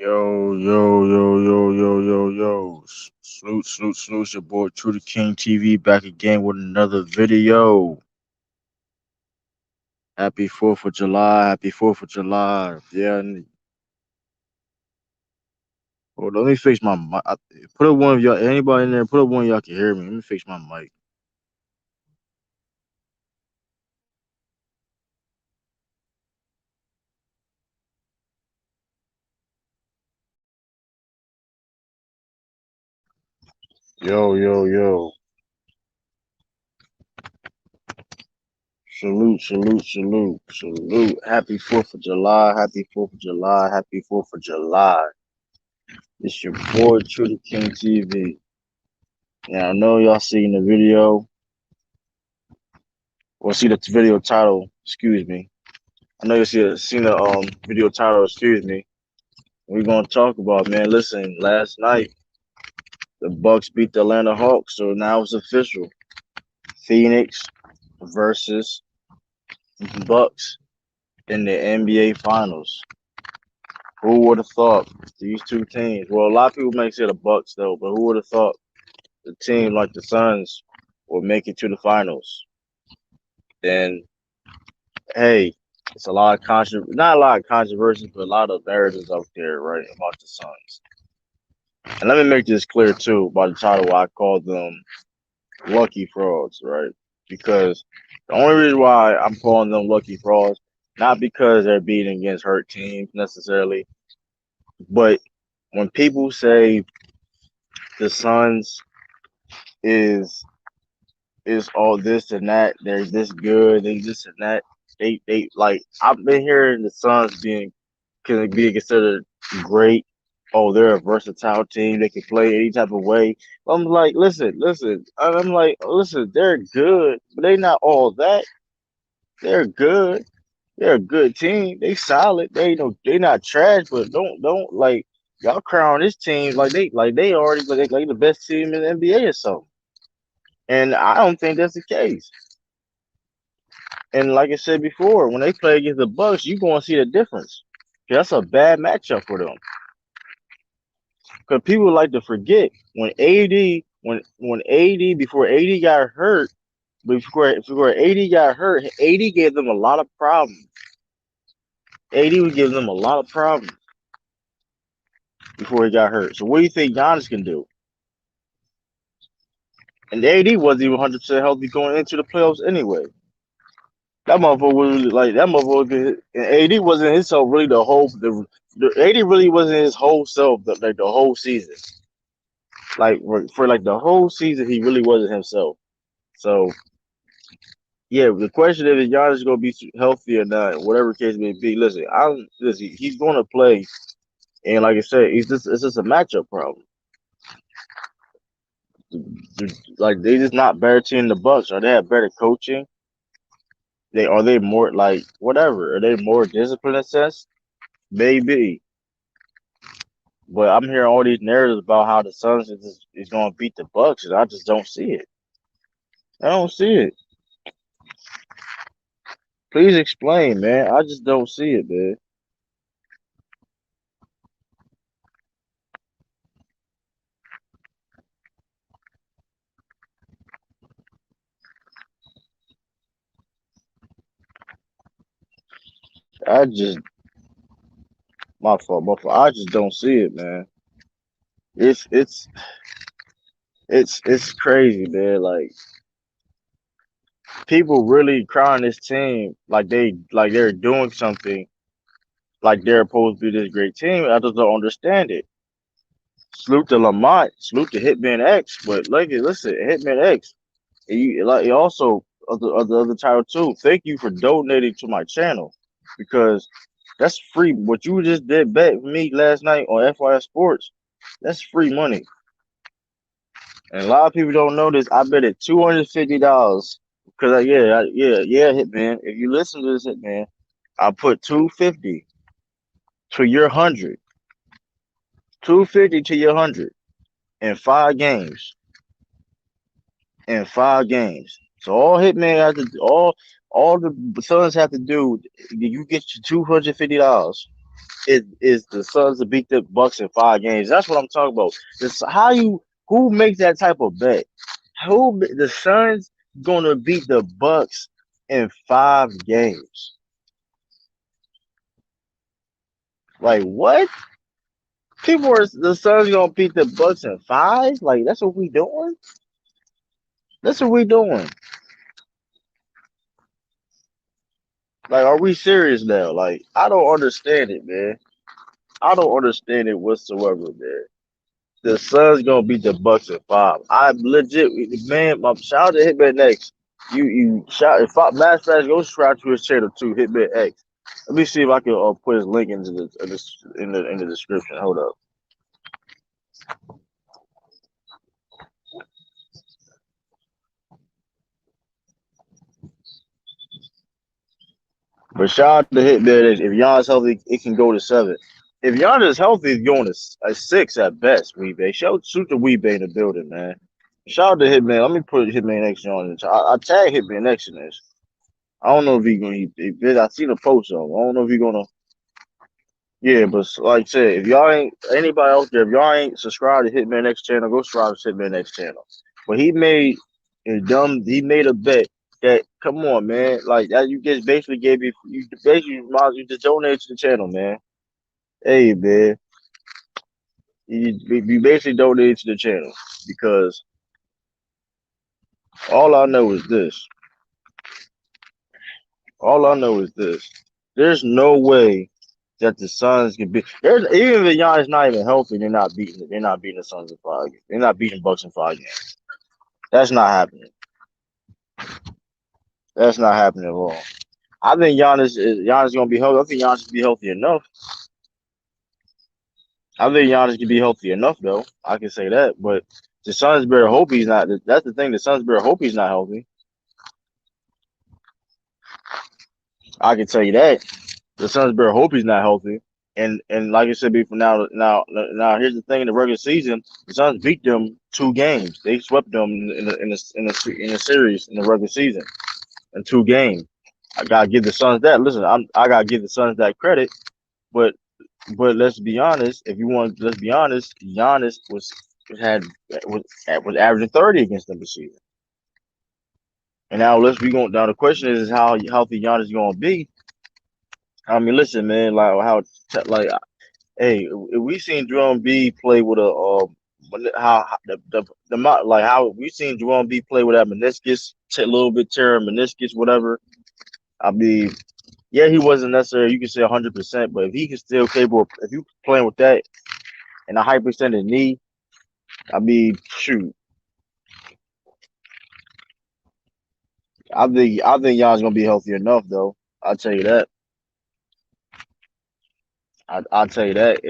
Yo, yo, yo, yo, yo, yo, yo. Salute, your boy True the King TV back again with another video. Happy 4th of July. Happy 4th of July. Yeah. Hold on, let me fix my mic. Put up one of y'all, anybody in there, put up one of y'all can hear me. Let me fix my mic. Yo, yo, yo. Salute. Happy 4th of July. Happy 4th of July. Happy 4th of July. It's your boy True the King TV. Yeah, I know y'all seen the video. Well, see the video title, excuse me. I know you seen the video title, excuse me. We're gonna talk about, man. Listen, last night the Bucks beat the Atlanta Hawks, so now it's official. Phoenix versus Bucks in the NBA Finals. Who would have thought these two teams? Well, a lot of people may say the Bucks though, but who would have thought the team like the Suns would make it to the finals? Then, hey, it's a lot of not a lot of controversy, but a lot of narratives out there, right, about the Suns. And let me make this clear too. By the title, I call them lucky frauds, right? Because the only reason why I'm calling them lucky frauds, not because they're beating against hurt teams necessarily, but when people say the Suns is all this and that, they're this good, they this and that. They like I've been hearing the Suns can be considered great. Oh, they're a versatile team. They can play any type of way. I'm like, listen. I'm like, listen, they're good, but they not all that. They're good. They're a good team. They solid. They not trash, but don't like y'all crown this team like they already like the best team in the NBA or something. And I don't think that's the case. And like I said before, when they play against the Bucks, you gonna see the difference. That's a bad matchup for them. Because people like to forget when AD before AD got hurt, before AD got hurt, AD gave them a lot of problems. AD was giving them a lot of problems before he got hurt. So what do you think Giannis can do? And AD wasn't even 100% healthy going into the playoffs anyway. That motherfucker was like that motherfucker. And AD wasn't himself really the AD really wasn't his whole self like the whole season. Like for like the whole season, he really wasn't himself. So yeah, the question is, Giannis gonna be healthy or not, whatever case may be. Listen, he's gonna play, and like I said, it's just a matchup problem. Like they just not better team than the Bucks. Are they have better coaching? They more like whatever? Are they more disciplined in a sense? Maybe. But I'm hearing all these narratives about how the Suns is gonna beat the Bucks, and I just don't see it. I don't see it. Please explain, man. I just don't see it, man. I just my fault. I just don't see it, man. It's it's it's crazy, man. Like people really crying this team like they're doing something like they're supposed to be this great team. I just don't understand it. Salute to Lamont, salute to Hitman X, but like listen, Hitman X, you also of the other title too. Thank you for donating to my channel because that's free. What you just did bet for me last night on FYS Sports, that's free money. And a lot of people don't know this. I bet it $250 because Hitman. If you listen to this, Hitman, I put 250 to your 100, 250 to your 100 in 5 games. In 5 games. So all Hitman has to all the Suns have to do. You get your $250. is the Suns to beat the Bucks in 5 games. That's what I'm talking about. This who makes that type of bet? Who the Suns gonna beat the Bucks in 5 games? Like what? People are the Suns gonna beat the Bucks in five? Like that's what we doing? That's what we doing. Like, are we serious now? Like, I don't understand it, man. I don't understand it whatsoever, man. The Suns gonna beat the Bucks in five. I legit, man. My shout out to Hitman X. You shout if I matter of fact, go subscribe to his channel too, Hitman X. Let me see if I can put his link into the description. Hold up. But shout out to Hitman X. If Giannis healthy, it can go to 7. If Giannis is healthy, it's going to a 6 at best. Weebay, shoot the Weebay in the building, man. Shout out to Hitman. Let me put Hitman X on it. I tag Hitman X in this. I don't know if he gonna. I seen a post of him. I don't know if he gonna. Yeah, but like I said, if y'all ain't anybody out there, if y'all ain't subscribed to Hitman X channel, go subscribe to Hitman X channel. But he made a dumb. He made a bet that come on, man, like that. You just basically gave me. You basically you just donated to the channel, man. Hey, man, you basically donated to the channel because all I know is this. All I know is this. There's no way that the Suns can beat. There's even if Giannis not even healthy, they're not beating. They're not beating the Suns in 5 games. They're not beating Bucks in 5 games. That's not happening. That's not happening at all. I think Giannis gonna be healthy. I think Giannis can be healthy enough. I think Giannis can be healthy enough though. I can say that. But the Suns better hope he's not. That's the thing. The Suns better hope he's not healthy. I can tell you that. The Suns better hope he's not healthy. And like I said before, now here's the thing: in the regular season, the Suns beat them 2 games. They swept them in a series in the regular season in 2 games. I gotta give the Suns that. Listen, I gotta give the Suns that credit. But but let's be honest. If you want, let's be honest. Giannis had was averaging 30 against them this season. And now let's be going. Now the question is how healthy Giannis is going to be. I mean, listen, man. Like like hey, we seen Joel B play with a how the like how we seen Joel B play with that meniscus, a little bit tear meniscus, whatever. I mean, yeah, he wasn't necessarily you can say 100%, but if he can still capable, if you playing with that and a hyperextended knee, I mean, shoot, I think y'all's gonna be healthy enough though. I'll tell you that. I'll tell you that.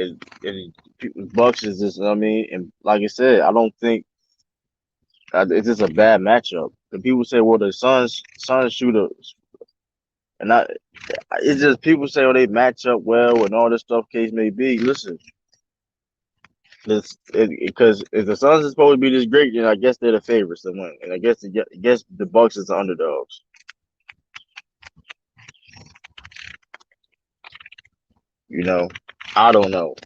Bucks is just, I mean, and like I said, I don't think it's just a bad matchup. The people say, well, the Suns shoot a, and I, it's just people say, oh, they match up well and all this stuff. Case may be. Listen, because if the Suns is supposed to be this great, then I guess they're the favorites to win, and I guess the Bucks is the underdogs. You know, I don't know.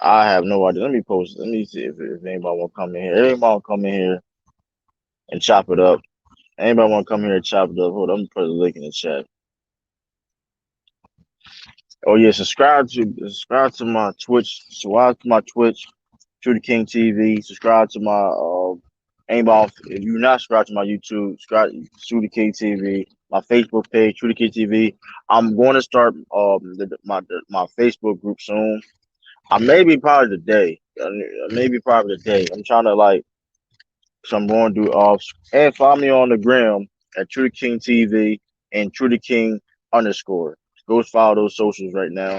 I have no idea. Let me post. Let me see if anybody want to come in here. Anybody want to come in here and chop it up. Anybody want to come here and chop it up? Hold on, I'm gonna put a link in the chat. Oh yeah, subscribe to my Twitch. Subscribe to my Twitch, True the King TV. Subscribe to my anybody if you're not subscribed to my YouTube, subscribe to True the King TV. My Facebook page, True the King TV. I'm going to start my Facebook group soon. I maybe probably today. Maybe probably today. I'm trying to like so I'm going to do off and follow me on the gram at True the King TV and True the King underscore. Go follow those socials right now.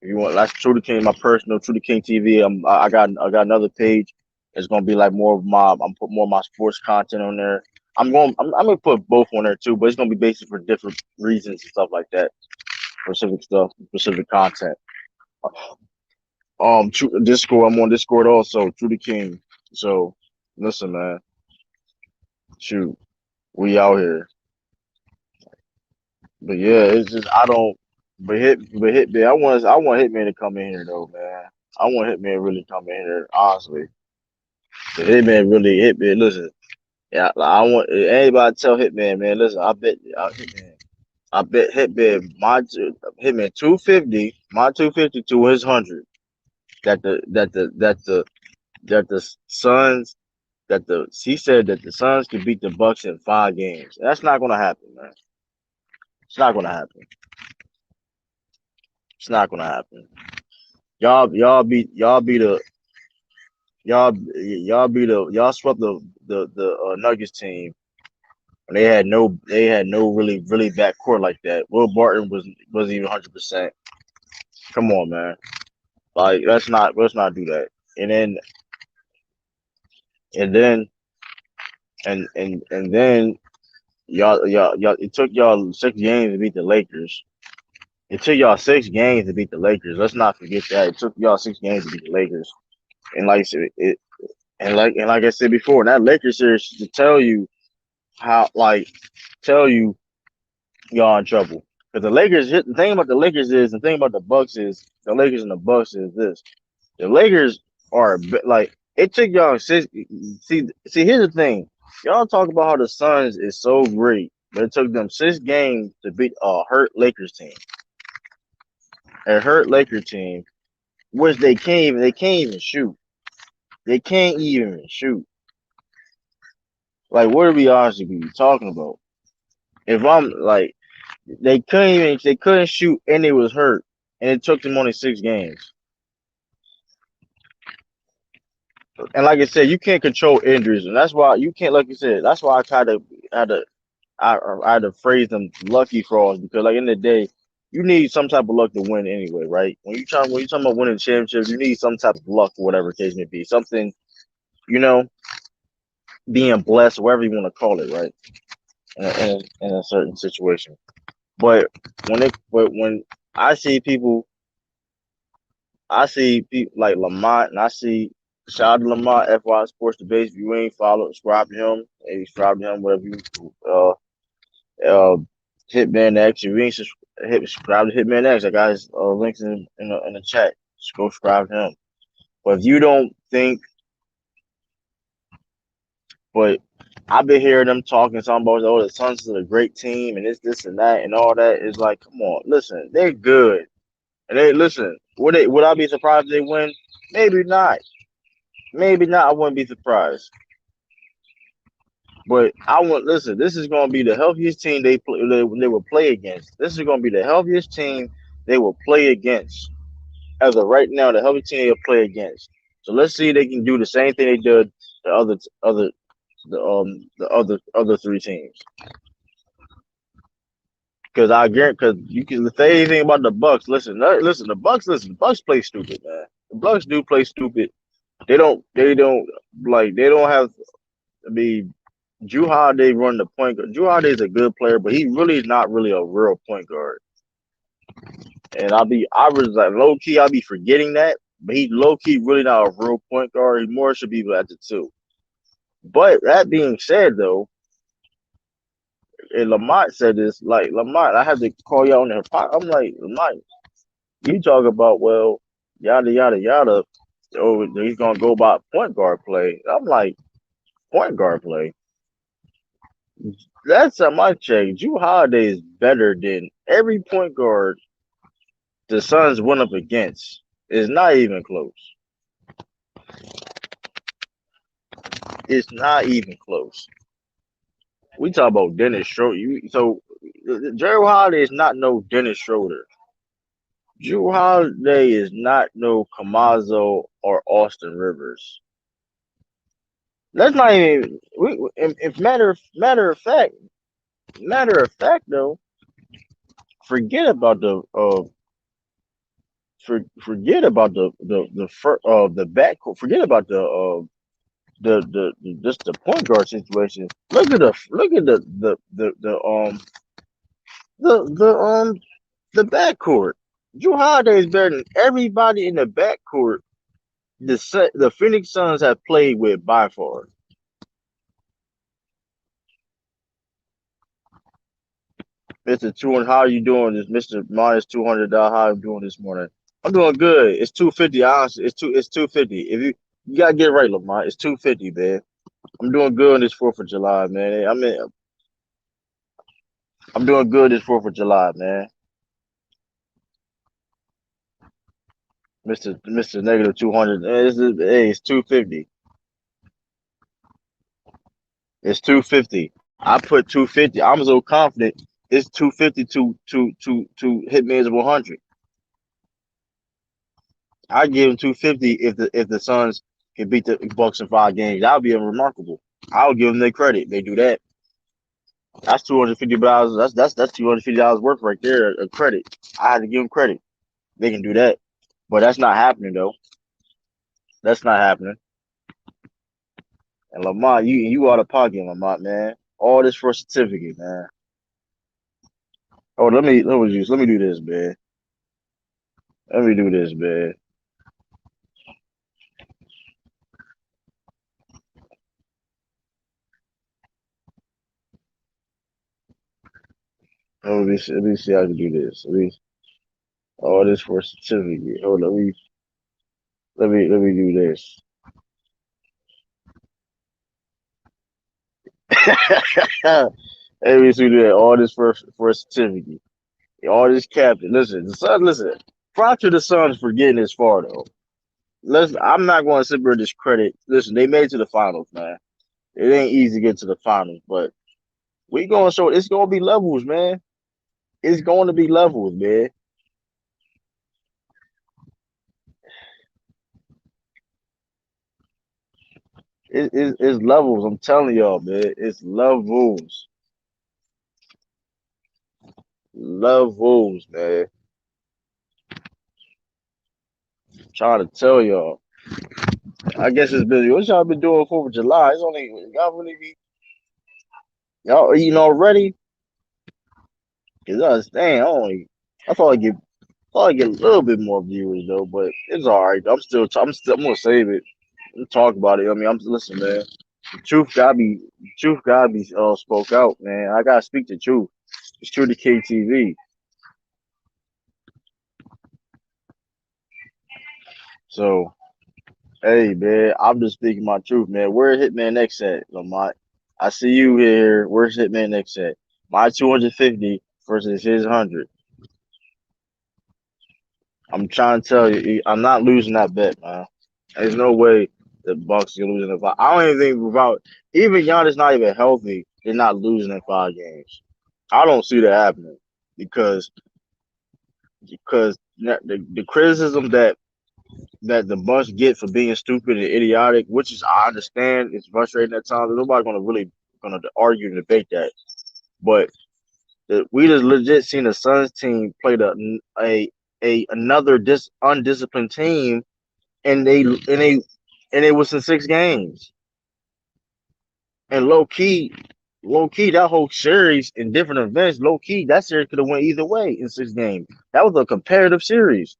If you want, that's True the King, my personal True the King TV. I got another page. It's gonna be like more of my I'm put more of my sports content on there. I'm gonna put both on there too, but it's gonna be basically for different reasons and stuff like that. Specific stuff, specific content. Discord. I'm on Discord also. True the King. So listen, man. Shoot, we out here. But yeah, it's just I don't. But Hitman, I want Hitman to come in here though, man. I want Hitman really come in here, honestly. The Hitman really Hitman. Listen, yeah, I want anybody tell Hitman, man. Listen, I bet Hitman 250, my 250 to his 100. That the Suns that the he said that the Suns could beat the Bucks in 5 games. That's not gonna happen, man. It's not gonna happen. It's not gonna happen. Y'all swept the Nuggets team. And they had no really backcourt like that. Will Barton wasn't even 100%. Come on, man. Like let's not do that. And then and then and then y'all it took y'all 6 games to beat the Lakers. It took y'all 6 games to beat the Lakers. Let's not forget that. It took y'all 6 games to beat the Lakers. And like I said, like I said before, that Lakers series to how like tell you y'all in trouble. Because the thing about the Lakers is, the thing about the Bucks is, the Lakers and the Bucks is this: the Lakers are like it took y'all six. See, here's the thing: y'all talk about how the Suns is so great, but it took them 6 games to beat a hurt Lakers team, a hurt Lakers team, which they can't even shoot. They can't even shoot. Like, what are we honestly be talking about? If I'm like, they couldn't shoot and they was hurt, and it took them only 6 games. And like I said, you can't control injuries, and that's why you can't. Like you said, that's why had to I had to phrase them lucky frauds because like in the day, you need some type of luck to win anyway, right? When you talking about winning championships, you need some type of luck or whatever the case may be. Something, you know, being blessed, whatever you want to call it, right? In a certain situation. But when I see people, I see people like Lamont, and I see shout out to Lamont, FY Sports Debate. If you ain't follow, subscribe to him. Hey, subscribe to him, whatever you uh Hitman X. If you ain't subscribe to Hitman X, I got his links in the chat. Just go subscribe to him. But if you don't think, but I've been hearing them talking about oh the Suns are a great team and this and that and all that. It's like come on, listen, they're good. And they listen, would I be surprised if they win? Maybe not. Maybe not. I wouldn't be surprised. But I want listen. This is going to be the healthiest team they will play against. This is going to be the healthiest team they will play against. As of right now, the healthiest team they'll play against. So let's see if they can do the same thing they did the other 3 teams. Because I guarantee, because you can say anything about the Bucks. The Bucks play stupid, man. The Bucks do play stupid. They don't have. I mean, Drew Holiday run the point guard. Drew Holiday is a good player, but he really is not really a real point guard. And I was like low key, I'll be forgetting that, but he low key really not a real point guard. He more should be at the 2. But that being said, though, and Lamont said this, like Lamont, I had to call y'all on the I'm like Lamont, you talk about well, yada yada yada. Oh, he's gonna go by point guard play. I'm like point guard play. That's how I check. Drew Holiday is better than every point guard the Suns went up against. It's not even close. It's not even close. We talk about Dennis Schroeder. Drew Holiday is not no Dennis Schroeder. Drew Holiday is not no Camazo or Austin Rivers. That's not even. If matter of fact though, forget about forget about the backcourt. Forget about just the point guard situation. Look at the backcourt. Drew Holiday is better than everybody in the backcourt. The Phoenix Suns have played with by far. Mr. 200, how are you doing this? Mr. Minus $200, how I'm doing this morning? I'm doing good. It's 250, honestly. It's 250. If you gotta get it right, Lamont. It's 250, man. I'm doing good on this 4th of July, man. I'm doing good this 4th of July, man. Mr. Negative 200. It's 250. It's 250. I put 250. I'm so confident. It's 250 to Hitman's 100. I give him 250 if the Suns can beat the Bucks in 5 games. That would be remarkable. I'll give them their credit. They do that. That's $250. That's $250 worth right there of credit. I had to give them credit. They can do that, but that's not happening though. That's not happening. And Lamont, you out of pocket, Lamont, man. All this for a certificate, man. Oh, let me do this, man. Let me do this, man. Let me see how to do this. All this for a certificate. Oh, let me do this. Let me see that. All this for a certificate. All this captain. Listen, the Sun. Listen. Props to the Suns for getting this far though. Listen, I'm not going to sit here and discredit. Listen, they made it to the finals, man. It ain't easy to get to the finals, but we going to show it's going to be levels, man. It's going to be levels, man. It's levels. I'm telling y'all, man. It's levels. Levels, man. I'm trying to tell y'all. I guess it's busy. What y'all been doing 4th of July? It's only y'all really be y'all eating already? Cause I understand. I thought I get a little bit more viewers though, but it's all right. I'm gonna save it. I'm talk about it. I mean, I'm listen, man. The truth gotta be spoke out, man. I gotta speak the truth. It's true to KTV. So hey, man, I'm just speaking my truth, man. Where Hitman X at, Lamont? I see you here. Where's Hitman X at? My 250 versus his 100. I'm trying to tell you, I'm not losing that bet, man. There's no way the Bucks are losing in 5. I don't even think without even Giannis not even healthy, they're not losing in 5 games. I don't see that happening because the criticism that the Bucks get for being stupid and idiotic, which is I understand, it's frustrating at times. Nobody's gonna really gonna argue and debate that, but we just legit seen the Suns team play a another undisciplined team, and it was in 6 games. And low key, that whole series in different events, low key, that series could have went either way in 6 games. That was a comparative series.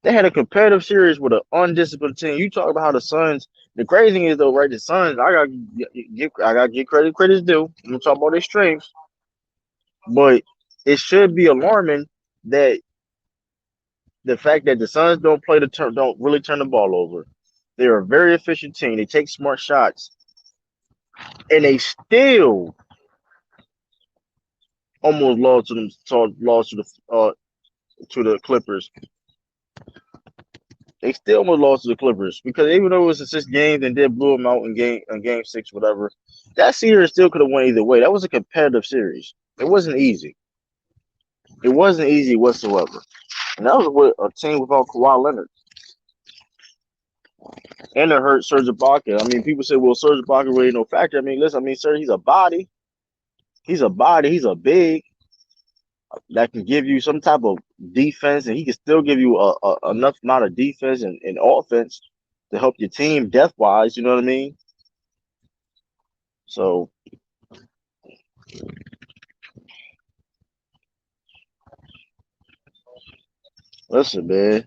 They had a competitive series with an undisciplined team. You talk about how the Suns. The crazy thing is though, right? The Suns, I got to give credit's due. I'm gonna talk about their strengths, but it should be alarming that the fact that the Suns don't really turn the ball over. They're a very efficient team. They take smart shots, and they still almost lost to the Clippers. They still almost lost to the Clippers because even though it was in 6 games and they blew them out in game 6, whatever, that series still could have went either way. That was a competitive series. It wasn't easy. It wasn't easy whatsoever. And that was with a team without Kawhi Leonard. And it hurt Serge Ibaka. I mean, people say, well, Serge Ibaka really no factor. I mean, listen, sir, he's a body. He's a body. He's a big that can give you some type of defense, and he can still give you a enough amount of defense and offense to help your team depth wise. You know what I mean? So listen, man.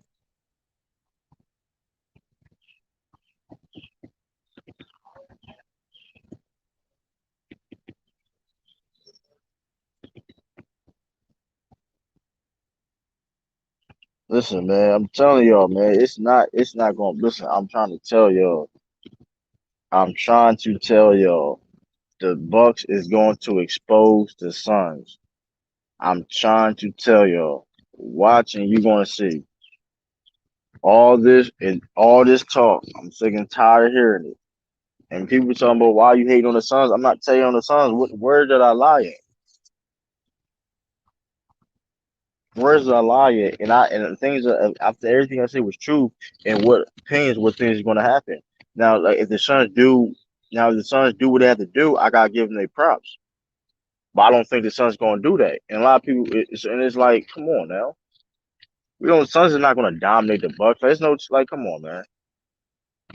Listen, man, I'm telling y'all, man, it's not gonna listen, I'm trying to tell y'all, the Bucks is going to expose the Suns. I'm trying to tell y'all, watching, you're gonna see all this talk. I'm sick and tired of hearing it. And people talking about why you hate on the Suns. I'm not telling you on the Suns. What word did I lie in? Words did I lie in? And the things that, after everything I said was true, and what opinions, what things are gonna happen. Now, like if the Suns do what they have to do, I gotta give them their props. But I don't think the Suns gonna do that. And a lot of people, it's like, come on now. We don't. Suns are not gonna dominate the Bucks. There's no like, come on, man.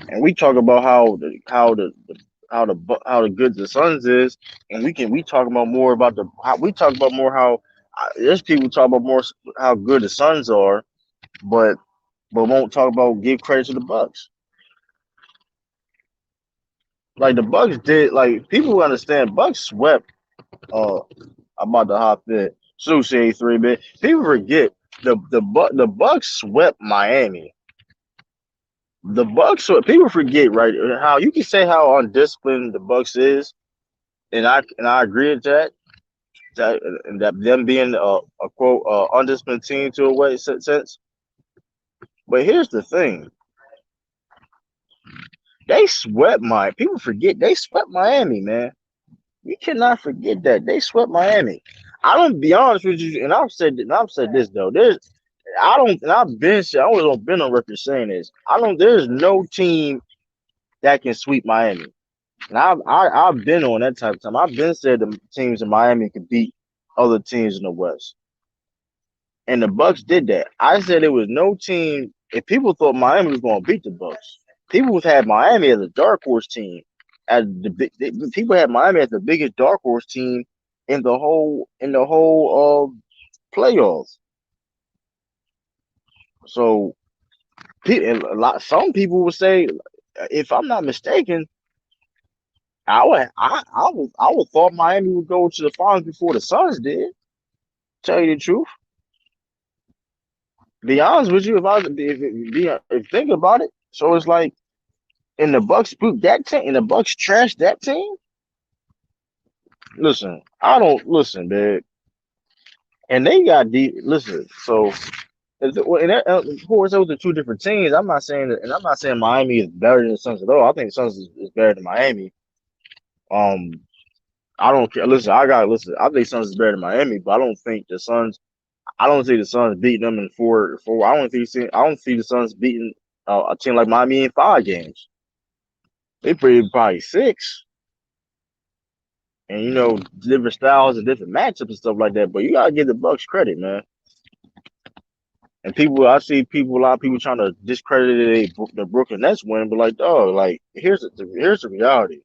And we talk about how the good the Suns is, and we talk about more about the how we talk about more how there's people talk about more how good the Suns are, but won't talk about give credit to the Bucks. Like the Bucks did, like people who understand Bucks swept. Uh, I'm about to hop in. Sushi 3 bit. People forget the Bucks swept Miami. The Bucks. People forget, right? How you can say how undisciplined the Bucks is, and I agree with that them being a quote undisciplined team to a way sense. But here's the thing: they swept my. People forget they swept Miami, man. You cannot forget that they swept Miami. I don't be honest with you, and I've said this though. I don't, and I've been, I was been on record saying this. I don't. There's no team that can sweep Miami. And I've been on that type of time. I've been said the teams in Miami could beat other teams in the West, and the Bucks did that. I said there was no team. If people thought Miami was going to beat the Bucks, people had Miami as a dark horse team. As people had Miami as the biggest dark horse team in the whole playoffs. So some people would say, if I'm not mistaken, I would thought Miami would go to the finals before the Suns did. Tell you the truth. Be honest with you, if think about it. So it's like, and the Bucks boot that team, and the Bucks trash that team. Listen, I don't listen, man. And they got deep. Listen, so of course, those are two different teams. I'm not saying that, and I'm not saying Miami is better than the Suns at all. I think the Suns is better than Miami. Um, I don't care. Listen, I got listen. I think Suns is better than Miami, but I don't think the Suns. I don't see the Suns beating them in four. I don't see the Suns beating a team like Miami in 5 games. They probably six, and different styles and different matchups and stuff like that. But you gotta give the Bucks credit, man. And I see a lot of people trying to discredit the Brooklyn Nets win, but like, dog, like here's the reality.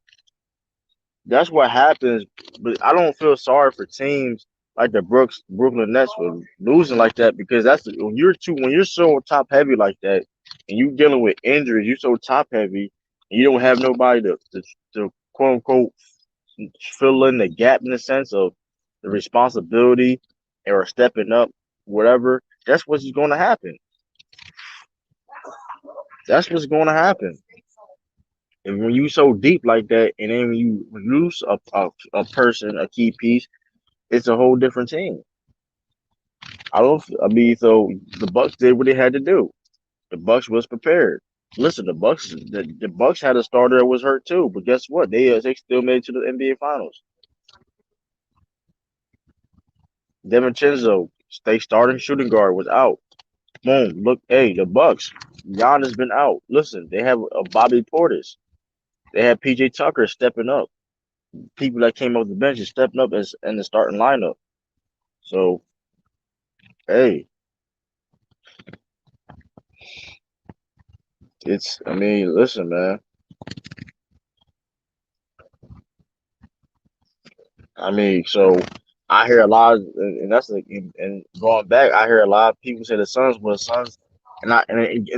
That's what happens. But I don't feel sorry for teams like the Brooklyn Nets for losing like that, because when you're so top heavy like that, and you dealing with injuries, you're so top heavy, and you don't have nobody to quote unquote fill in the gap in the sense of the responsibility or stepping up, whatever. That's what's going to happen. That's what's going to happen. And when you so deep like that, and then when you lose a person, a key piece, it's a whole different team. I mean, so the Bucks did what they had to do. The Bucks was prepared. Listen, the Bucks had a starter that was hurt too, but guess what? They still made it to the NBA Finals. DiVincenzo, they starting shooting guard, was out. Boom, look, hey, the Bucks. Giannis been out. Listen, they have a Bobby Portis. They had PJ Tucker stepping up. People that came off the bench is stepping up as in the starting lineup. So, hey, I mean, listen, man. I mean, so I hear a lot, and that's like, and going back, I hear a lot of people say the Suns were Suns, and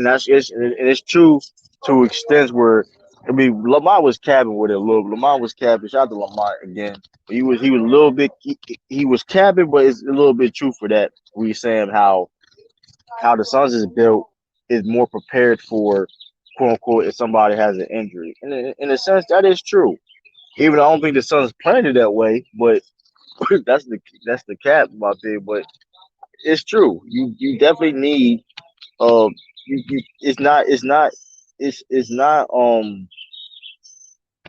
that's it's true to extents where, I mean, Lamar was capping with it a little. Lamar was capping. Shout out to Lamar again. He was a little bit he was capping, but it's a little bit true for that. We saying how how the Suns is built is more prepared for quote unquote if somebody has an injury. And in a sense, that is true. Even though I don't think the Suns planned it that way, but that's the cap out there. But it's true. You definitely need it's not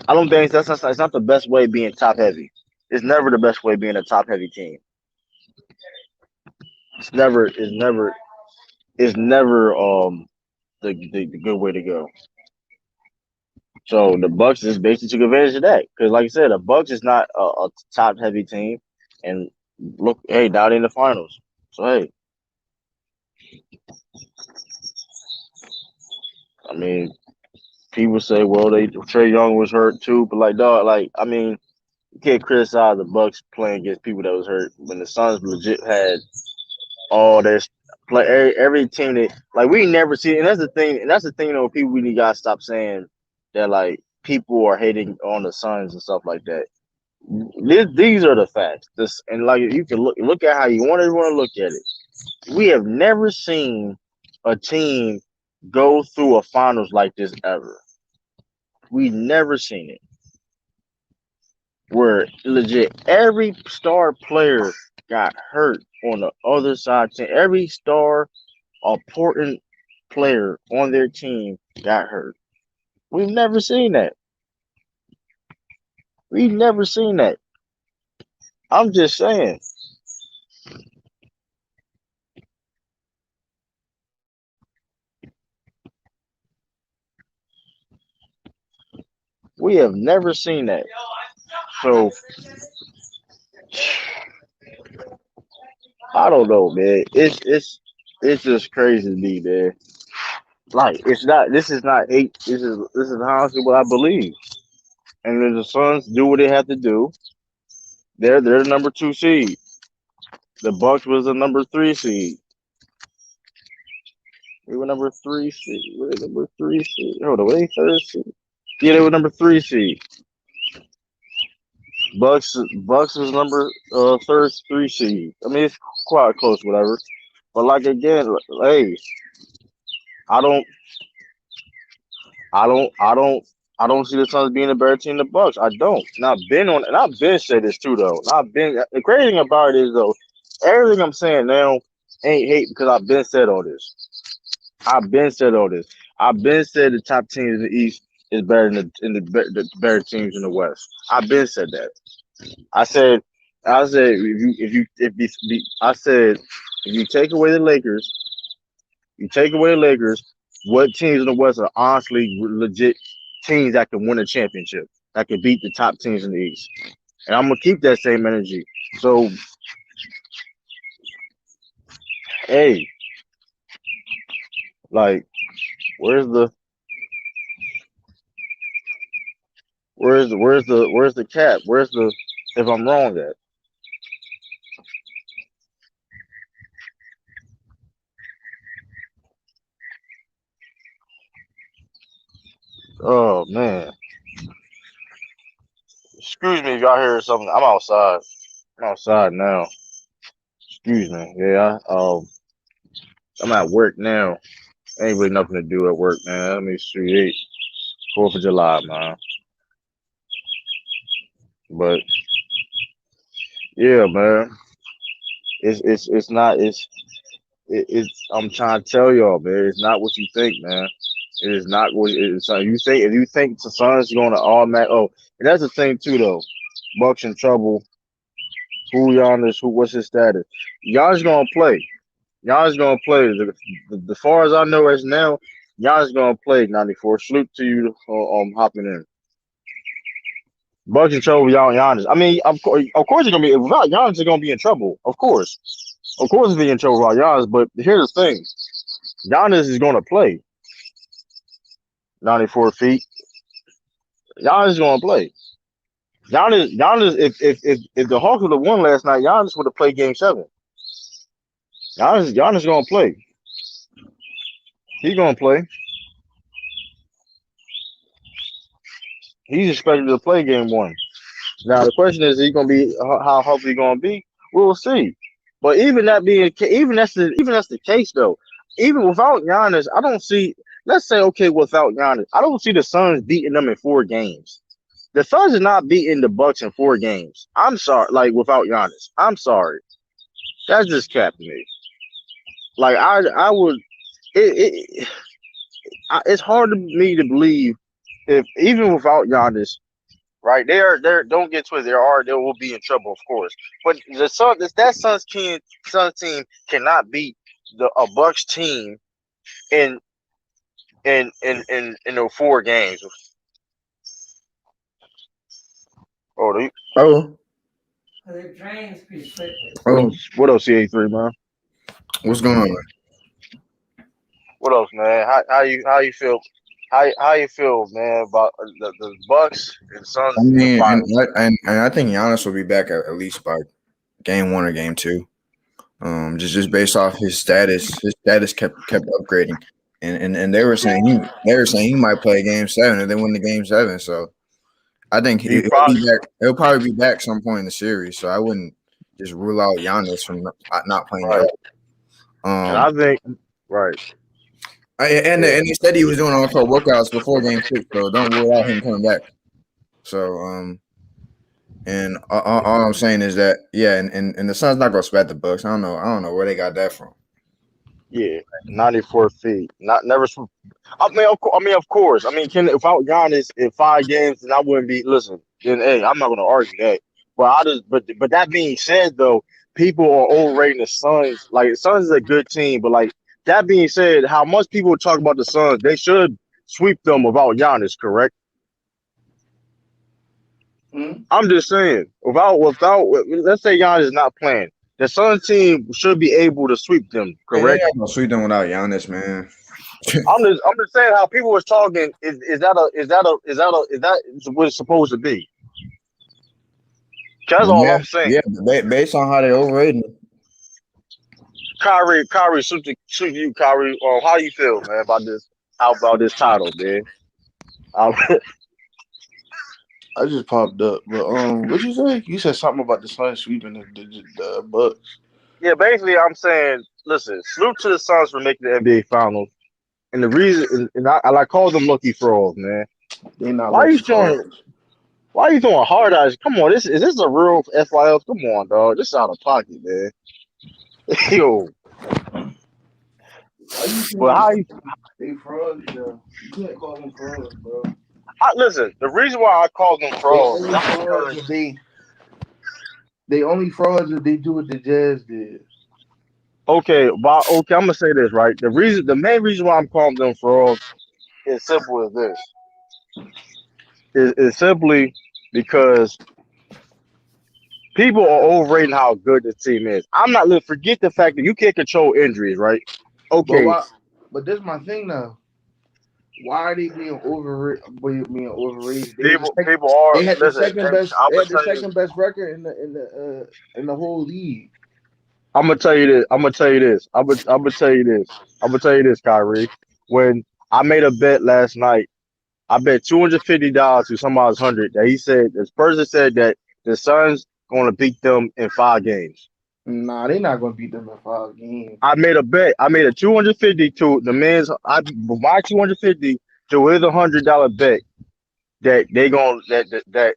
I don't think that's not it's not the best way being top heavy. It's never the best way being a top heavy team. It's never the good way to go. So the Bucks just basically took advantage of that because, like I said, the Bucks is not a top heavy team, and look, hey, now they're in the finals. So hey, I mean, people say, well, they Trey Young was hurt too, but like, dog, like, I mean, you can't criticize the Bucks playing against people that was hurt when the Suns legit had all their play every team that like we never see, and that's the thing, people really gotta stop saying that like people are hating on the Suns and stuff like that. These are the facts. This and like you can look at how you want to look at it. We have never seen a team go through a finals like this ever. We never seen it. Where legit every star player got hurt on the other side. Every star important player on their team got hurt. We've never seen that. We've never seen that. I'm just saying. We have never seen that. So I don't know, man. It's just crazy to me, man. Like it's not. This is not hate. This is honestly what I believe. And when the Suns do what they have to do, they're the number 2 seed. The Bucks was the number 3 seed. They were number 3 seed. Were they number 3 seed? Hold on, were they third seed? Yeah, they were number 3 seed. Bucks was number third 3 seed. I mean, it's quite close, whatever. But like again, hey, I don't, I don't, I don't, I don't see the Suns being a better team than the Bucks. I don't. And I've been said this too though. And I've been the crazy thing about it is though, everything I'm saying now ain't hate because I've been said all this. I've been said all this. I've been said the top teams in the East is better than the better teams in the West. I've been said that. I said, I said if you take away the Lakers, what teams in the West are honestly legit teams that can win a championship, that can beat the top teams in the East, and I'm gonna keep that same energy. So, hey, like, where's the where's the cap? Where's the if I'm wrong at? Oh man, excuse me if y'all hear something. I'm outside. I'm outside now. Excuse me. Yeah, I'm at work now. Ain't really nothing to do at work, man. Let me see. 4th of July, man. But yeah, man. It's not it's I'm trying to tell y'all, man. It's not what you think, man. It is not what it is. So if you think the Suns going to automatic. Oh, and that's the thing too, though. Bucks in trouble. Who Giannis? What's his status? Giannis gonna play. Giannis gonna play. The far as I know as now, Giannis gonna play 94. Salute to you hopping in. Bucks in trouble with Giannis. I mean, of course, he's gonna be without Giannis. They're gonna be in trouble. Of course, he's in trouble without Giannis. But here's the thing: Giannis is gonna play 94 feet. Giannis is gonna play. Giannis. If the Hawks would have won last night, Giannis would have played Game 7. Giannis gonna play. He's gonna play. He's expected to play Game 1. Now the question is he gonna be how healthy he gonna be? We'll see. But even that's the case though. even without Giannis, I don't see. Let's say okay, without Giannis, I don't see the Suns beating them in 4 games. The Suns are not beating the Bucks in 4 games. I'm sorry, like without Giannis. I'm sorry. That's just cap to me. Like I would. It it's hard to me to believe if even without Giannis, right? They're don't get twisted. They will be in trouble, of course. But the Sun that Suns team cannot beat a Bucks team in the 4 games. Oh, Oh, oh, what else, CA3, man? what's going on? What else, man? How you feel? How you feel, man, about the Bucks and Suns I in the mean, finals? and I think Giannis will be back at least by game 1 or game 2. Just based off his status kept upgrading, and they were saying he might play game 7 and then win the game 7. So I think He he'll be probably back. He'll probably be back some point in the series. So I wouldn't just rule out Giannis from not playing at right, all. and I think right. And Yeah. he said he was doing all-pro workouts before game 6, so don't rule out him coming back. So and all I'm saying is that and the Suns not gonna spat the Bucks. I don't know where they got that from. Yeah, 94 feet. Not never. Of course. I mean, without Giannis in 5 games, then I wouldn't be. Listen, then hey, I'm not going to argue that. But that being said, though, people are overrating the Suns. Like the Suns is a good team, but like that being said, how much people talk about the Suns, they should sweep them without Giannis. Correct? I'm just saying, without let's say Giannis is not playing, the Suns team should be able to sweep them. Man, they Correct? ain't gonna sweep them without Giannis, man. I'm just saying how people was talking. Is that what it's supposed to be? That's all Yeah, I'm saying. yeah. Based on how they overrated him. Kyrie, shoot you, Kyrie. How you feel, man, about this title, man? Um, I just popped up, but what'd you say? You said something about the Suns sweeping the Bucks. yeah, basically, I'm saying, listen, salute to the Suns for making the NBA Finals, and the reason, and I call them lucky frauds, man. They not Why are you lucky showing? frauds. Why are you throwing hard eyes? Come on, is this a real FYL? Come on, dog. This is out of pocket, man. Yo, Why you but saying how you they frauds? Yo? You can't call them frauds, bro. listen? The reason why I call them They frauds is only not frauds because if they only frauds if they do what the Jazz did. okay, I'm gonna say this right. The main reason why I'm calling them frauds is simple as this. Is simply because people are overrating how good this team is. I'm not. Forget the fact that you can't control injuries, right? But Okay, why? But this is my thing now. Why are they being overrated? people are They had the listen. second best. I'm They gonna had the tell you. second best record in the whole league. I'm gonna tell you this. I'm gonna tell you this. I'm gonna tell you this. I'm gonna tell you this, Kyrie. When I made a bet last night, I bet $250 to somebody's 100 that he said this person said that the Suns gonna beat them in 5 games. Nah, they're not gonna beat them in 5 games. I made a bet. I made a 250 to the man's. My 250 to his $100 bet that they gonna that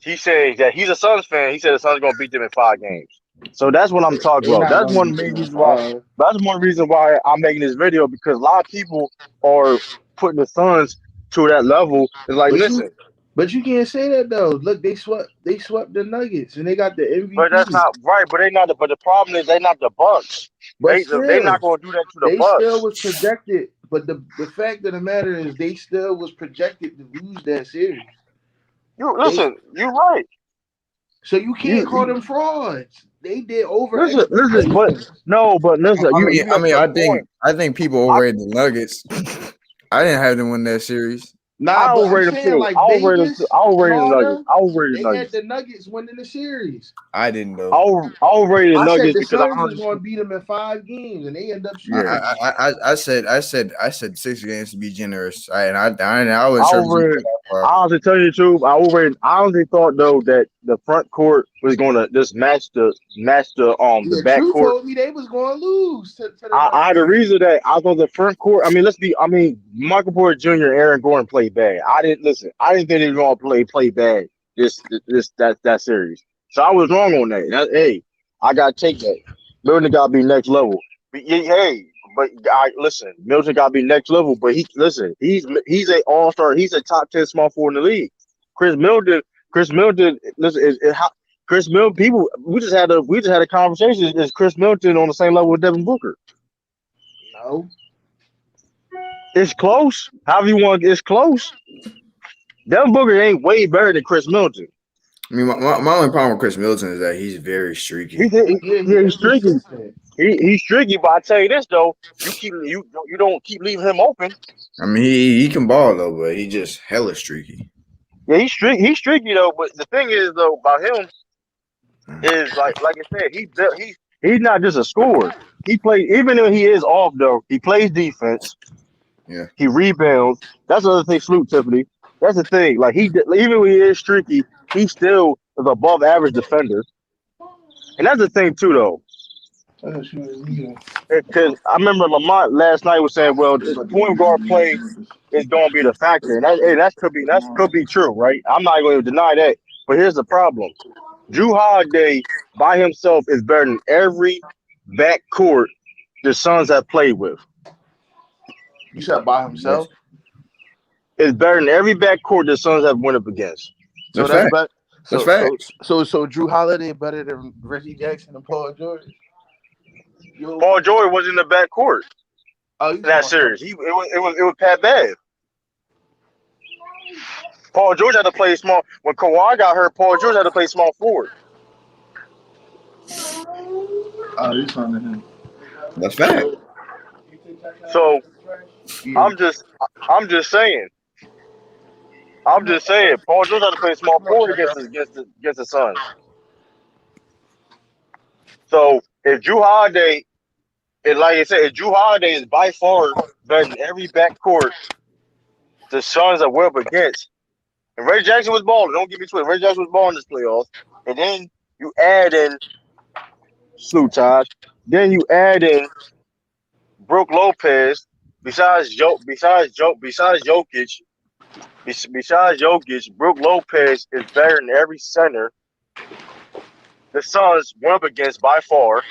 he said that he's a Suns fan. He said the Suns gonna beat them in 5 games. So that's what I'm talking They're about. not That's gonna one beat main them in reason why. 5. That's one reason why I'm making this video because a lot of people are putting the Suns to that level. It's like, But you listen, but you can't say that though. Look, they swept the Nuggets and they got the but that's MVP. not right. But they not. But the problem is they not the Bucks. But They still, not gonna do that to the they still Bucks. was projected. But the fact of the matter is they still was projected to lose that series. You They listen. You're right. So you can't call You them frauds. They did over listen. But expectations. no. But listen. You I missed mean, the I think point. I think people I overrated the Nuggets. I didn't have them win that series. Nah, I but I'm overrate them saying too. like Vegas I and overrate the all Nuggets. them, I overrate the they had Nuggets. the Nuggets winning the series. I didn't I though. overrate the I said Nuggets the because I Suns was going understand. to beat them in 5 games, and they end up I, Yeah. sweeping them. I, I, I said 6 games to be generous. I wasn't I sure. overrated. I honestly tell you the truth. I honestly thought though that the front court was going to just the Yeah, back True court. told me they was going to lose to the I had a Nuggets. reason that I thought the front court. I mean, Michael Porter Jr. and Aaron Gordon played bad. I didn't listen. I didn't think they were going to play bad that series. So I was wrong on that. Hey, I got to take that. Milton got to be next level. Hey, but I listen. Milton got to be next level. But he's a all star. He's a top 10 small forward in the league. Chris Milton. Listen, Chris Milton. People, we just had a conversation. Is Chris Milton on the same level with Devin Booker? No. It's close. However you want, it's close. Devin Booker ain't way better than Chris Milton. I mean, my only problem with Chris Milton is that he's very streaky. He's streaky. He's streaky, but I tell you this though, you don't keep leaving him open. I mean, he can ball though, but he just hella streaky. Yeah, he's streaky though. But the thing is though about him is like I said, he's not just a scorer. He plays even though he is off though. He plays defense. Yeah, he rebounds. That's the other thing. Salute Tiffany. That's the thing. Like even when he is streaky, he still is above average defender. And that's the thing too though. Because I remember Lamont last night was saying, "Well, the point guard play is going to be the factor," and that could be true, right? I'm not going to deny that. But here's the problem: Drew Holiday by himself is better than every backcourt the Suns have played with. You said by himself? It's better than every backcourt the Suns have went up against. So that's better. That's fact. So Drew Holiday better than Reggie Jackson and Paul George? Paul George was in the backcourt in that series. It was Pat Bev. Paul George had to play small. When Kawhi got hurt, Paul George had to play small forward. Oh, you talking to him? That's fact. So I'm just saying. Paul George had to play small forward against the Suns. So if Drew Holiday, like I said, if Drew Holiday is by far better than every backcourt the Suns are up against, and Reggie Jackson was balling. Don't get me twisted. Reggie Jackson was balling this playoffs, and then you add in Slutaj, then you add in Brook Lopez. Besides Jokic, Brook Lopez is better than every center the Suns went up against by far.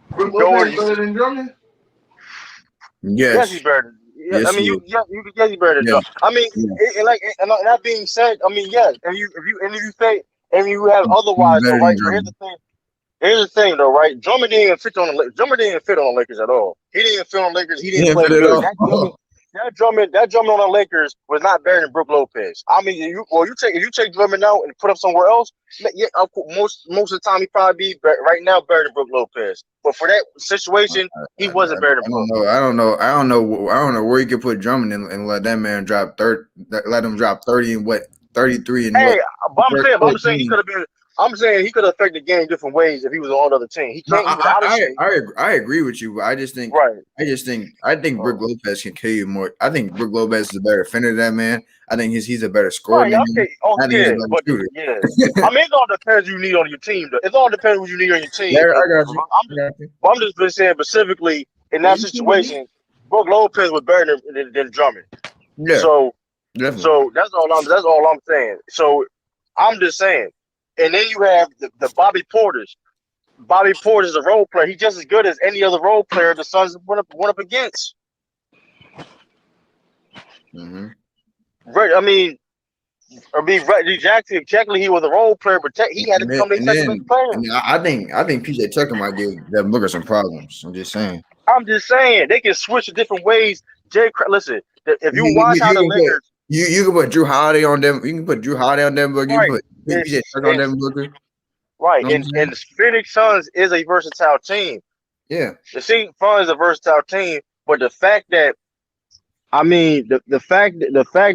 Brook Lopez better than Drummond? Yes, he's better. Yeah, yes, I mean, he's better than Drummond. I mean, and that being said, I mean, yes, and you have otherwise, though, right? But here's the thing, though, right? Drummond didn't even fit on the Lakers at all. He didn't even fit on the Lakers. He didn't play good. That Drummond on the Lakers was not better than Brook Lopez. I mean, if you take Drummond out and put him somewhere else, yeah, most of the time he probably be right now better than Brook Lopez. But for that situation, he wasn't better than Brook. I don't know where you could put Drummond and let that man drop 30. Let him drop 30 and 33 and hey, but I'm saying he could have been. I'm saying he could have affected the game different ways if he was on another team. He can't. I agree with you, but I just think Brook Lopez can kill you more. I think Brook Lopez is a better defender than that man. I think he's a better scorer. Yeah. I mean, it all depends who you need on your team. Though. It all depends who you need on your team. Yeah, I got you. I'm just saying specifically in that situation, Brook Lopez was better than Drummond. Yeah. So definitely. So that's all I'm saying. So I'm just saying. And then you have the Bobby Portis. Bobby Portis is a role player. He's just as good as any other role player the Suns went up against. Mm-hmm. Right. I mean, Reggie Jackson. Technically, he was a role player, but he had to become a second player. I think PJ Tucker might give Devin Booker some problems. I'm just saying. They can switch to different ways. Listen, if you watch how the Lakers. You can put Drew Holiday on them. You can put Drew Holiday on them, but you can put PJ Tucker on them, Booker. Right, and the Phoenix Suns is a versatile team. Yeah, the Phoenix Suns is a versatile team, but the fact that, I mean, the fact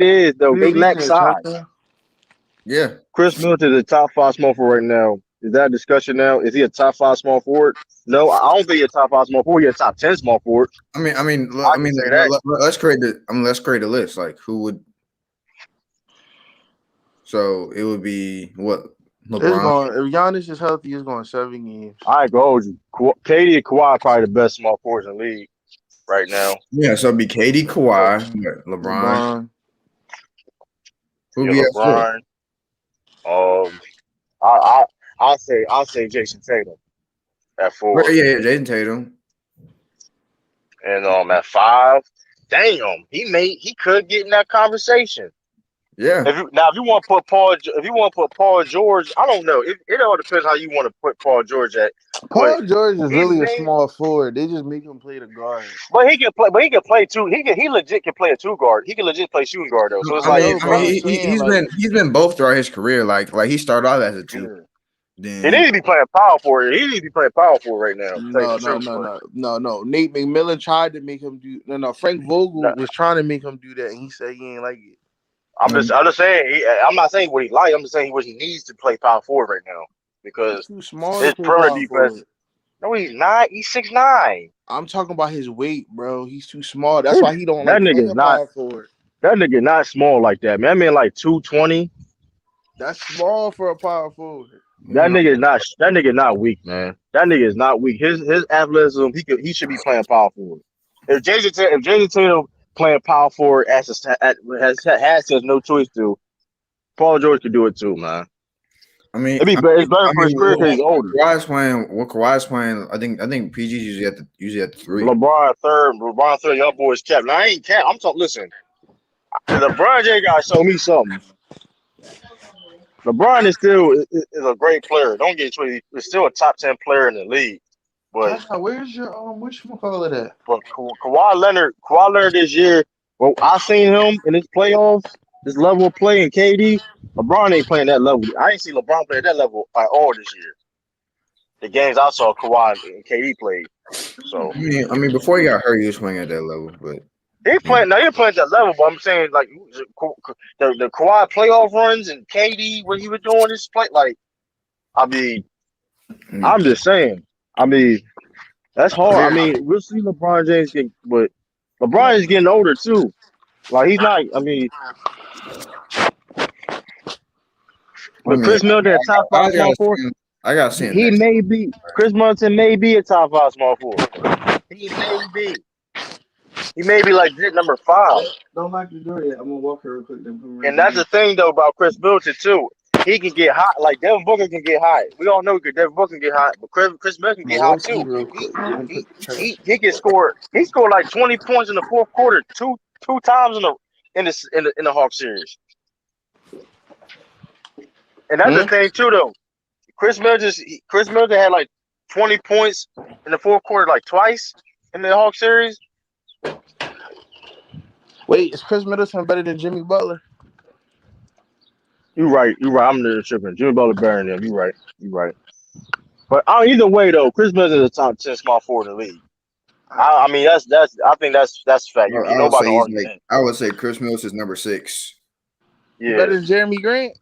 is though they lack size. Yeah, Chris Milton is the top 5 small forward right now. Is that a discussion now? Is he a top 5 small forward? No, I don't think he's a top 5 small forward. He's a top 10 small forward. I can say that. Let's create a list. Like who would? So it would be what LeBron. If Giannis is healthy, it's going 7 games. I ain't gonna hold you. KD and Kawhi are probably the best small forwards in the league right now. Yeah, so it'd be KD, Kawhi, LeBron. Who be LeBron. I'll say Jason Tatum at 4. Yeah, Jason Tatum. And at 5, damn, he could get in that conversation. Yeah. If you want to put Paul George, I don't know. It all depends how you want to put Paul George at. Paul George is really a small forward. They just make him play the guard. But he can play. But he can play too. He legit can play a 2 guard. He can legit play shooting guard though. So it's he's been both throughout his career. Like he started off as a 2. Then, he needs to be playing power forward. He needs to be playing power forward right now. No. Nate McMillan tried to make him do. No. Frank Vogel was trying to make him do that, and he said he ain't like it. I'm just saying. I'm not saying what he like. I'm just saying what he needs to play power forward right now because he's too small. His perimeter defense. No, he's not. He's 6'9". I'm talking about his weight, bro. He's too small. That's why he don't. That like nigga's not. Forward. That nigga not small like that, man. That man like 220. That's small for a power forward. That nigga not weak, man. That nigga is not weak. His athleticism, he should be playing power forward. If Jason Tatum playing power forward has no choice to, Paul George could do it too, man. I mean, it's better for his career because he's older. Kawhi's playing. I think PG's usually at the 3. LeBron third. Y'all boys cap. Now I ain't cap. I'm talking. Listen, LeBron James gotta show me something. LeBron is a great player. Don't get it twisted. He's still a top 10 player in the league. But where's your whatchamacallit at? But Kawhi Leonard this year. Well, I seen him in his playoffs. This level of play in KD. LeBron ain't playing that level. I ain't seen LeBron play at that level at all this year. The games I saw Kawhi and KD played. So I mean, before he got hurt, he was playing at that level, but. He playing at that level, but I'm saying like the Kawhi playoff runs and KD what he was doing this play I'm just saying. I mean, that's hard. I mean, we'll see LeBron James but LeBron is getting older too. Like he's not. I mean, but Chris Milton, top 5 small forward. I got to see him. He may be. Chris Milton may be a top 5 small forward. He may be. He may be like number 5. Don't lock the door yet. I'm gonna walk here real quick. And that's the thing though about Chris Milton too. He can get hot. Like Devin Booker can get hot. We all know Devin Booker can get hot, but Chris Milton can get hot too. He can score. He scored like 20 points in the 4th quarter, two times in the Hawks series. And that's the thing too though. Chris Milton had like 20 points in the 4th quarter like twice in the Hawks series. Wait, is Chris Middleton better than Jimmy Butler? You're right. I'm the tripping. Jimmy Butler better than him. You're right. But either way though, Chris Middleton is a top 10 small forward in the league. I mean I think that's fact. I would say Chris Middleton is number 6. Yeah. Better than Jeremy Grant?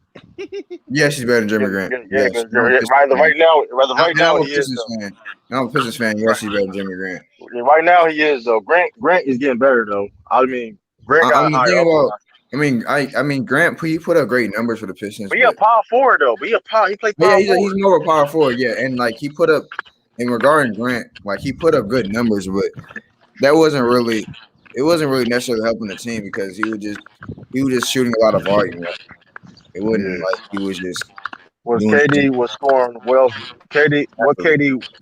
Yes, he's better than Jeremy Grant. Right now he is. I'm a Pistons fan. Yes, he's better than Jeremy Grant. Right now he is though. Grant is getting better though. I mean, Grant got higher. I mean, Grant, he put up great numbers for the Pistons. But he a power forward though. He played power forward. He's more of a power forward, yeah. And like he put up, in regarding Grant, like he put up good numbers, but that wasn't really necessarily helping the team because he was just shooting a lot of volume. Right? It wasn't like he was just. KD was scoring. What else? KD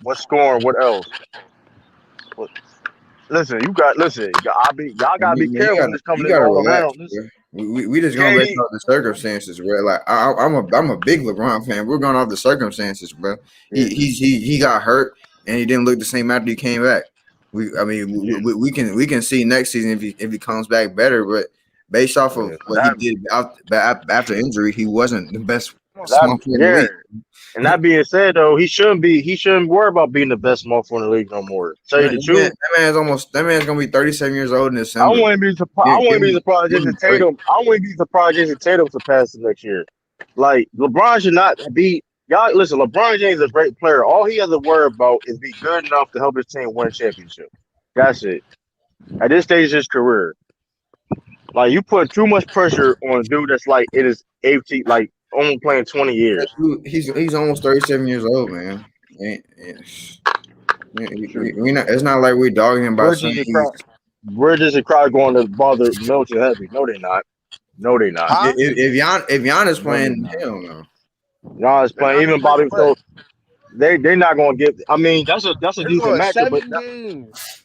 was scoring. What else? Listen, y'all gotta be careful when it's coming all around. We just going based off the circumstances, bro. Like I'm a big LeBron fan. We're going off the circumstances, bro. He got hurt and he didn't look the same after he came back. We can see next season if he comes back better, but based off of what he did after injury, he wasn't the best small forward in the league. And that being said, though, he shouldn't worry about being the best small forward in the league no more. Tell you the truth, that man's gonna be 37 years old in December. I wouldn't be surprised Jason Tatum. I wouldn't be surprised Jason Tatum surpasses next year. Like LeBron should not be Y'all listen. LeBron James is a great player. All he has to worry about is be good enough to help his team win a championship. That's it. At this stage of his career, like you put too much pressure on a dude that's like in his 18, like only playing 20 years. He's almost 37 years old, man. We not. It's not like we're dogging him by Bridges saying and he's. crowd, Bridges and crowd going to bother Milton heavy. No, they not. No, they not. Huh? If Giannis No, they playing, not. hell no. Giannis They're playing. not Even playing Bobby. what? So they not gonna give. I mean, that's a They're decent going matchup, but 7 games.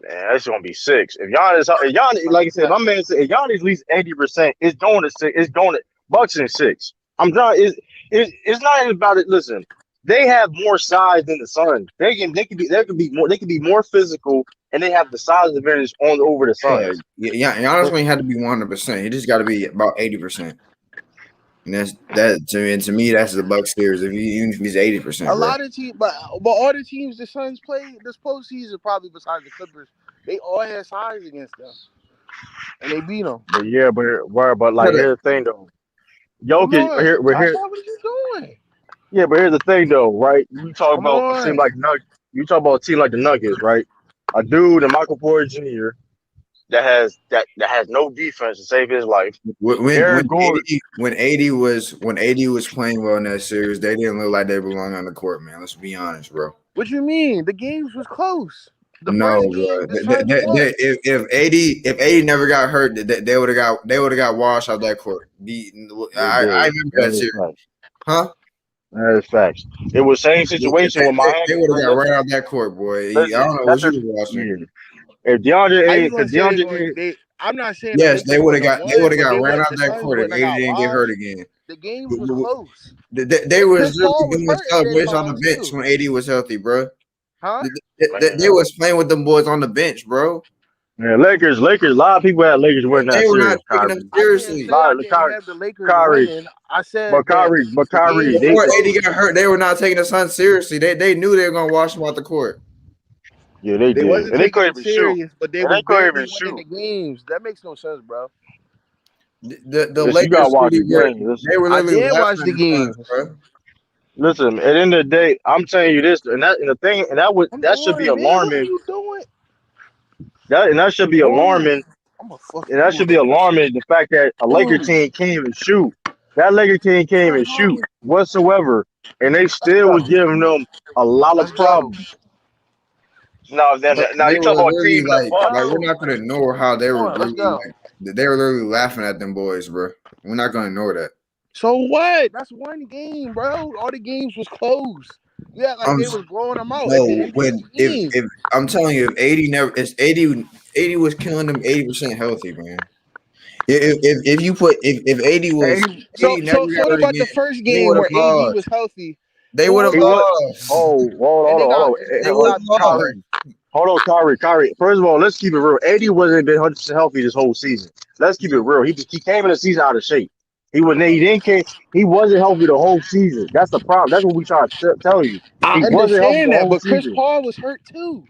man, that's gonna be six. If Giannis, like I said, my man said, if Giannis at least 80%, it's going to six. It's going to Bucks and six. I'm trying. It's not even about it. Listen, they have more size than the Suns. They can be more physical, and they have the size advantage on over the Yeah, Suns. Giannis ain't had to be 100%. He just got to be about 80%. And to me, that's the Bucks series. Even if he's 80%, A bro. lot of teams, but all the teams the Suns played this postseason, probably besides the Clippers, they all had size against them, and they beat them. But yeah, but like here's the thing though. Come Jokic on, we're Josh, here. what are you doing? Yeah, but here's the thing though, right? You talk Come about a team on. like You talk about a team like the Nuggets, right? A dude, and Michael Porter Jr. that has no defense to save his life. When Aaron Gordon. when AD was playing well in that series, they didn't look like they belong on the court, man. Let's be honest, bro. What you mean? The games was close. The No, first bro. game, the Suns won. If AD never got hurt, they would have got washed out that court. They I did. remember that That is series, facts. huh? That is facts. It was same situation with They Miami. would have got right out that court, boy. I Listen, don't know what that's you a was watching. yeah. If DeAndre How you ain't, gonna because say they're DeAndre going? ain't, I'm not saying the Yes, Lakers wouldn't have they would won, have but got they right would. out The that Suns court if wouldn't have AD got didn't get hurt washed. again. The games was close. They And was Chris Paul literally was doing hurt at that celebration on the time bench too. when AD was healthy, bro. Huh? They was playing with them boys on the bench, bro. yeah, Lakers. A lot of people had Lakers win that They were not series. taking them Kyrie, I didn't seriously. say I Kyrie, didn't have the Lakers Kyrie, winning. I said that but the games Kyrie, was they Before close. AD got hurt, they were not taking the Suns seriously. They knew they were gonna wash them out the court. yeah, they They did, wasn't and they taking couldn't them even shoot, serious, but they and was they couldn't barely even winning shoot. the games. That makes no sense, bro. The Listen, you gotta Lakers watch really the were game. they were I literally did watch laughing the at the Suns, games. bro. Listen, at the end of the day, I'm telling you this, and the thing, and Come that should be on, man. What are alarming. you doing? That should be Boy, alarming. I'm gonna fuck And that you should be alarming. The fact that a Laker up. team can't even shoot. That Laker team can't even shoot whatsoever, and they Let's still was go. giving them a lot of Let's go. problems. Now They you talk were about literally team in the like we're Bucks. not gonna ignore how they Come were on, let's literally go. they were literally laughing at them boys, bro. We're not gonna ignore that. So what? That's one game, bro. All the games was close. Yeah, like I'm they was blowing them out at the no end of when the game. if I'm telling you, if 80 was killing them 80% healthy, man. If you put if 80 was And 80 never So got what hurt about the again, first they game would have where AD was lost. healthy? They would have he 4-1, what? lost. Oh, and They they would got have lost. Hold on, Kyrie. First of all, let's keep it real. 80 wasn't been 100% healthy this whole season. Let's keep it real. He came in the season out of shape. He wasn't healthy the whole season. That's the problem. That's what we try to tell you. I He wasn't healthy understand the that, whole but Chris season. Paul was hurt too.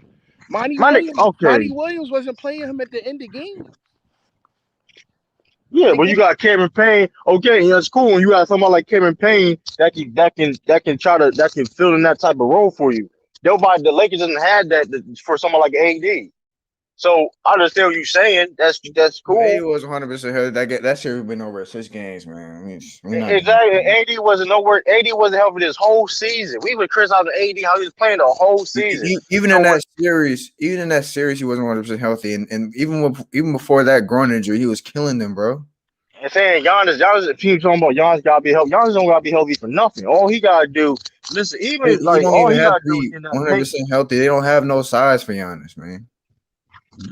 My nigga, Monty okay. Williams wasn't playing him at the end of the game. Yeah, The but you game got Cameron Payne. Okay, yeah, it's cool when you got somebody like Cameron Payne that can fill in that type of role for you. Nobody, the Lakers doesn't have that for someone like AD. So I understand what you're saying. That's If cool. 80 was 100% healthy, that shit would have been over at 6 games, man. We're not doing Exactly. that. AD wasn't nowhere. AD wasn't healthy this whole season. We would criticize AD how he was playing the whole season. Even So in what? that series, he wasn't 100% healthy, and even before that groin injury, he was killing them, bro. And saying Giannis, people talking about Giannis gotta be healthy. Giannis don't gotta be healthy for nothing. All he gotta do, listen, even He like don't all even he have gotta to do is be in that paint. 100% healthy. They don't have no size for Giannis, man.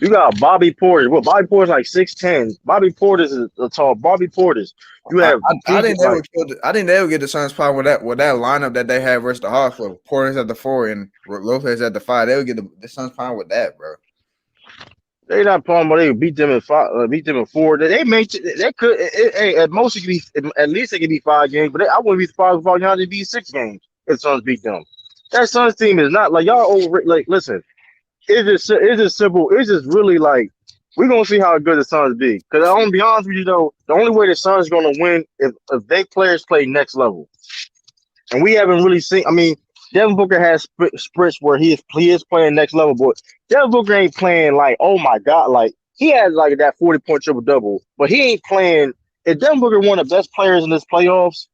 You got Bobby Portis. Well, Bobby Portis like 6'10". Bobby Portis is a tall. Bobby Portis. You have I PJ didn't ever like I didn't ever get the Suns power with that lineup that they had versus the Hawks with Portis at the 4 and Lopez at the 5. They would get the Suns power with that, bro. they not playing, but they beat them in five. Beat them in four. They made. They could. Hey, at most it could be. At least it could be 5 games. But I wouldn't be surprised if Giannis beat 6 games if Suns beat them. That Suns team is not like y'all over. Like listen, it's just simple. It's just really like we're gonna see how good the Suns be. Because I'm gonna be honest with you though, the only way the Suns gonna win if they players play next level. and we haven't really seen. I mean, Devin Booker has sprints where he is playing next level, but Devin Booker ain't playing like, oh my god, like he had like that 40-point triple double, but he ain't playing. If Devin Booker one of the best players in this playoffs,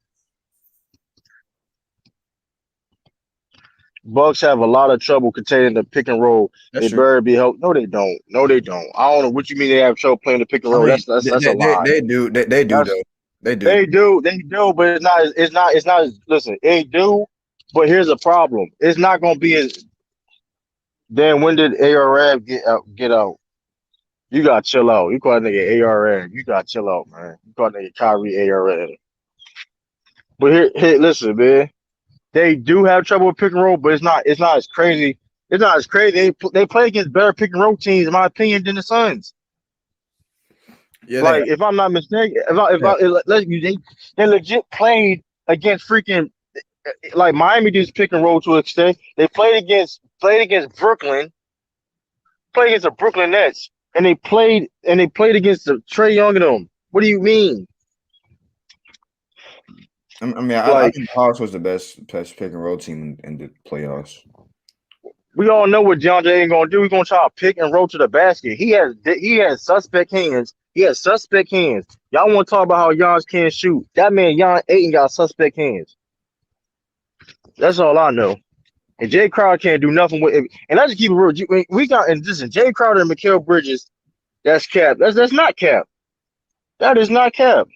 Bucks have a lot of trouble containing the pick and roll. That's They true. better be helped. No, they don't. No, they don't. I don't know what you mean they have trouble playing the pick and I roll. mean, That's a lie. they do. They do That's though. They do. they do, but it's not. Listen, they do, but here's a problem. It's not gonna be as. Then when did ARF get out? Get out? You gotta chill out. You call that nigga ARF. You gotta chill out, man. You call that nigga Kyrie ARF. But here, listen, man. They do have trouble with pick and roll, but it's not. It's not as crazy. It's not as crazy. They play against better pick and roll teams, in my opinion, than the Suns. Yeah, they Like, if I'm not mistaken, they legit played against freaking like Miami did pick and roll to an extent. They played against Brooklyn, played against the Brooklyn Nets, and they played against the Trey Young and them. What do you mean? I mean, I Like, think Hawks was the best pick and roll team in the playoffs. we all know what DeAndre ain't gonna do. He's gonna try to pick and roll to the basket. He has suspect hands. He has suspect hands. Y'all want to talk about how Giannis can't shoot? That man, Giannis Ayton, got suspect hands. That's all I know. And Jay Crowder can't do nothing with it. And I just keep it real. We got, and listen, Jay Crowder and Mikal Bridges. That's cap. That's not cap. That is not cap.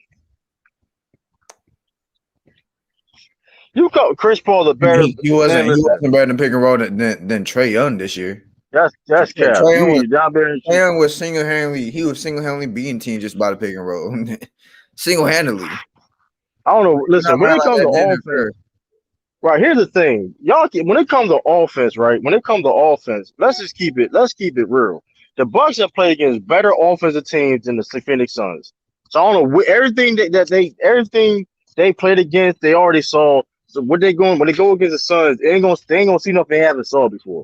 You call Chris Paul the better He man. Listen, wasn't better than pick and roll than Trey Young this year. that's cap. Trey You Young was, need down there. Trey Young was single-handedly beating teams just by the pick and roll. Single-handedly. I don't know. Listen, when it comes to that offense, right, here's the thing. When it comes to offense, right? When it comes to offense, let's keep it real. The Bucks have played against better offensive teams than the Phoenix Suns. So I don't know everything everything they played against, they already saw. So what they going when they go against the Suns, they ain't gonna see nothing they haven't saw before.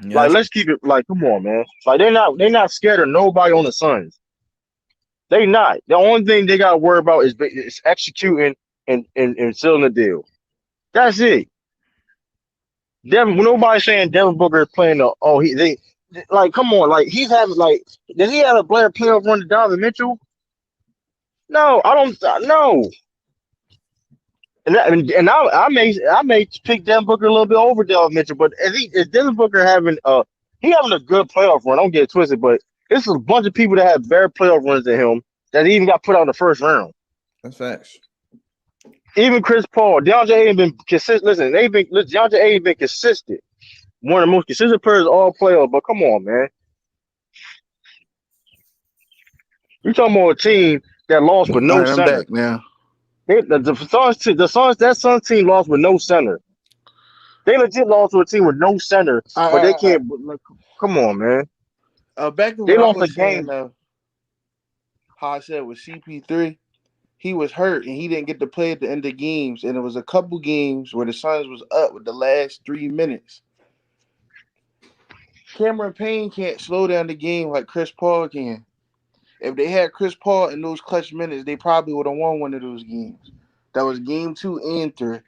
Yeah, Like, let's keep it like, come on, man. Like, they're not scared of nobody on the Suns. They not. The only thing they got to worry about is executing and sealing the deal. That's it. When nobody's saying Devin Booker is playing like, come on, like, he's having, like, does he have a player playoff run to Donovan Mitchell? No, I don't. No. I may pick Devin Booker a little bit over Donovan Mitchell, but is Devin Booker having a good playoff run? Don't get it twisted, but it's a bunch of people that have better playoff runs than him that even got put out in the first round. that's facts. Even Chris Paul, DeAndre ain't been consistent. Listen, DeAndre ain't been consistent. One of the most consistent players all playoffs. But come on, man, you talking about a team that lost with no All right, I'm center. back now. The Suns, that Suns team lost with no center. They legit lost to a team with no center, but they can't. Like, come on, man. Back to They what I lost was a saying, game. how I said with CP3, he was hurt and he didn't get to play at the end of games. And it was a couple games where the Suns was up with the last 3 minutes. Cameron Payne can't slow down the game like Chris Paul can. If they had Chris Paul in those clutch minutes, they probably would have won one of those games. That was game 2 and 3.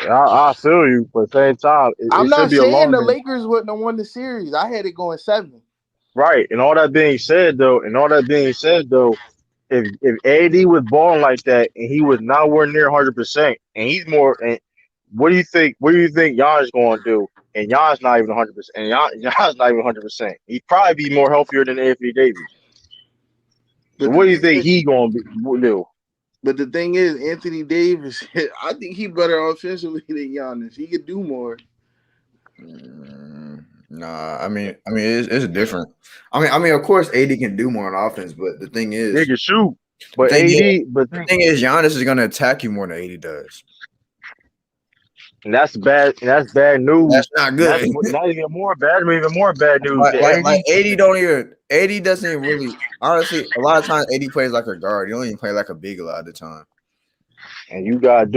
I feel you, but at the same time, I'm it should not be saying the alarming. Lakers wouldn't have won the series. I had it going 7. Right. And all that being said, though, if AD was balling like that and he was nowhere near 100%, and he's more, and what do you think? What do you think Giannis going to do? And Giannis not even 100%. And Giannis not even 100%. He'd probably be more healthier than Anthony Davis. So But what do you think he going to do? But the thing is, Anthony Davis, I think he better offensively than Giannis. He could do more. Nah, I mean, it's different. I mean, of course, AD can do more on offense, but the thing is, They can shoot, but the thing is, Giannis is gonna attack you more than AD does. And that's bad. And that's bad news. That's not good. That's not even more bad. Even more bad news. Like AD doesn't even really. Honestly, a lot of times AD plays like a guard. He don't even play like a big a lot of the time. And you got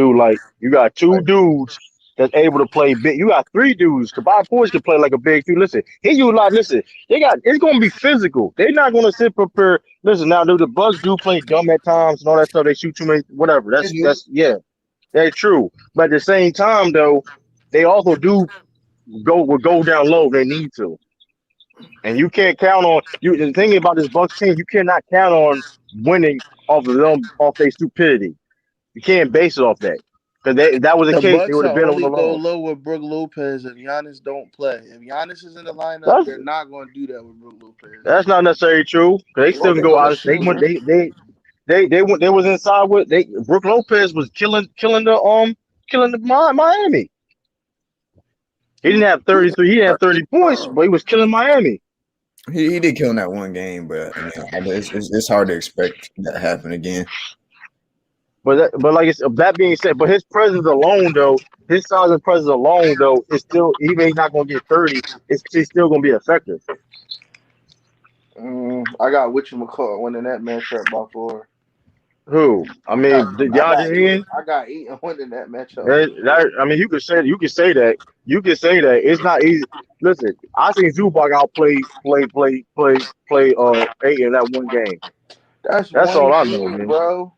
two dudes that's able to play big. You got three dudes. Kawhi Portis can play like a big two. Listen, listen. It's gonna be physical. They're not gonna sit prepare. Listen, now the Bucks do play dumb at times and all that stuff. They shoot too many, whatever. That's yeah, that's true. But at the same time, though, they also do go down low if they need to. And you can't count on you. The thing about this Bucks team, you cannot count on winning off of them off their stupidity. You can't base it off that. Because that was the The case, they Bucks would have will been on only the go low. low with Brook Lopez if Giannis don't play. If Giannis is in the lineup, That's they're not going to do that with Brook Lopez. that's not necessarily true. 'Cause they Well, still can they go go to out. They went. shooter. They went. They was inside with they. Brook Lopez was killing the Miami. He didn't have 33. He didn't have 30 points, but he was killing Miami. He did kill in that one game, but I mean, it's hard to expect that to happen again. But like that being said, but his presence alone though, his size and presence alone though, is still even he's not gonna get 30. It's still gonna be effective. I got whatchamacallit winning that matchup by 4. Who? I mean, I got DeAndre 8. I got 8 and winning that matchup. I mean, you could say that. You could say that it's not easy. Listen, I seen Zubac play 8 in that one game. That's all one I know, game, man. bro.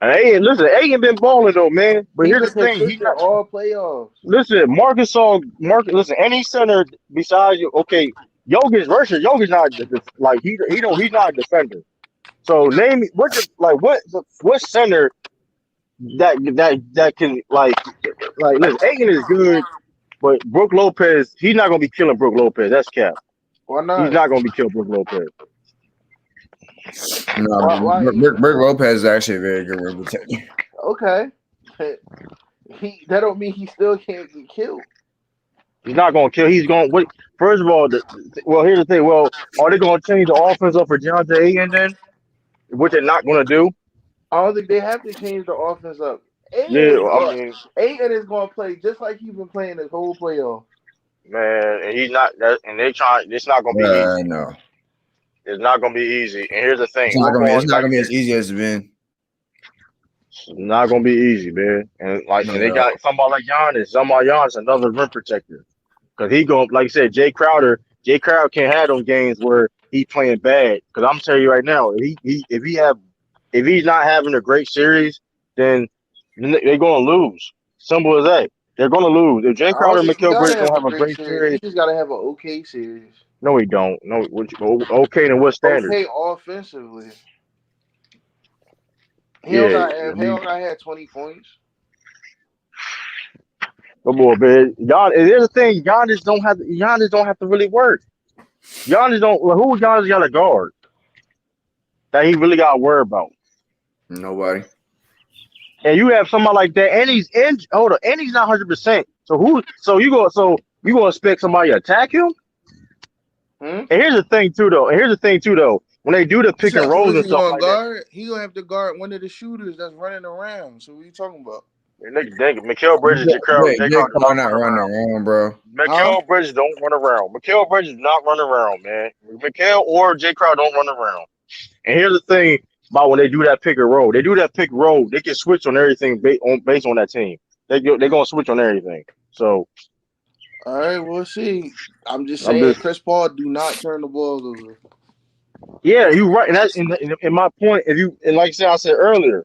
And Aiden been balling though, man. But He here's the been thing, he's consistent not. all playoffs. Listen, Listen, any center besides you, okay, Jokic not like he's not a defender. So name me what center that can listen, Aiken is good, but Brook Lopez, he's not gonna be killing Brook Lopez. That's cap. Why not? He's not gonna be killing Brook Lopez. No, Why? Brook Lopez is actually a very good rim protector. Okay. That don't mean he still can't get killed. He's not gonna kill. He's going. First of all, here's the thing. Well, are they gonna change the offense up for DeAndre Ayton then? Which they're not gonna do. I don't think they have to change the offense up. Yeah, Ayton is going to play just like he's been playing this whole playoff. Man, and he's not. And they trying. It's not gonna be easy. No, it's not gonna be easy. And here's the thing. It's not gonna be as easy as it's been. It's not gonna be easy, man. And they got somebody like Giannis, another rim protector. Because he going, like you said, Jay Crowder can't have those games where he playing bad. Because I'm telling you right now, if he's not having a great series, then they're gonna lose. Simple as that. They're gonna lose. If Jay Crowder and Mikal Bridges don't have a great series, he just gotta have an okay series. No, he don't. No, okay, then what standard? Okay, offensively. He don't gotta have 20 points. Come on, man. Here's the thing. Giannis don't have to really work. Who Giannis got to guard that he really got to worry about? Nobody. And you have somebody like that, and he's and he's not 100%. So you gonna expect somebody to attack him? And here's the thing too, though. When they do the pick and rolls and stuff like that, he gonna have to guard one of the shooters that's running around. So what are you talking about? Mikal Bridges, Jay Crowder not running around, bro. Mikal Bridges don't run around. Mikal Bridges not run around, man. Mikal or Jay Crowder don't run around. And here's the thing about when they do that pick and roll. They can switch on everything based on that team. They're gonna switch on everything. So. All right, we'll see. I'm just saying, Chris Paul do not turn the ball over. Yeah, you're right. And that's in my point. Like I said earlier,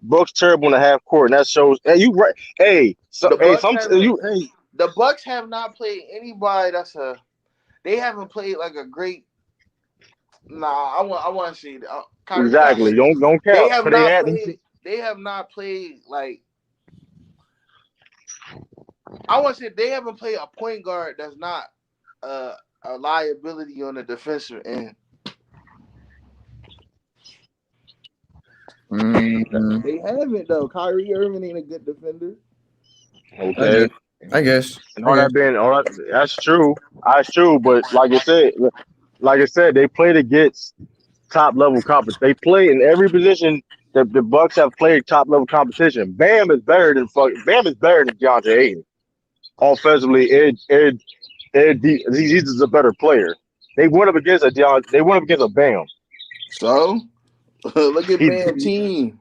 Bucks terrible in the half court, and that shows. Hey, you right. Hey, the Bucks have not played anybody. They haven't played like a great. Nah, I want to see. Exactly. Don't count. They have not played like. I want to say they haven't played a point guard that's not a liability on the defensive end. Mm-hmm. They haven't though. Kyrie Irving ain't a good defender. Okay, I guess. That's true. That's true. But like I said, they played against top level competition. They play in every position that the Bucks have played top level competition. Bam is better than DeAndre Ayton. Offensively, he's a better player. They went up against a Bam. So look at Bam team.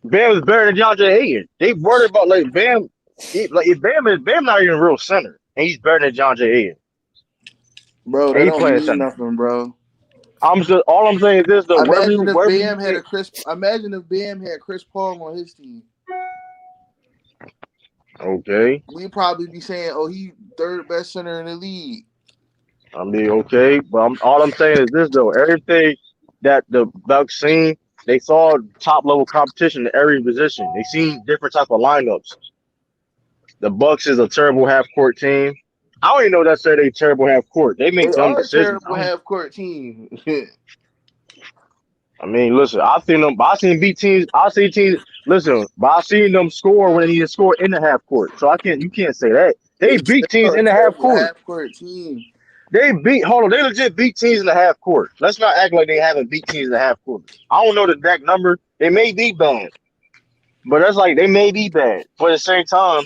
Bam is better than DeAndre Ayton. They worried about like Bam. If Bam not even a real center, and he's better than DeAndre Ayton, Bro, and that he don't playing mean center. nothing, bro. I'm just all I'm saying is this though. Wherever you get, Imagine if Bam had Chris Paul on his team. okay. We'd probably be saying, "Oh, he third best center in the league." I mean, okay, but all I'm saying is this though. Everything that the Bucks seen, they saw top level competition in every position. They seen different type of lineups. The Bucks is a terrible half court team. I don't even know that say they terrible half court. They They make dumb are a decisions. terrible half court team. I mean, listen, I've seen them. I seen beat teams. I see teams. Listen, but I seen them score when they need to score in the half court. So I can't. You can't say that they they beat teams are in a the half terrible court. half court team. They beat. Hold on, they legit beat teams in the half court. Let's not act like they haven't beat teams in the half court. I don't know the exact number. They may be bad, but that's like they may be bad. But at the same time,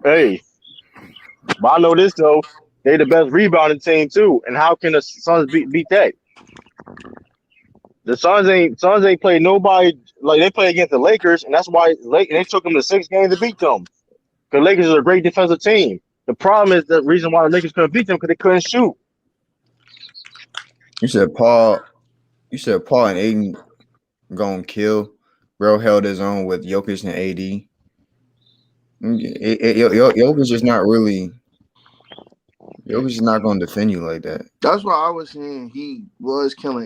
hey, but I know this though. They the best rebounding team too. And how can the Suns beat that? The Suns ain't played nobody like they play against the Lakers, and that's why they took them to 6 games to beat them. Because Lakers are a great defensive team. The problem is the reason why the Lakers couldn't beat them because they couldn't shoot. You said Paul. You said Paul and Aiden gonna kill. Bro held his own with Jokic and AD. Jokic is not really. Jokic is not gonna defend you like that. That's why I was saying he was killing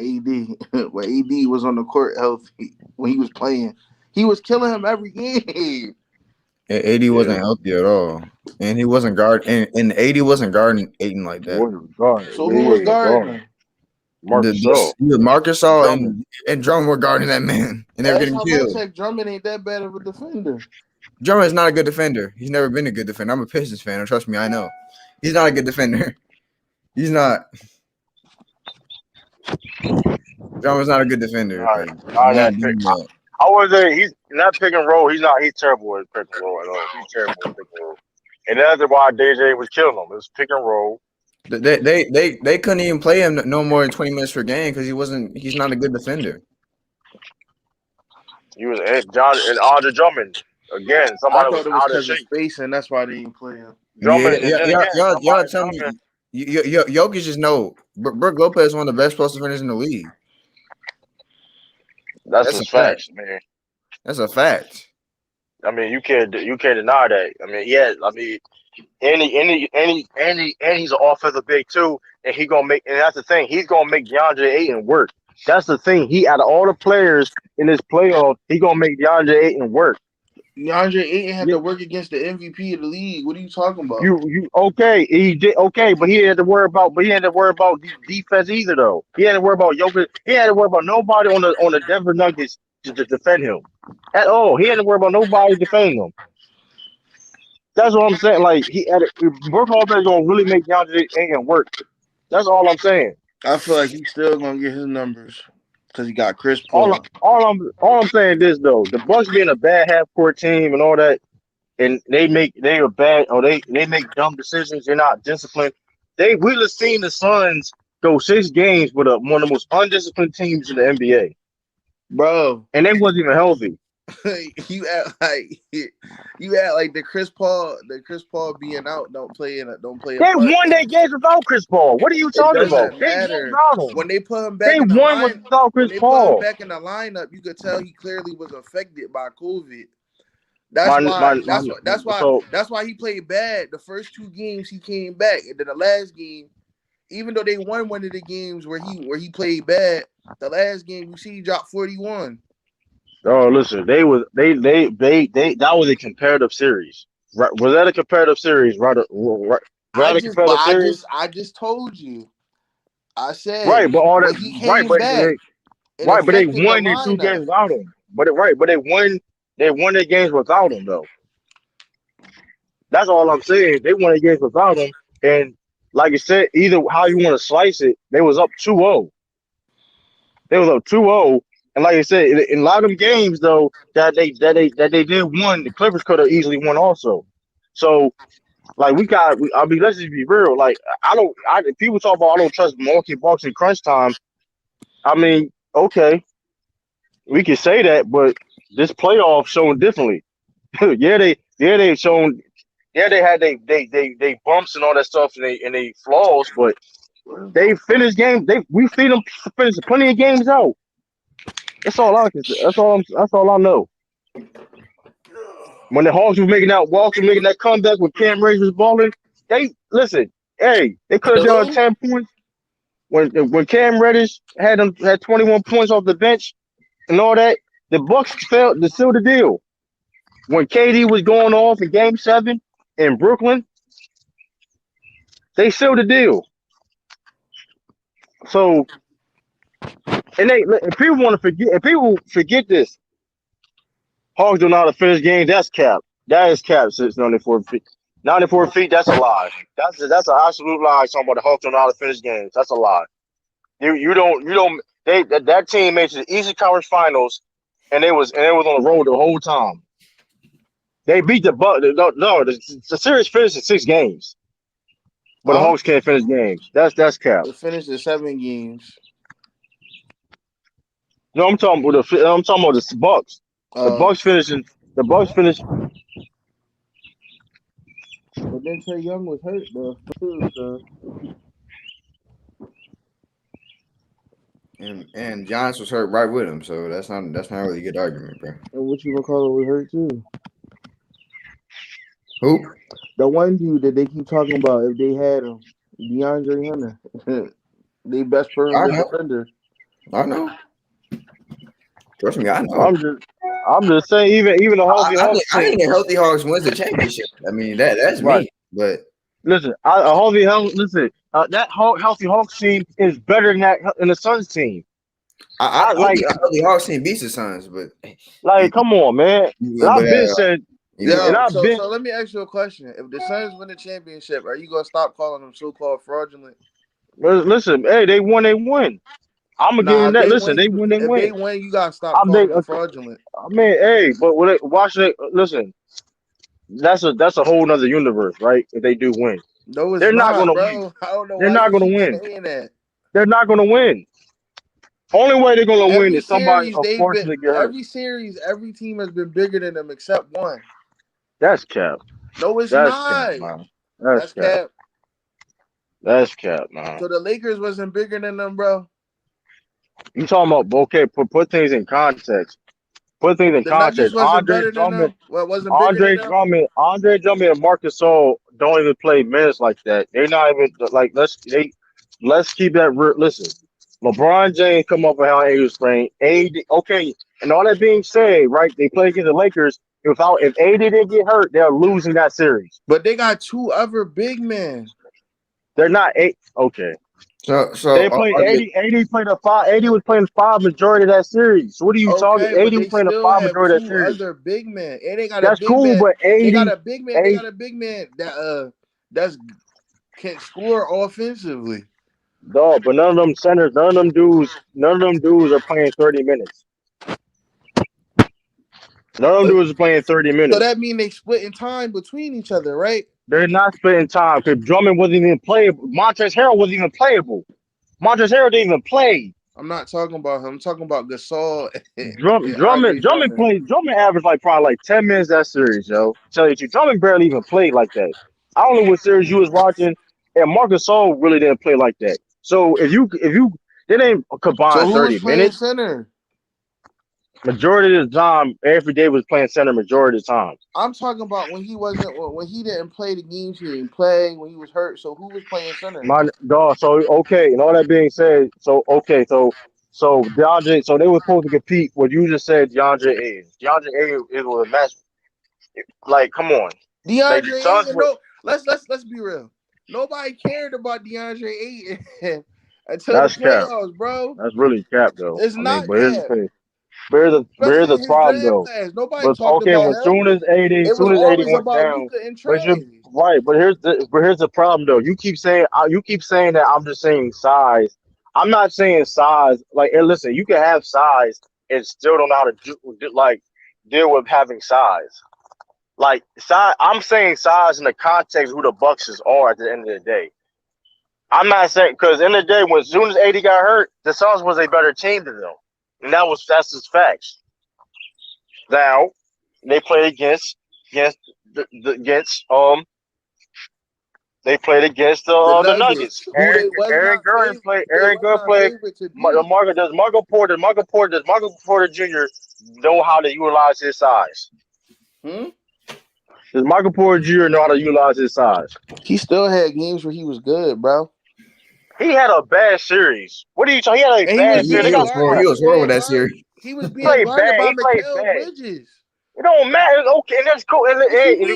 AD when AD was on the court healthy when he was playing. He was killing him every game. AD wasn't healthy at all, and he wasn't guarding. And AD wasn't guarding Aiden like He that. wasn't guarding. So He who was wasn't guarding guarding. him? Marcus All Drummond. and Drummond were guarding that man, and they were Last getting time I killed. checked, Drummond ain't that bad of a defender. Drummond is not a good defender. He's never been a good defender. I'm a Pistons fan, and trust me, I know. He's not a good defender. He's not. Drummond's not a good defender. Like, Not you're not that pick. doing that. I was there. He's not pick and roll. He's not. He's terrible at pick and roll at all. He's terrible at pick and roll. And that's why DJ was killing him. It was pick and roll. They couldn't even play him no more than 20 minutes per game because he's not a good defender. He was John and Andre Drummond again. Somebody I was thought it was out of because of shape. spacing. That's why they didn't play him. Drummond, and then again, Y'all somebody tell me, Drummond. Jokic just know Brook Lopez is one of the best post defenders in the league. That's a just facts, man. That's a fact. I mean, you can't deny that. I mean, yeah. I mean, and he's an offensive big too, and he gonna make. And that's the thing. He's gonna make DeAndre Ayton work. That's the thing. He out of all the players in this playoff, he gonna make DeAndre Ayton work. DeAndre Ayton had to work against the MVP of the league. What are you talking about? You okay? He did okay, but he had to worry about. But he had to worry about defense either, though. He had to worry about Jokic. He had to worry about nobody on the Denver Nuggets to defend him at all. He had to worry about nobody defending him. That's what I'm saying. Like Brook Lopez gonna really make DeAndre Ayton work. That's all I'm saying. I feel like he's still gonna get his numbers because he got Chris Paul. All I'm saying is though, the Bucks being a bad half court team and all that, and they are bad or they make dumb decisions. They're not disciplined. We have seen the Suns go 6 games with one of the most undisciplined teams in the NBA, Bro. and they wasn't even healthy. you act like the Chris Paul being out don't play. They won their games without Chris Paul. What are you talking about? Matter. When they put him back they in the won line, without Chris Paul. Put him back in the lineup, you could tell he clearly was affected by COVID. That's why he played bad. The first 2 games he came back, and then the last game, even though they won one of the games where he played bad, the last game you see he dropped 41. Oh, listen, that was a comparative series. Right? Was that a comparative series? I just told you. I said right, but all that he came back. But they won their 2 games without him. But they won their games without him though. That's all I'm saying. They won their games without him, and like I said, either how you want to slice it, they was up 2-0. They was up 2-0. And like I said, in a lot of them games though that they did won, the Clippers could have easily won also. So, like let's just be real. Like people talk about I don't trust Milwaukee Bucks in crunch time. I mean, okay, We can say that, but this playoff showing differently. They shown they had they bumps and all that stuff and they flaws, but they finished games. We see them finish plenty of games out. That's all I can say. That's all I know. When the Hawks were making that Walks were making that comeback when Cam Ray's was balling, they listen. Hey, they could have done Hello? 10 points when Cam Reddish had 21 points off the bench and all that. The Bucks failed to seal the deal. When KD was going off in Game 7 in Brooklyn, they sealed the deal. So, and if people want to forget, if people forget this, Hawks don't know how to finish games. That's cap. That is cap. Since 94 feet, 94 feet. That's a lie. That's an absolute lie. Talking about the Hawks don't know how to finish games. That's a lie. You don't. That team made it to the Eastern Conference Finals, and it was on the road the whole time. They beat the Bucks. No, the series finished in 6 games, but the Hawks can't finish games. That's cap. They finished in 7 games. No, I'm talking about the Bucks. The Bucks finishing. The Bucks finished. But then Trae Young was hurt though. So. And Giannis was hurt right with him, so that's not really a good argument, bro. And what you gonna call it was hurt too. Who? The one dude that they keep talking about if they had him, DeAndre Hunter, they best perimeter defender. I know. Trust me, I know. I'm just saying, even the healthy Hawks. I think a healthy Hawks wins the championship. I mean, that's right. Me. But listen, that healthy Hawks team is better than that in the Suns team. I like a healthy Hawks team beats the Suns, but like, come on, man. I've been said. So let me ask you a question: if the Suns win the championship, are you gonna stop calling them so-called fraudulent? Listen, hey, they won. I'm gonna give them that. Listen, they win. If they win, you gotta stop calling them fraudulent. I mean, hey, but watch it. Listen, that's a whole nother universe, right? If they do win, no, they're not gonna win. I don't know. They're not gonna win. They're not gonna win. Only way they're gonna win is somebody unfortunately get hurt. Every series, every team has been bigger than them except one. That's cap. No, it's not. That's cap. That's cap, man. So the Lakers wasn't bigger than them, bro. You talking about put things in context. Put things in context. Andre Drummond and Marcus Gasol don't even play minutes like that. They're not even like let's keep that. Listen, LeBron James come up with how he was playing. AD, okay, and all that being said, right? They play against the Lakers. If AD didn't get hurt, they're losing that series. But they got 2 other big men. They're not 8. Okay. So they played 80 played a 5. 80 was playing 5 majority of that series. So what are you talking? 80 was playing a 5 majority of that series. Other big men. And they got that's a big cool, man. but 80, they got a big man. 80, they got a big man that can score offensively. No, but none of them centers, none of them dudes are playing 30 minutes. None of them dudes are playing 30 minutes. So that means they splitting time between each other, right? They're not splitting time because Drummond wasn't even playable. Montrezl Harrell wasn't even playable. Montrezl Harrell didn't even play. I'm not talking about him. I'm talking about Gasol. Drummond averaged probably 10 minutes that series, yo. Tell you, Drummond barely even played like that. I don't know what series you was watching, and Marcus Gasol really didn't play like that. So if you they didn't combine 30 minutes. Center? Majority of the time, Anthony Davis was playing center majority of the time. I'm talking about when he didn't play the games he didn't play, when he was hurt. So who was playing center? And all that being said, so DeAndre, so they were supposed to compete. What you just said, DeAndre is a match. Like, come on, DeAndre. Let's be real. Nobody cared about DeAndre Ayton until that's the playoffs, cap. Bro. That's really cap, though. It's not but here's the thing. Here's the problem, though. Nobody talked about as soon as 80 went down, but here's the problem, though. You keep saying that I'm just saying size. I'm not saying size. Listen, you can have size and still don't know how to deal with having size. Size. I'm saying size in the context of who the Bucks are at the end of the day. I'm not saying because in the day as soon as 80 got hurt, the Suns was a better team than them. And that's just facts. Now they played against they played against The the Nuggets, Nuggets. who they was Aaron not Gordon favorite, played. they Aaron was Gordon not played. favorite to beat. Marco Porter Jr. know how to utilize his size? Hmm? Does Michael Porter Jr. know how to utilize his size? He still had games where he was good, bro. He had a bad series. What are you talking? He had a And bad series. They He got was horrible. He he swept. was was horrible being that guarded. series. He was He being played guarded bad. by He played Mikal bad. Bridges. It don't matter. Okay, and that's cool. What you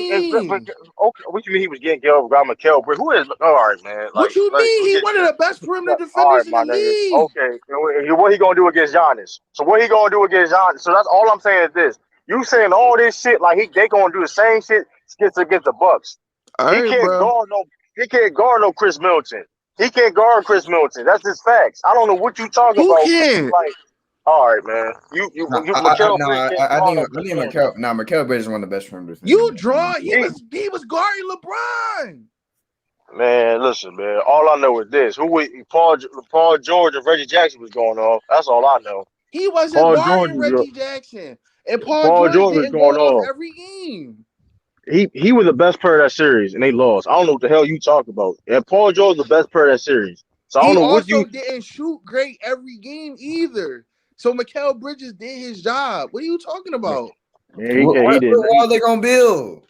But, mean? okay, what you mean he was getting killed by Mikal? But who is? All right, man. What you mean? We He get one of the best perimeter all right, defenders in the my nigga. league. Okay, what he gonna do against Giannis? So what he gonna do against Giannis? So that's all I'm saying is this. You saying all this shit like they gonna do the same shit against the Bucks. All He right, can't bro. guard no. He can't guard no Chris Milton. He can't guard Chris Milton. That's just facts. I don't know what you talking Who about. can? Like, all right, man. You No, Mikal Bridges can't I guard think no Chris Milton. Mikal Bridges is one of the best perimeter defenders. You draw. He He, was guarding LeBron. man, listen, man. All I know is this: Paul George and Reggie Jackson was going off. That's all I know. He wasn't Paul George guarding was Reggie Jackson, and Paul Paul George George was didn't go going off off. every game. He was the best player of that series, and they lost. I don't know what the hell you talk about. And Paul George was the best player of that series. So I don't He know what you. also didn't shoot great every game either. So Mikal Bridges did his job. What are you talking about? Man, he didn't. What are they gonna build?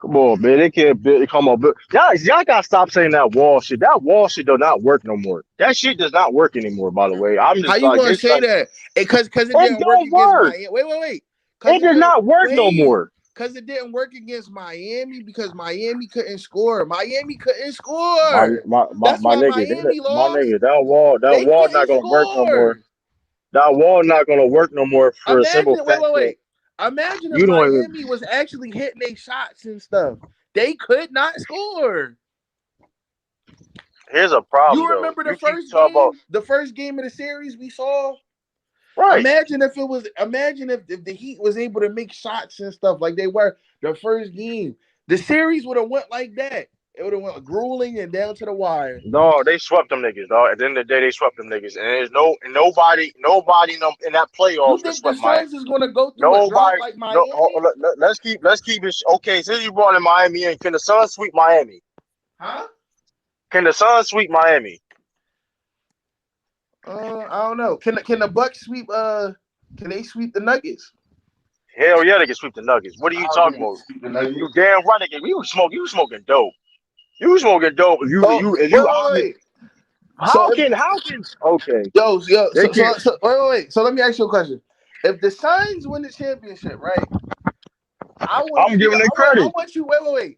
Come on, man. They can't build. Come on, but y'all gotta stop saying that wall shit. That wall shit does not work no more. That shit does not work anymore. By the way, I'm How just you like gonna it's say like that? Because it it didn't work don't against work. Miami. Wait. It does not work no more. Because it didn't work against Miami because Miami couldn't score. Miami couldn't My score. my my, That's my why nigga, Miami my lost. nigga, that They wall not couldn't gonna work no more. score. That wall not gonna work no more for a simple Imagine, fact that Imagine if you don't even. Miami was actually hitting their shots and stuff. They could not score. Here's a problem You though. remember You keep talking about the first game of the series we saw? right. Imagine if the Heat was able to make shots and stuff like they were the first game. The series would have went like that. It would have went grueling and down to the wire. No, they swept them niggas, dog. At the end of the day, they swept them niggas, and there's nobody in that You playoffs can think the swept Miami. Suns is going to go through a drought Nobody. like No. Miami? Let's keep it. Okay, since you brought in Miami, and can the Suns sweep Miami? Huh? Can the Suns sweep Miami? I don't know. Can the Bucks sweep? Can they sweep the Nuggets? Hell yeah, they can sweep the Nuggets. What are you talking about? You damn right they can. You smoking dope. You smoking dope. Wait. How can okay. They can't. Wait. So let me ask you a question. If the Suns win the championship, right? I'm giving them credit. I want you. Wait.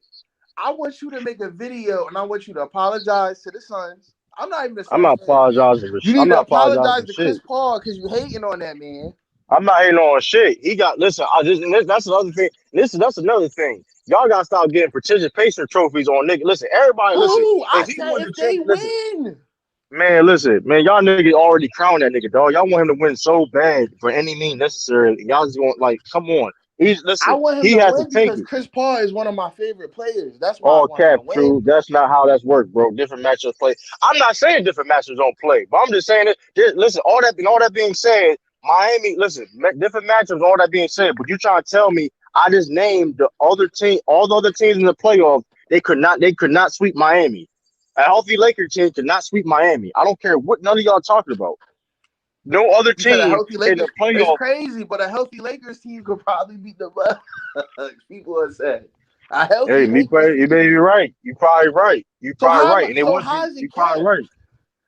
I want you to make a video, and I want you to apologize to the Suns. I'm not even. I'm not apologizing for shit. You need to apologize to shit. Chris Paul because you hating on that man. I'm not hating on shit. He got listen. That's another thing. That's another thing. Y'all gotta stop getting participation trophies on niggas. Listen, everybody, listen. I said if they win. Man, listen, man, y'all niggas already crowned that nigga, dog. Y'all want him to win so bad for any means necessary. Y'all just want come on. I want him he to has win to take because it. Chris Paul is one of my favorite players. That's why All I want him cap, to win. true. That's not how that's worked, bro. Different matchups play. I'm not saying different matchups don't play, but I'm just saying it. Listen, all that being said, Miami, listen, different matchups, all that being said, but you trying to tell me I just named the other team, all the other teams in the playoffs, they could not sweep Miami. A healthy Lakers team could not sweep Miami. I don't care what none of y'all talking about. No other You said a team healthy in Lakers. the playoffs. It's crazy, but a healthy Lakers team could probably beat the Bucks. People are saying a healthy Lakers You team. may be right. You probably right. You probably right. And How is it you probably right.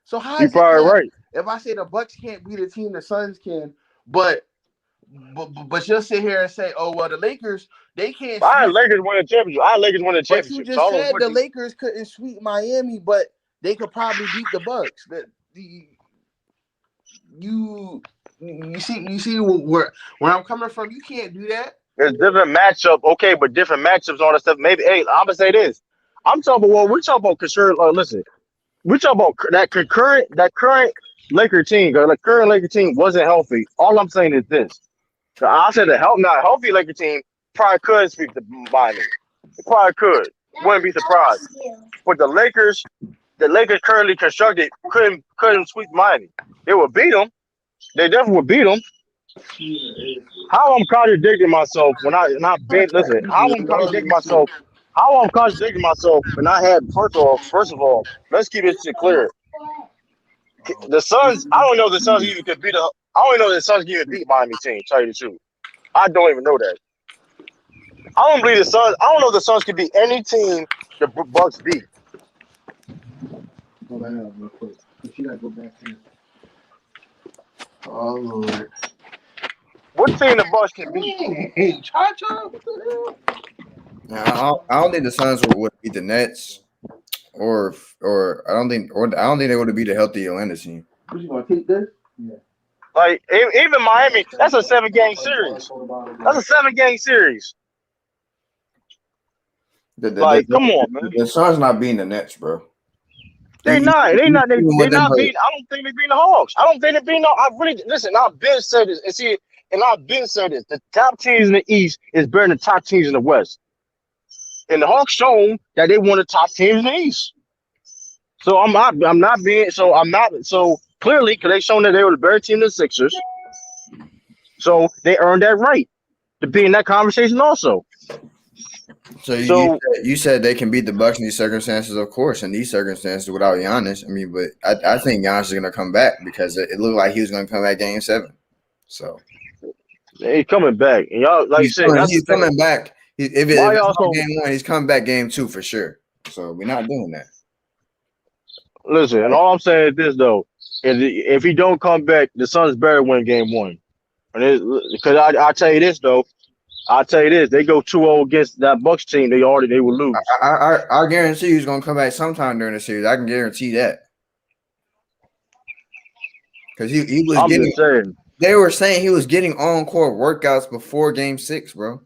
So how You is it probably right. if I say the Bucks can't beat a team the Suns can, but you'll sit here and say, oh well, the Lakers they can't. I had Lakers win a championship. But you just said the Lakers couldn't sweep Miami, but they could probably beat the Bucks. You see where I'm coming from. You can't do that. There's different matchup, okay, but different matchups, all that stuff. Maybe, hey, I'm gonna say this. I'm talking about we're talking about concern. Listen, we're talking about that current Laker team. The current Laker team wasn't healthy. All I'm saying is this. So I said not healthy Laker team probably could sweep the Miami. It probably could. Wouldn't be surprised. But the Lakers currently constructed couldn't sweep Miami. They would beat them, They definitely would beat them. How I'm contradicting myself when I been listen. How I'm contradicting myself when I had first of all, let's keep this shit clear. The Suns, I don't know if the Suns even could beat a. I don't even know if the Suns can even beat Miami team. Tell you the truth, I don't even know that. I don't believe the Suns. I don't know if the Suns can beat any team the Bucks beat. Go back out real quick. But you gotta go back in. Oh Lord. What team the Bucks can beat? Hey, Cha-Cha, what the hell? I don't think the Suns would beat the Nets, or I don't think they would beat a healthy Atlanta team. What you gonna take this? Yeah. Like even Miami, that's a 7-game series. That's a 7-game series. Like, come on, man. The Suns not beating the Nets, bro. They're not beating. I don't think they're beating the Hawks. I don't think they're beating. I really listen. I've been said this, and see, and I've been said this. The top teams in the East is better than the top teams in the West, and the Hawks shown that they won the top teams in the East. So I'm not being. So I'm not. So clearly, because they shown that they were the better team than the Sixers. So they earned that right to be in that conversation also. So you said they can beat the Bucks in these circumstances, of course, in these circumstances without Giannis. I mean, but I think Giannis is going to come back because it looked like he was going to come back Game 7. So he's coming back, and y'all like he's coming back. If it's Game 1, he's coming back Game 2 for sure. So we're not doing that. Listen, and all I'm saying is this though: if he don't come back, the Suns better win Game 1. Because I tell you this though. I'll tell you this: they go 2-0 against that Bucks team, they will lose. I guarantee he's gonna come back sometime during the series. I can guarantee that. Because he was getting. They were saying he was getting on-court workouts before Game 6, bro.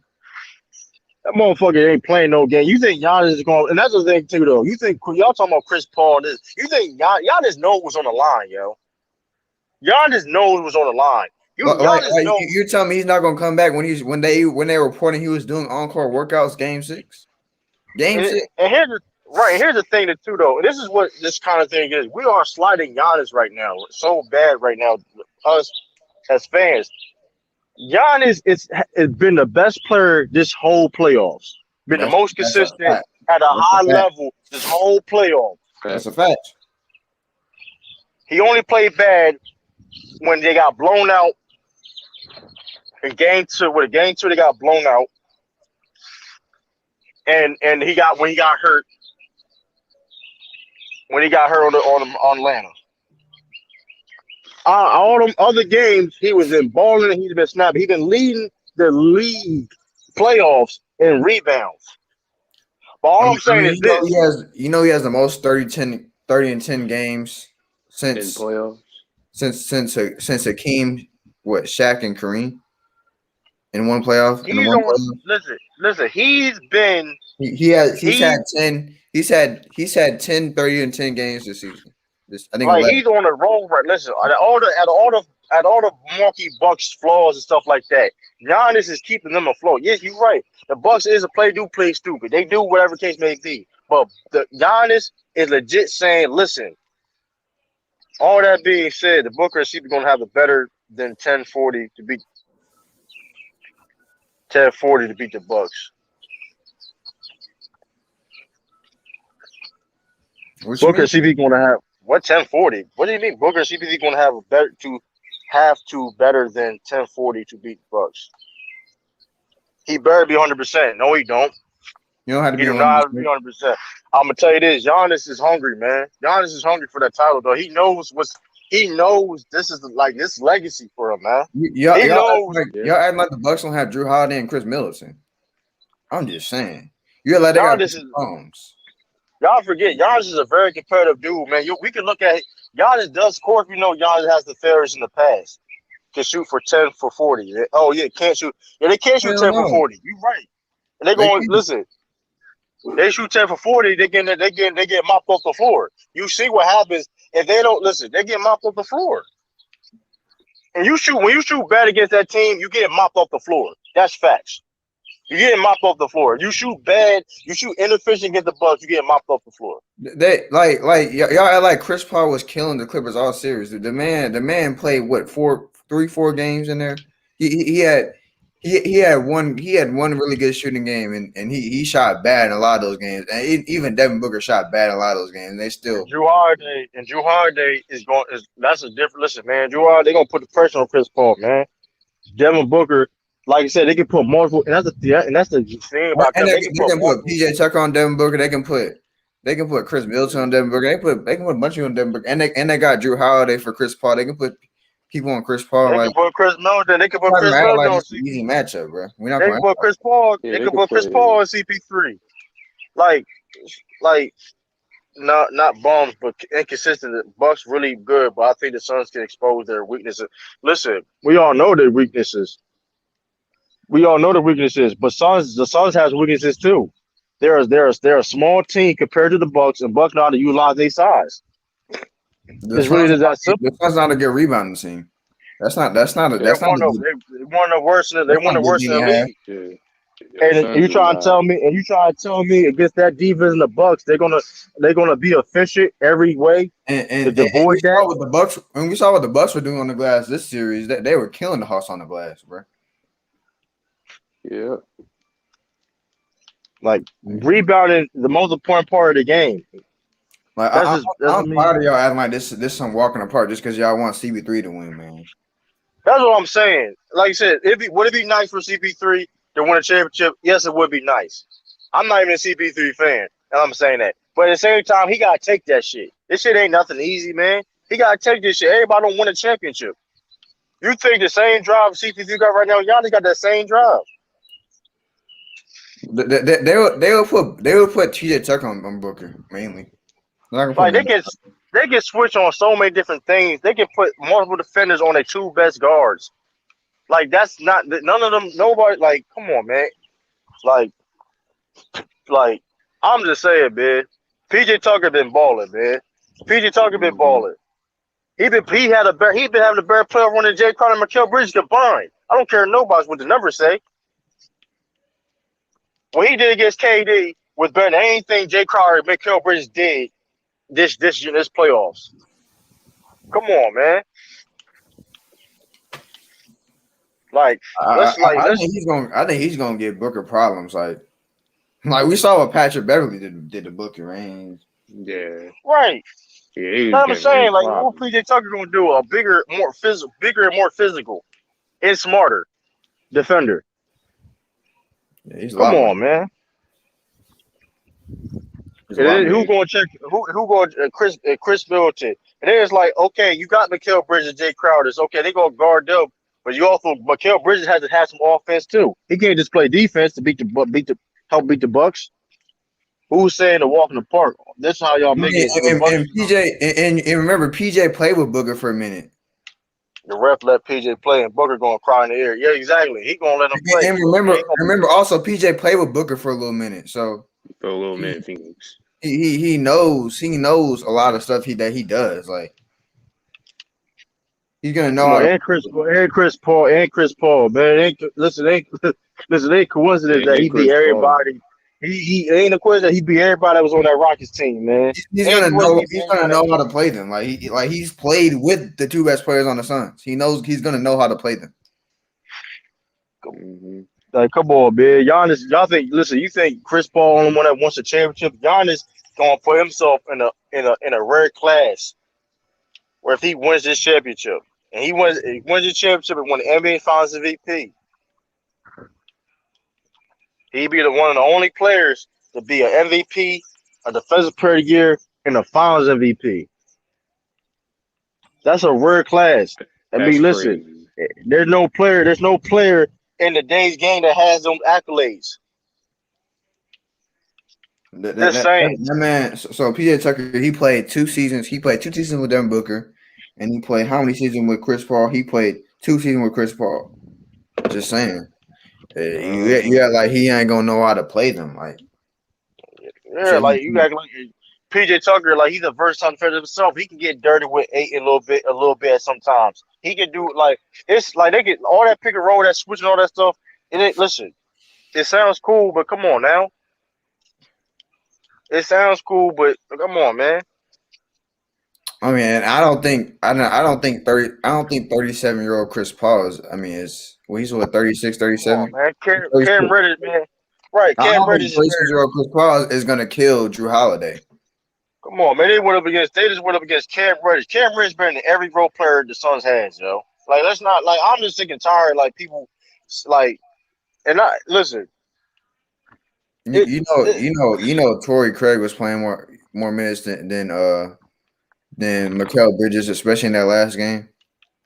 That motherfucker ain't playing no game. You think Giannis is going? And that's the thing too, though. You think y'all talking about Chris Paul? You think Giannis knows what's on the line, yo? Giannis knows what's on the line. You're telling me he's not gonna come back when they were reporting he was doing encore workouts Game 6? Game 6. And here's the thing too though. And this is what this kind of thing is. We are sliding Giannis right now. So bad right now, us as fans. Giannis has been the best player this whole playoffs. Been the most consistent at a high level this whole playoff. That's a fact. He only played bad when they got blown out. In Game 2, they got blown out, and when he got hurt on Atlanta. All them other games, he was in balling and he's been snapping. He's been leading the league playoffs in rebounds. But all I'm saying is this: he has the most 30 and 10 games since playoffs since Hakeem, Shaq and Kareem. In one playoff, Listen. He's had 10, 30, and 10 games this season. I think he's on a roll. Right, listen. At all the Milwaukee Bucks flaws and stuff like that, Giannis is keeping them afloat. Yes, you're right. The Bucks is a play stupid. They do whatever case may be. But the Giannis is legit saying, listen. All that being said, the Booker and CP going to have a better than 10-40 to beat. 10-40 to beat the Bucks. Booker CP going to have what 10-40? What do you mean Booker CP going to have better than 10-40 to beat the Bucks? He better be 100%. No, he don't. You don't have to be 100%. I'm gonna tell you this: Giannis is hungry, man. Giannis is hungry for that title, though. He knows this is this legacy for him, man. Y'all act like the Bucks don't have Drew Holiday and Chris Middleton. I'm just saying. You're like y'all forget Giannis is a very competitive dude, man. We can look at Giannis does. Of course, we know Giannis has the failures in the past. Can shoot for 10 for 40. Oh yeah, can't shoot. Yeah, they can't shoot 10 for 40. You're right. And they going listen. They shoot 10 for 40. They get mopped off the floor. You see what happens if they don't listen. They get mopped off the floor. And when you shoot bad against that team, you get mopped off the floor. That's facts. You getting mopped off the floor. You shoot bad. You shoot inefficient against the Bucks. You getting mopped off the floor. They y'all act like Chris Paul was killing the Clippers all series. The man played what 4 games in there. He had one really good shooting game and he shot bad in a lot of those games. And even Devin Booker shot bad in a lot of those games. And they still Drew Holiday is that's a different. Listen, man. Drew Holiday gonna put the pressure on Chris Paul, man. Devin Booker, like I said, they can put multiple, and that's the thing about them. They can put PJ Tucker on Devin Booker. They can put Chris Milton on Devin Booker. They can put a bunch of you on Devin Booker, and they got Drew Holiday for Chris Paul. They can put people on Chris Paul. They can put Chris Milton. They can put Chris Milton on CP3. Easy matchup, bro. They can put Chris Paul. They can put Chris Paul on CP3. Like not bums, but inconsistent. The Bucks really good, but I think the Suns can expose their weaknesses. Listen, we all know their weaknesses. But the Suns has weaknesses too. They're a small team compared to the Bucks, and Bucks know how to utilize their size. It's really that simple. The Suns not a good rebounding team. That's not. They want the worst in the league. And you trying to tell me against that defense in the Bucks, they're gonna be efficient every way and avoid that. With the Bucks, when we saw what the Bucks were doing on the glass this series, they were killing the Hawks on the glass, bro. Yeah. Like rebounding, the most important part of the game. Like I'm tired of y'all acting like this some walking apart just because y'all want CP3 to win, man. That's what I'm saying. Like you said, would it be nice for CP3 to win a championship? Yes, it would be nice. I'm not even a CP3 fan, and I'm saying that. But at the same time, he gotta take that shit. This shit ain't nothing easy, man. He gotta take this shit. Everybody don't win a championship. You think the same drive CP3 got right now? Giannis got that same drive. They will put TJ Tucker on Booker mainly. Like they can switch on so many different things. They can put multiple defenders on their 2 best guards. Like that's not none of them. Nobody like. Come on, man. Like I'm just saying, man. PJ Tucker been balling, man. PJ Tucker been balling. He been having a better player run than Jay Crowder and Mikal Bridges combined. I don't care nobody what the numbers say. What he did against KD was better than anything Jay Crowder and Mikal Bridges did this playoffs. Come on, man. I think he's gonna give Booker problems. Like we saw what Patrick Beverly did to Booker range. Yeah. Right. Yeah, I'm saying, like, what PJ Tucker gonna do? A bigger and more physical and smarter defender. Yeah, come on, man. Who going to check? Who going Chris Milton? And then it's like, okay, you got Mikal Bridges, Jay Crowder. Okay, they gonna guard them, but you also Mikal Bridges has to have some offense too. He can't just play defense to help beat the Bucks. Who's saying to walk in the park? That's how y'all make it. And PJ and remember, PJ played with Booker for a minute. The ref let PJ play, and Booker gonna cry in the air. Yeah, exactly. He gonna let him play. And remember also PJ played with Booker for a little minute. So for a little minute, Phoenix. He knows a lot of stuff that he does. Like he's gonna know. And Chris Paul, man. Listen, ain't coincidence that he beat everybody. He ain't a question that he beat everybody that was on that Rockets team, man. He's gonna know how to play them. Like he's played with the 2 best players on the Suns. He knows he's gonna know how to play them. Mm-hmm. Like, come on, man. Giannis, you think Chris Paul only one that wants a championship? Giannis gonna put himself in a rare class where if he wins this championship and he wins the championship and won the NBA Finals MVP. He'd be one of the only players to be an MVP, a Defensive Player of the Year, and a Finals MVP. That's a rare class. Listen, there's no player in the day's game that has those accolades. That man. So PJ Tucker, he played 2 seasons. He played 2 seasons with Devin Booker, and he played how many seasons with Chris Paul? He played 2 seasons with Chris Paul. Just saying. Yeah, like he ain't gonna know how to play them. Like, yeah, like you got like PJ Tucker, like he's a versatile defender himself. He can get dirty with 8 a little bit sometimes. He can do it's like they get all that pick and roll, that switching, all that stuff. And listen, It sounds cool, but come on now. It sounds cool, but come on, man. I mean, I don't think 37-year-old Chris Paul is. I mean, he's what 36, Come on, 37? man. He's Cam 36. Reddish, man. Right, I Cam don't Reddish think is better. 36-year-old Chris Paul is gonna kill Drew Holiday. Come on, man. They just went up against Cam Reddish. Cam Reddish better than every role player the Suns has, yo. Like, let's not like. I'm just sick and tired. Like people, like, and I listen. It, it Torrey Craig was playing more minutes than Mikal Bridges, especially in that last game,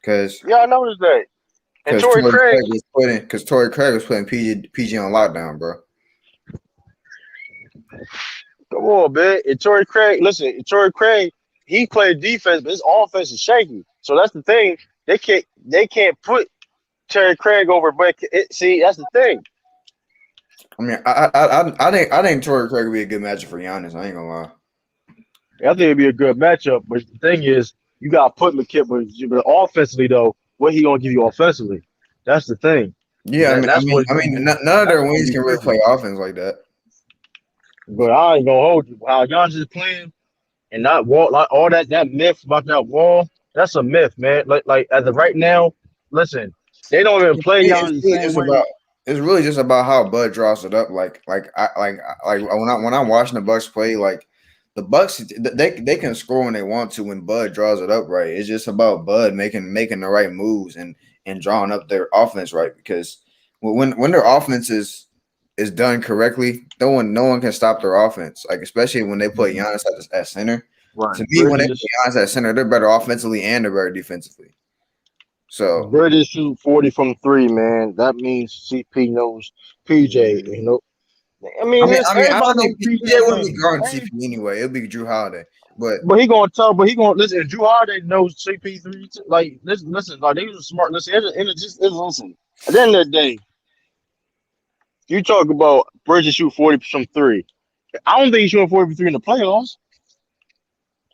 because yeah, I noticed that. And because Torrey Craig, Torrey Craig was putting PG on lockdown, bro. come on, man. And Torrey Craig, listen, Torrey Craig, he played defense, but his offense is shaky. So that's the thing. They can't put Torrey Craig over. But see, that's the thing. I mean, I think Torrey Craig would be a good matchup for Giannis. I ain't gonna lie. I think it'd be a good matchup. But the thing is, you got to put McKipp. But offensively, though, what he gonna give you offensively? That's the thing. Yeah, That's what. none of their wings can really play offense like that. But I ain't gonna hold you. How Giannis is playing and not wall, like all that myth about that wall. That's a myth, man. Like as of right now, listen, they don't even play Giannis the same way. It's really just about how Bud draws it up. Like when I'm watching the Bucks play, like the Bucks, they can score when they want to when Bud draws it up right. It's just about Bud making the right moves and drawing up their offense right, because when their offense is done correctly, no one can stop their offense. Like especially when they put Giannis at center. Right. To me, when they put Giannis at center, they're better offensively and they're better defensively. So Brady shoot 40 from three, man. That means CP knows PJ. You know, I don't think PJ PJ wouldn't be guarding CP anyway. It'll be Drew Holiday, but he gonna tell. But he gonna listen. Drew Holiday knows CP3. Like listen. Like they was smart. Listen. Listen. At the end of the day, you talk about Bridges shoot 40 from three. I don't think he's shooting 40% in the playoffs.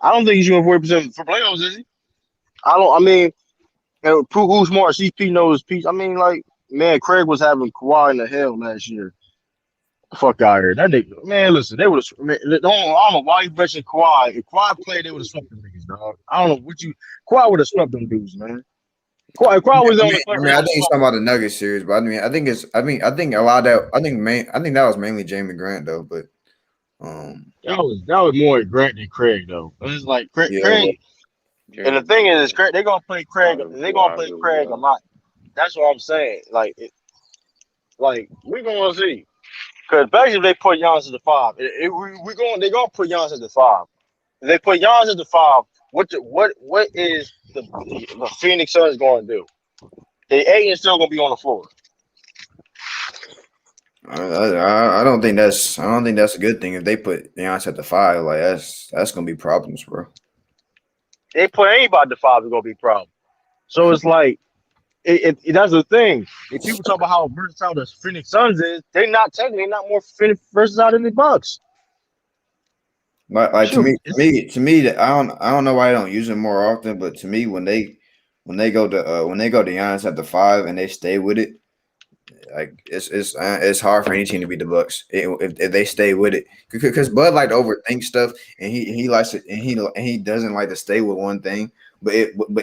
I don't think he's shooting 40% for playoffs, is he? I don't. I mean, who's smart? CP knows P. I mean, like, man, Craig was having Kawhi in the hell last year. Fuck out here. That nigga, man, listen, they would have. I don't know why you mentioned Kawhi. If Kawhi played, they would have swept them niggas, dog. I don't know what you. Kawhi would have swept them dudes, man. Kawhi was the only player. I think it's talking about the Nuggets series, but I think a lot of that. I think that was mainly Jamie Grant though, but that was more Grant than Craig though. It was like Craig. And the thing is, Craig, they're gonna play Craig. They're gonna play Craig a lot. That's what I'm saying. Like we're gonna see. Because basically, if they put Giannis at the five, they're gonna put Giannis at the five. If they put Giannis at the five, what is the Phoenix Suns going to do? The eight is still gonna be on the floor. I don't think that's a good thing if they put Giannis at the five. Like that's gonna be problems, bro. They put anybody at the five, it's gonna be a problem. So it's like. That's the thing. If people talk about how versatile the Phoenix Suns is, they're not more versatile than the Bucks. Like to me, I don't know why I don't use it more often, but to me, when they go to Giannis at the five and they stay with it, like it's hard for any team to beat the Bucks if they stay with it, because Bud like to overthink stuff and he likes it and he doesn't like to stay with one thing. But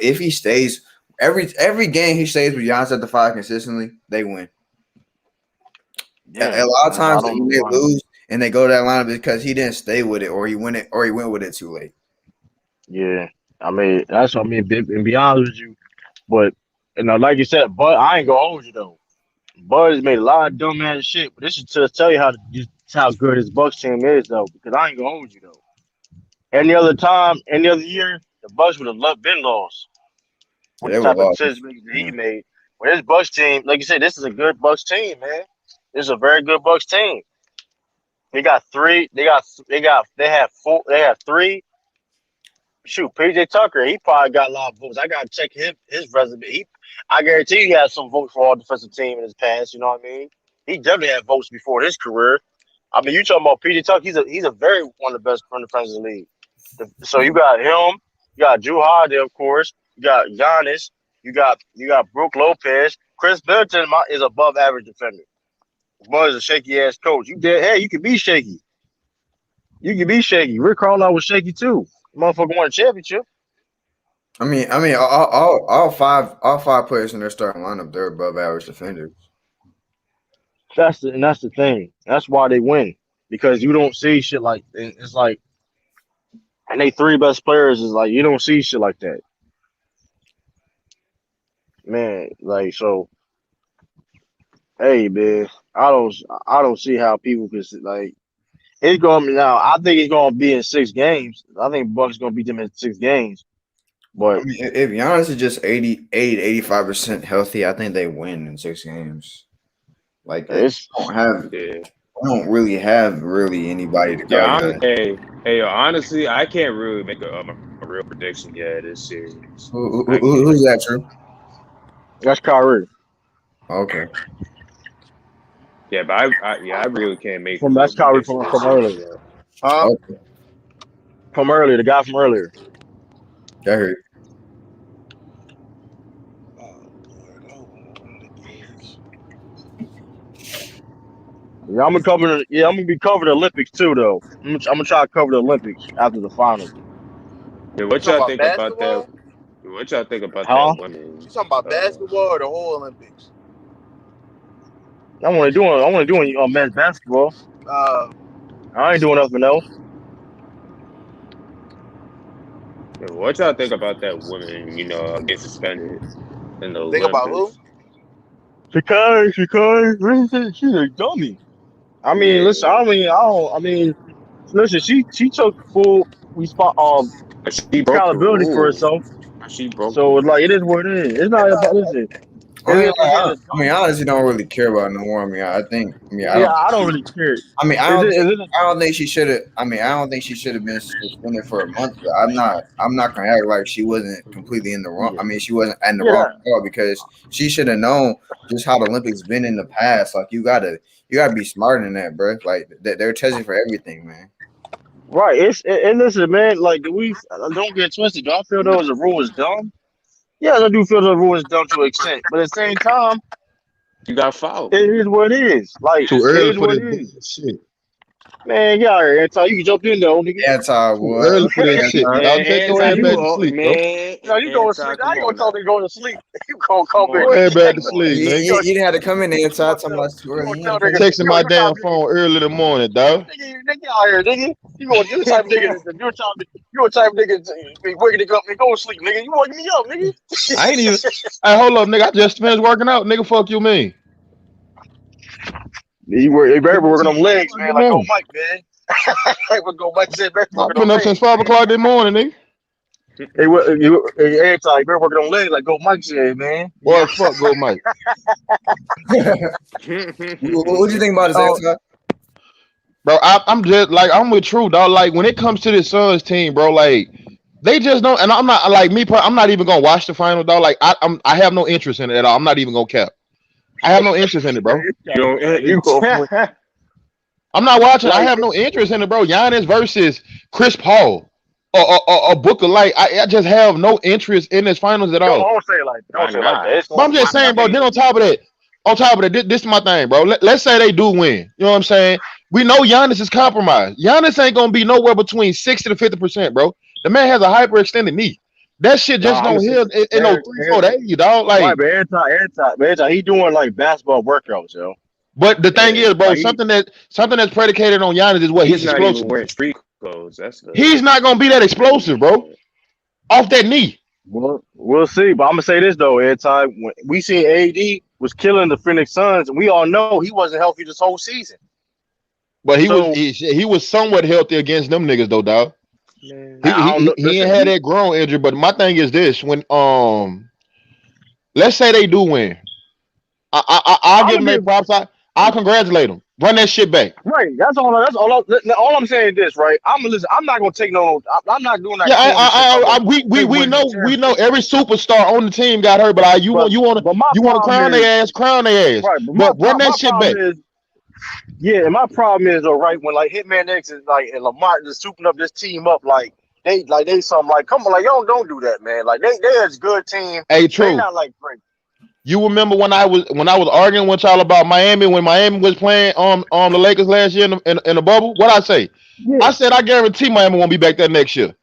if he stays. Every game he stays with Giannis at the five consistently, they win. Yeah, a lot of times they lose and they go to that lineup because he didn't stay with it or he went with it too late. Yeah, I mean that's what I mean. And be honest with you, but like you said, Bud, I ain't gonna hold you though. Bud has made a lot of dumb ass shit, but this is to tell you how good his Bucks team is though. Because I ain't gonna hold you though. Any other year, the Bucks would have been lost. What type of decisions that he made? Well, this Bucks team, like you said, this is a good Bucks team, man. This is a very good Bucks team. They got three. They have four. They have three. Shoot, PJ Tucker, he probably got a lot of votes. I gotta check his resume. I guarantee he has some votes for all defensive team in his past. You know what I mean? He definitely had votes before his career. I mean, you talking about PJ Tucker? He's a very one of the best defenders in the league. So you got him. You got Drew Holiday, of course. You got Giannis. You got Brook Lopez. Chris Milton is above average defender. Buzz a shaky ass coach. You did. Hey, you can be shaky. You can be shaky. Rick Carlisle was shaky too. Motherfucker won a championship. I mean, all five players in their starting lineup, they're above average defenders. That's the thing. That's why they win because you don't see shit like it's like, and they three best players is like you don't see shit like that, man. Like so, hey man, I don't see how people could like it's going to now. I think it's going to be in 6 games. I think Bucks going to beat them in 6 games. I But mean, if Giannis is just 85% healthy, I think they win in 6 games. Like they it's don't really have anybody to guard Giannis. Honestly, I can't really make a real prediction yet this series. Who's that, True? That's Kyrie. Okay. Yeah, but I really can't make That's Kyrie from earlier. Okay. From earlier, the guy from earlier. I heard. Yeah, I'm gonna be covering the Olympics too, though. I'm gonna try to cover the Olympics after the finals. Yeah, what y'all think about that? What y'all think about that women? You talking about basketball or the whole Olympics? I want to do men's basketball. I ain't doing nothing else. Yeah, what y'all think about that woman? Get suspended in the Think Olympics? about who? Because she's a dummy. I mean, listen. Listen. She took full accountability for herself. She broke. So it's like it is what it is. It's not about listen. I honestly don't really care about it no more. I don't really care. I don't think she should have. I don't think she should have been suspended for a month. But I'm not gonna act like she wasn't completely in the wrong. She wasn't in the wrong call because she should have known just how the Olympics been in the past. Like you gotta be smarter than that, bro. Like they're testing for everything, man. Right. And listen, man. Like don't get twisted. Do I feel those rule is dumb? Yeah, I do feel the rule is dumb to an extent, but at the same time, you got fouled. It is what it is. Like too early for this shit. Man, get out here, Anti. You can jump in though, nigga. Anti, too early for that shit. I'll take your ass back to sleep, man. No, you going to sleep. I ain't gonna tell me going to sleep. You gonna come in. Go ahead back to sleep, nigga. You didn't have to come in there talking about too early. Texting my damn phone early in the morning, dog. Nigga out here, nigga. You gonna do the type of nigga? You a type of nigga be waking nigga up and go to sleep, nigga. You waking me up, nigga. I ain't even. Hey, hold up, nigga. I just finished working out, nigga. Fuck you, mean? You better be working on legs, man. Like go Mike, man. Like what go Mike said. I've been up since 5 o'clock this morning, nigga. Hey, Anti, you better working on legs, like go Mike said, man. Well, fuck, go Mike. What do you think about this, Anti? Bro, I'm just like I'm with True, dog. Like when it comes to this Suns team, bro, like they just don't. And I'm not like me. I'm not even gonna watch the final, dog. Like I have no interest in it at all. I'm not even gonna cap. I have no interest in it, bro. I'm not watching. I have no interest in it, bro. Giannis versus Chris Paul or Booker. Like I just have no interest in this finals at all. Don't say it like that. But I'm just saying, bro. Then on top of that, this is my thing, bro. Let's say they do win. You know what I'm saying? We know Giannis is compromised. Giannis ain't gonna be nowhere between 60 to 50%, bro. The man has a hyperextended knee. That shit just don't heal in no 3-4 days, dog. Like, Anti, he doing like basketball workouts, yo. But the thing is, bro, something that's predicated on Giannis is what his explosive. Not even wearing street clothes. He's not gonna be that explosive, bro. Off that knee. Well, we'll see. But I'm gonna say this though, Anti. When we see AD was killing the Phoenix Suns, and we all know he wasn't healthy this whole season. But he was somewhat healthy against them niggas though, dog. He ain't had that groin injury. But my thing is this: when let's say they do win, I'll give them their props. I'll congratulate them. Run that shit back. Right. That's all. All I'm saying is this, right? I'm not gonna take no. I'm not doing that. Yeah, we know every superstar on the team got hurt, but you want to crown their ass. Right. But run that shit back. Yeah, and my problem is though, right, when like Hitmanx is like and Lamar just souping up this team up like they something like come on, like don't do that, man. Like they're a good team. Hey, True. They're not like great. You remember when I was arguing with y'all about Miami when Miami was playing the Lakers last year in the bubble? What I say? Yeah. I said I guarantee Miami won't be back there next year.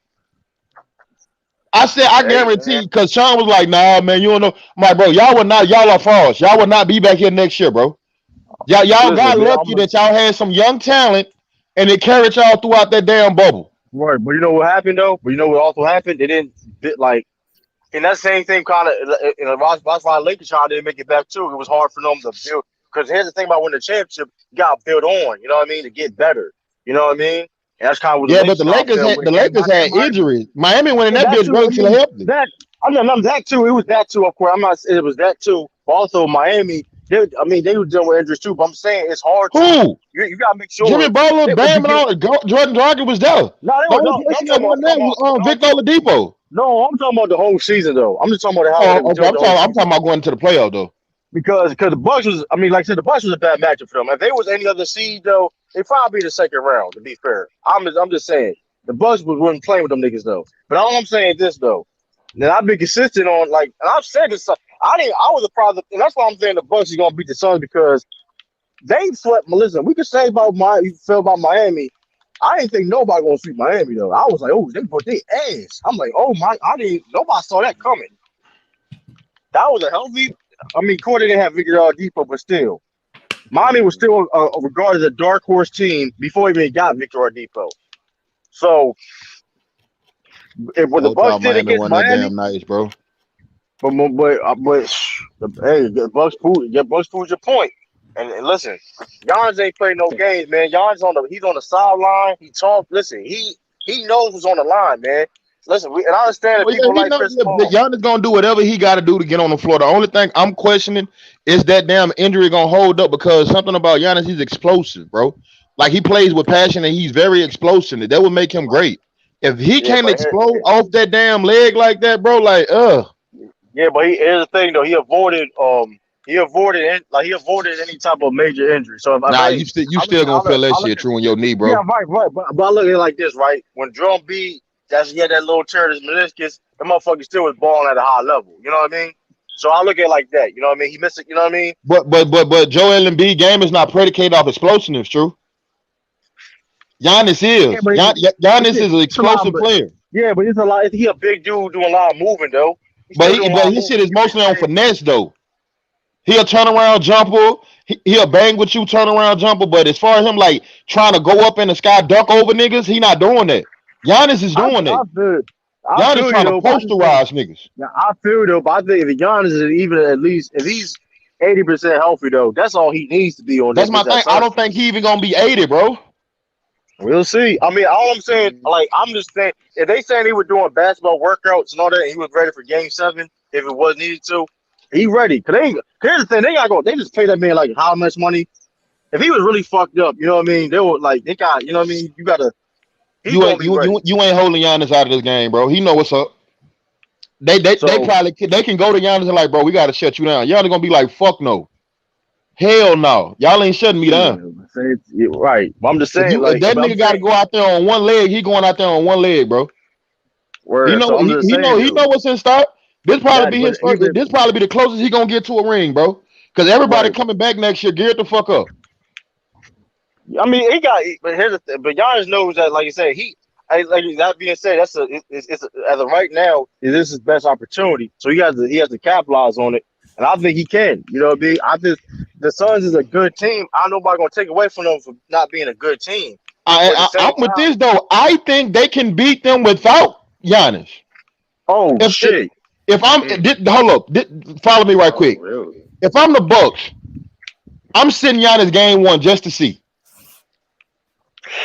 I said I guarantee because Sean was like, nah, man, you don't know. I'm like, bro, y'all are frauds. Y'all will not be back here next year, bro. Y'all got lucky that y'all had some young talent and it carried y'all throughout that damn bubble. Right, but you know what happened though? But you know what also happened? They didn't like. And that same thing kind of, you know, that's why Lakers trying didn't make it back too. It was hard for them to build. Because here's the thing about winning the championship, you got to build on. You know what I mean? To get better. You know what I mean? And that's kind of what but the Lakers had injuries. Miami winning that bitch relatively healthy. That too. It was that too. Of course, I'm not saying it was that too. Also, Miami. They were dealing with injuries too. But I'm saying it's hard. Who? You got to make sure. Jimmy Butler, Bam, and all. Jordan Dragic was there. No, Victor Oladipo. No, I'm talking about the whole season though. I'm just talking about how. I'm talking about going to the playoff though. Because the Bucks was, I mean, like I said, the Bucks was a bad matchup for them. If they was any other seed though, they'd probably be the second round. To be fair, I'm just saying the Bucks wasn't playing with them niggas though. But all I'm saying is this though, that I've been consistent on and I've said this. I was a product, and that's why I'm saying the Bucks is gonna beat the Suns because they swept. Listen, we could say about Miami. I didn't think nobody gonna sweep Miami though. I was like, oh, they put their ass. I'm like, oh my, nobody saw that coming. That was a healthy. I mean, Corey didn't have Victor Oladipo, but still, Miami was still regarded as a dark horse team before he even got Victor Oladipo. So, when the Bucks did against Miami, damn nice, bro. But hey, the Bucks proved your point. And listen, Giannis ain't playing no games, man. Giannis he's on the sideline. He talk. Listen, he knows what's on the line, man. Listen, and I understand that people like Chris Paul. Giannis gonna do whatever he got to do to get on the floor. The only thing I'm questioning is that damn injury gonna hold up because something about Giannis, he's explosive, bro. Like he plays with passion and he's very explosive. That would make him great. If he can't explode off that damn leg like that, bro, like Yeah, but here's the thing though. He avoided any type of major injury. So you still gonna feel that shit true on your knee, bro. Yeah, right. But I look at it like this, right? When Drum B, he had that little tear in his meniscus, the motherfucker still was balling at a high level. You know what I mean? So I look at it like that. You know what I mean? He missed it. You know what I mean? But Joel Embiid game is not predicated off explosiveness, true. Giannis is. Giannis is an explosive player. Yeah, but it's a lot. He a big dude doing a lot of moving though. But his shit is mostly on finesse though. He'll turn around jumper. He'll bang with you, turn around jumper. But as far as him like trying to go up in the sky, duck over niggas, he not doing that. Giannis is doing that. Giannis trying to posterize niggas. Yeah, I feel though, but I think if Giannis is even at least if he's 80% healthy though, that's all he needs to be on. That's my thing. I don't think he even gonna be 80, bro. We'll see. I mean, all I'm saying, like, I'm just saying, if they saying he was doing basketball workouts and all that, and he was ready for Game 7, if it was needed to, he ready. Cause here's the thing, they just pay that man like how much money? If he was really fucked up, you know what I mean? They were like, they got, you know what I mean? You gotta. You ain't holding Giannis out of this game, bro. He know what's up. They can go to Giannis and like, bro, we gotta shut you down. Giannis gonna be like, fuck no. Hell no. Y'all ain't shutting me down. Right. I'm just saying. If that nigga got to go out there on one leg, he going out there on one leg, bro. He know what's in stock. This probably be his first. This probably be the closest he gonna get to a ring, bro. Because everybody coming back next year, geared the fuck up. I mean, but here's the thing. But Giannis knows that, like you said, like that being said, as of right now, this is his best opportunity. So he has to capitalize on it. And I think he can. You know what I mean? I think the Suns is a good team. I don't know nobody gonna take away from them for not being a good team. I'm with this though. I think they can beat them without Giannis. Oh shit! Hold up, follow me right quick. Really? If I'm the Bucks, I'm sitting Giannis game 1 just to see.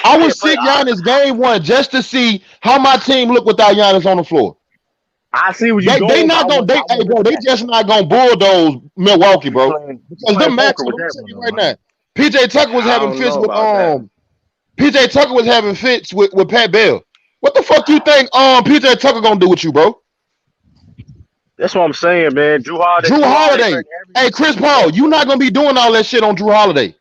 I would sit Giannis game 1 just to see how my team look without Giannis on the floor. I see what you're They just not gonna bulldoze Milwaukee, bro. Because them max right now. PJ Tucker was having fits with PJ Tucker was having fits with Pat Bell. What the fuck you think PJ Tucker gonna do with you, bro? That's what I'm saying, man. Drew Holiday. Hey, Chris Paul, you not gonna be doing all that shit on Drew Holiday.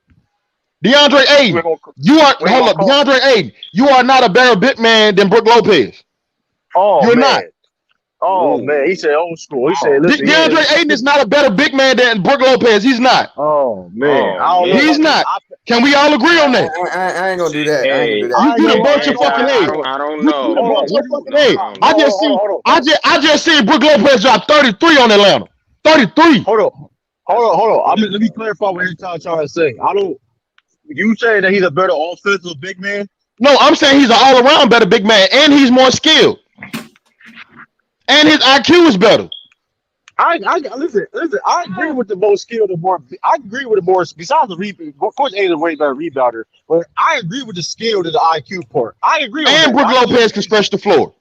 DeAndre Ayton, DeAndre Ayton, you are not a better bit man than Brook Lopez. Oh, you're man. not. Oh man, he said old school. He said, listen, DeAndre Ayton is not a better big man than Brook Lopez. He's not. Oh man, I don't know. He's not. Can we all agree on that? I ain't gonna do that. I ain't gonna do You that. get a bunch of fucking hate. I don't know. I just seen Brook Lopez drop 33 on Atlanta. 33. Hold on. Let me clarify what you're trying to say. You saying that he's a better offensive big man? No, I'm saying he's an all-around better big man, and he's more skilled. And his IQ is better. Listen. I agree with the most skilled, I agree with the more. Besides the rebound, of course, A's a way better rebounder, but I agree with the skill to the IQ part. I agree. And Brook Lopez can stretch the floor.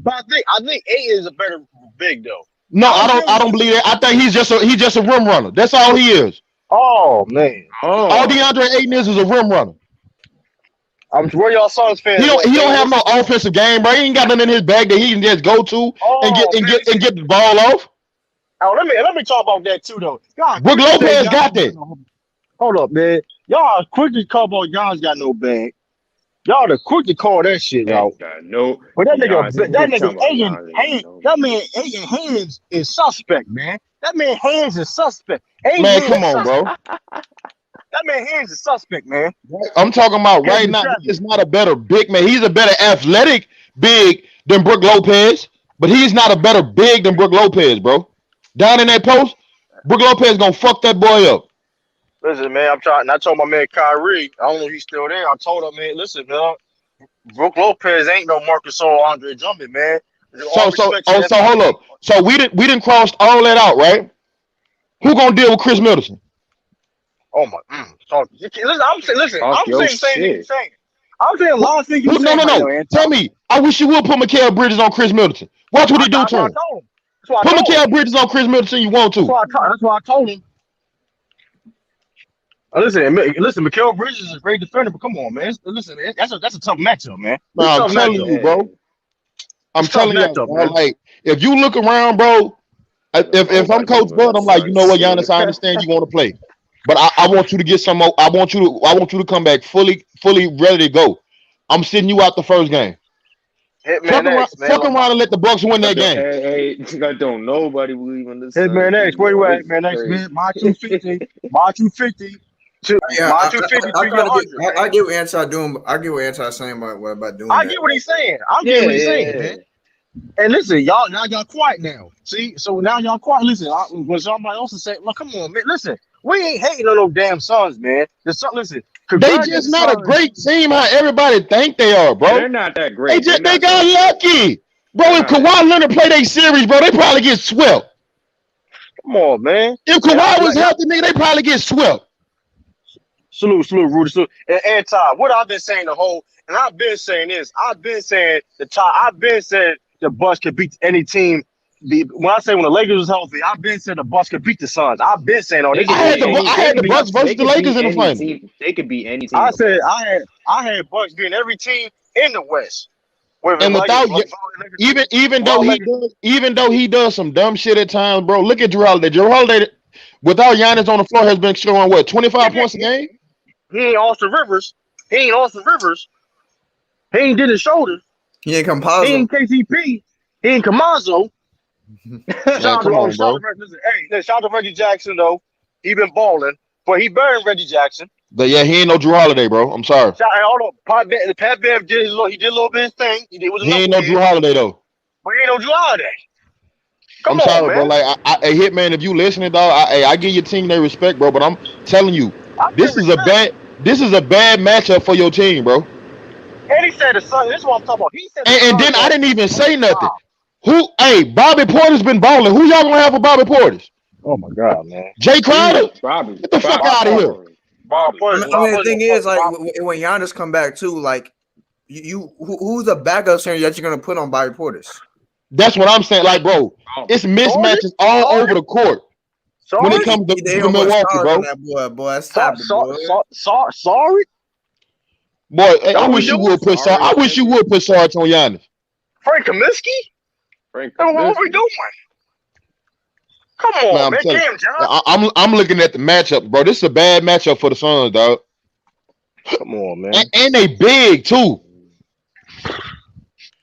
But I think A is a better big though. No, I don't believe that. I think he's just a rim runner. That's all he is. Oh man. All DeAndre Ayton is a rim runner. I'm sure y'all Suns fans. He don't have no offensive game, bro. He ain't got nothing in his bag that he can just go to and get the ball off. Oh, let me talk about that too though. God, Brook Lopez got that. Hold up, man. Y'all quickly call about Giannis got no bag. Y'all are quick to call that shit out. No, but that nigga Aiden hands is suspect, man. That man hands is suspect. Man, come on, bro. That man hands is suspect, man. I'm talking about right now. He's not a better big man. He's a better athletic big than Brook Lopez, but he's not a better big than Brook Lopez, bro. Down in that post, Brook Lopez gonna fuck that boy up. Listen, man, I told my man Kyrie, I don't know if he's still there. I told him, man, listen, man, Brook Lopez ain't no Marcus or Andre Drummond, man. So hold up. So we didn't cross all that out, right? Who gonna deal with Chris Middleton? Oh my, listen, I'm saying a lot of things. No. Tell me, I wish you would put Mikal Bridges on Chris Middleton. Watch what he do to him. Put Mikal Bridges on Chris Middleton. You want to? That's why I told him. Listen, Mikal Bridges is a great defender, but come on, man. Listen, that's a tough matchup, man. I'm telling you, bro. I'm telling you, bro. Like, if you look around, bro, if I'm Coach Bud, I'm like, you know what, Giannis, I understand you want to play, but I want you to get some more. I want you to come back fully ready to go. I'm sitting you out the first game. Fuck around and let the Bucks win that game. Hey, don't nobody believe in this. Hitman X, where you at, man? X, man, my 250, my 250. Yeah, I get what Anti doing. I get what Anti saying about doing. I get what he's saying. Man. And listen, y'all quiet now. See, so now y'all quiet. Listen, when somebody else is saying, "Look, come on, man. Listen, we ain't hating on no damn Suns, man. Listen, they just not a great team. How everybody think they are, bro. They're not that great. They got lucky, bro. If Kawhi Leonard play their series, bro, they probably get swept. Come on, man. If Kawhi was healthy, nigga, they probably get swept. Salute, Rudy, salute. And Todd, what I've been saying and I've been saying this. I've been saying the Bucks could beat any team. When the Lakers was healthy, I've been saying the Bucks could beat the Suns. I've been saying I had the Bucks versus the Lakers in the final. They could beat any team. I said I had Bucks beating every team in the West. And without even though he does some dumb shit at times, bro. Look at Drew Holiday. Drew Holiday, without Giannis on the floor, has been scoring 25 points a game. He ain't Austin Rivers. He ain't did his shoulder. He ain't Campazzo. He ain't KCP. He ain't Camazo. Shout out to Reggie Jackson though. He been balling, but he better than Reggie Jackson. But yeah, he ain't no Drew Holiday, bro. I'm sorry. Hold on. Pat Bev did a little bit of thing. He ain't no Drew Holiday though. But he ain't no Drew Holiday. I'm sorry, bro. Like, Hitman, if you listening, dog, I give your team their respect, bro. But I'm telling you, this is a bad matchup for your team, bro. And he said the Sun. This is what I'm talking about. He said, and then I didn't even say nothing. Bobby Portis been balling. Who y'all gonna have for Bobby Portis? Oh my God, man. Jay Crowder? Bobby. Get the fuck out of here. The thing is, like, when Giannis come back too, like, who's the backup center that you're gonna put on Bobby Portis? That's what I'm saying. Like, bro, it's mismatches all over the court. When it comes to Milwaukee, bro. Sorry. Boy, I wish you would put Sarge on Giannis. Frank Kaminsky? What we doing? Come on, man. Damn, John. I'm looking at the matchup, bro. This is a bad matchup for the Suns, dog. Come on, man. And they big too.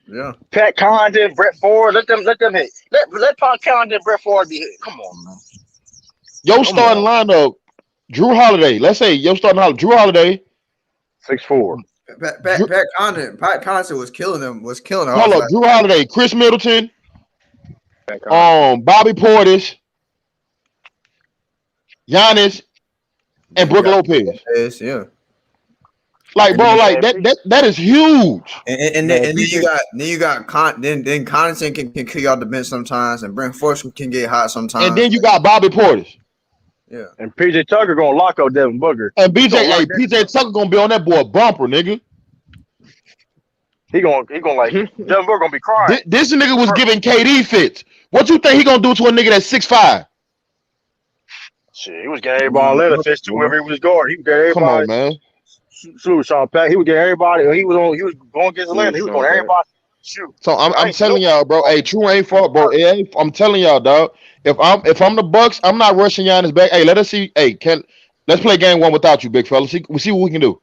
Yeah. Pat Condon, Brett Ford, let them hit. Let Pat Condon, Brett Ford be hit. Come on, man. Your starting lineup, Drew Holiday. Let's say your starting lineup, Drew Holiday. 6'4". Pat Connaughton was killing them. Hold up, Drew Holiday, Chris Middleton, Back Bobby Portis, Giannis, and Brook Lopez. Yeah. Like, bro, like that is huge. And then you got Connaughton can kick out the bench sometimes, and Brent Force can get hot sometimes. And then you got Bobby Portis. Yeah. And PJ Tucker gonna lock up Devin Booker. And PJ Tucker gonna be on that boy bumper, nigga. He gonna like Devin Booker gonna be crying. This nigga was giving KD fits. What you think he gonna do to a nigga that's 6'5"? Shit, he was getting everybody on Leonard fits too. Wherever he was guard, he was getting everybody. Come on, man. Shoot, Sean Pack. He was getting everybody. He was going against Leonard. He was going everybody. Shoot. So I'm telling y'all, bro. Hey, True ain't fault, bro. I'm telling y'all, dog. If I'm the Bucks, I'm not rushing Giannis back. Hey, let us see. Hey, let's play game one without you, big fella. We'll see what we can do.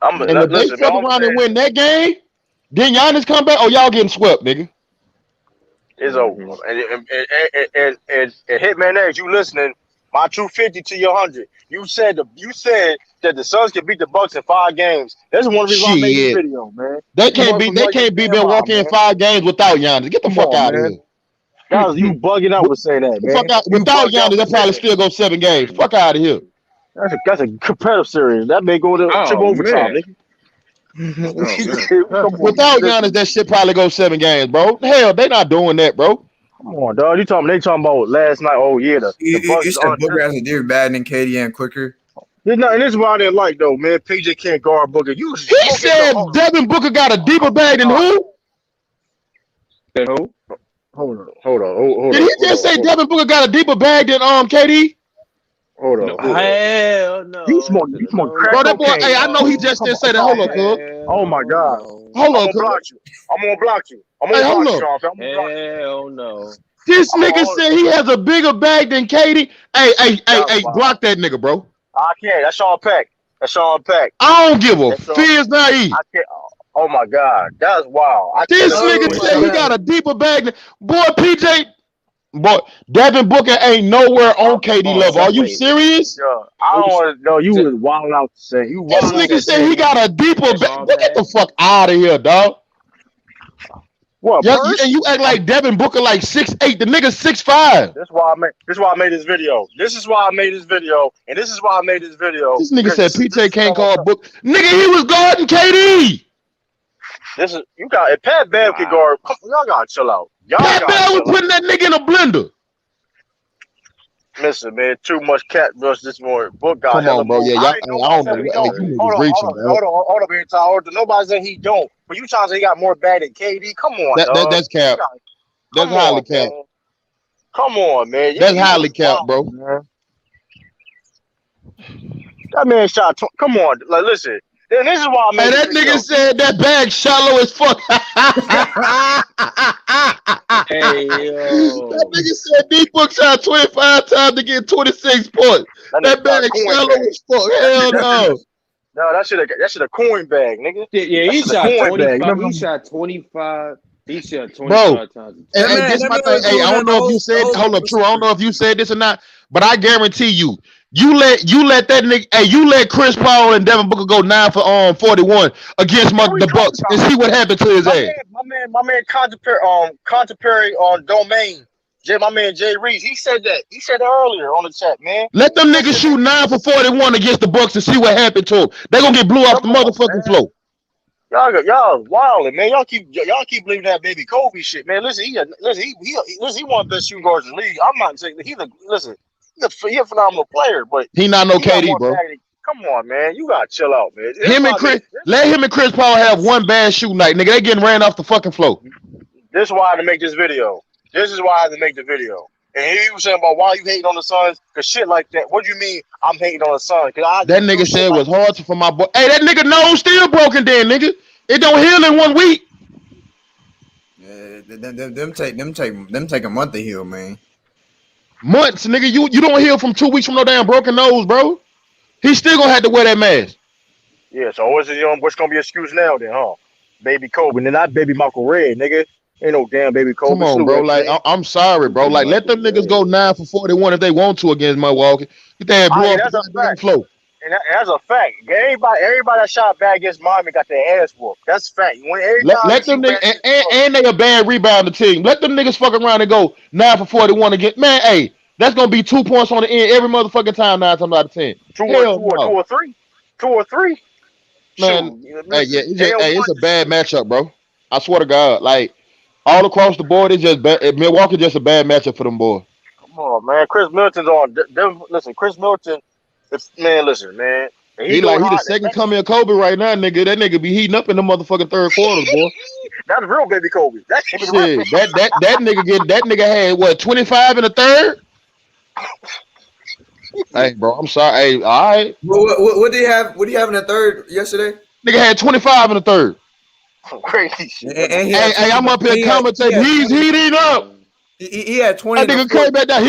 And if they fuck around and win that game, then Giannis come back. Oh, y'all getting swept, nigga. It's over. And Hitmanx, you listening? My 250 to your 100. You said that the Suns can beat the Bucks in 5 games. That's one reason I made this video, man. They can't beat Milwaukee in 5 games without Giannis. Get the fuck out of here. Guys, you bugging out with saying that, man. Fuck out. Without Giannis, they probably still go 7 games. Fuck out of here. That's a competitive series. That may go to overtime, nigga. Without Giannis, that shit probably go 7 games, bro. Hell, they not doing that, bro. Come on, dog. They talking about last night. Oh yeah, you said Booker has to do better than KD and quicker. And this is what I didn't like though, man. PJ can't guard Booker. He said Devin Booker got a deeper bag than who? Than who? Hold on. Did he just say Devin Booker got a deeper bag than KD? Hold on. Hell no. You smoke crack. Bro, that boy, hey, I know he just didn't say that. Hold on, cuz. Oh my God. Hold on, cuz. I'm gonna block you. Hell no. This nigga said he has a bigger bag than KD. Hey, block that nigga, bro. I can't. That's Sean Pack. I don't give a fizz naive. I can't. Oh my God, that's wild. This nigga said he got a deeper bag than boy, Devin Booker ain't nowhere on KD level. Are you serious? Yeah, I don't want to know. You was wilding out to say. This nigga said he got a deeper bag. Get the fuck out of here, dog. What? And you act like Devin Booker like 6'8". The nigga 6'5". This is why I made this video. And this is why I made this video. This nigga said PJ can't guard Book. Nigga, he was guarding KD. If Pat Bev can guard, y'all gotta chill out. Pat Bev was putting that nigga in a blender. Listen, man, too much cat rush this morning. Book got Come on, bro. Yeah, I don't know. Hold up, Tower. Nobody said he don't. But you trying to say he got more bad than KD? Come on, that's cap. That's highly cap. Come on, man. That's highly cap, bro. That man shot. Come on, like listen. Then this is why I made that nigga said that bag shallow as fuck. Hey, yo. That nigga said D-Book shot 25 times to get 26 points. That bag shallow as fuck. Hell no. No, that should a coin bag, nigga. Yeah, he shot 25. He shot 25. He shot 25 times. And this my thing. Hey, I don't know if you said. Hold up, True. I don't know if you said this or not, but I guarantee you. You let that nigga. Hey, you let Chris Paul and Devin Booker go 9 for 41 against the Bucks and see what happened to his ass. My man contemporary on domain. My man Jay Reese. He said that earlier on the chat, man. Let them niggas shoot 9 for 41 against the Bucks and see what happened to them. They gonna get blew off the motherfucking floor. Y'all wildin', man. Y'all keep believing that baby Kobe shit, man. Listen, he one of the best shooting guards in the league. I'm not saying he's a phenomenal player, but he not no KD, bro. Come on, man. You gotta chill out, man. Let him and Chris Paul have one bad shooting night, nigga. They getting ran off the fucking floor. This is why I had to make this video. And he was saying about why you hating on the Suns, cause shit like that. What do you mean I'm hating on the Suns? That nigga said it was hard for my boy. Hey, that nigga nose still broken then, nigga. It don't heal in 1 week. Yeah, them take a month to heal, man. Months, nigga. You don't heal from 2 weeks from no damn broken nose, bro. He still gonna have to wear that mask. Yeah, so what's gonna be an excuse now then, huh? Baby Kobe, and not Baby Michael Red, nigga. Ain't no damn Baby Kobe. Come on, bro. Like, I'm sorry, bro. Like, let them niggas go 9 for 41 if they want to against Milwaukee. Get that blow up that's a the fact. flow. And that's a fact. Everybody that shot bad against Miami got their ass whooped. That's a fact. Let them niggas, and they a bad rebound team. Let them niggas fuck around and go 9 for 41 again. Man, hey, that's gonna be 2 points on the end every motherfucking time. 9 times out of 10. Two or three. Man, hey, yeah, it's a bad matchup, bro. I swear to God, like all across the board, it's just bad. Milwaukee just a bad matchup for them boys. Come on, man. Chris Milton's on. Listen, Chris Milton. Listen, man. He the second coming of Kobe right now, nigga. That nigga be heating up in the motherfucking third quarter, boy. That's real baby Kobe. That nigga had what 25 in the third. Hey, bro, I'm sorry. Hey, all right. What did he have? What did he have in the third yesterday? Nigga had 25 in the third. Crazy shit. Hey, I'm up here commentating. He's heating up. He had 20. That nigga came back down.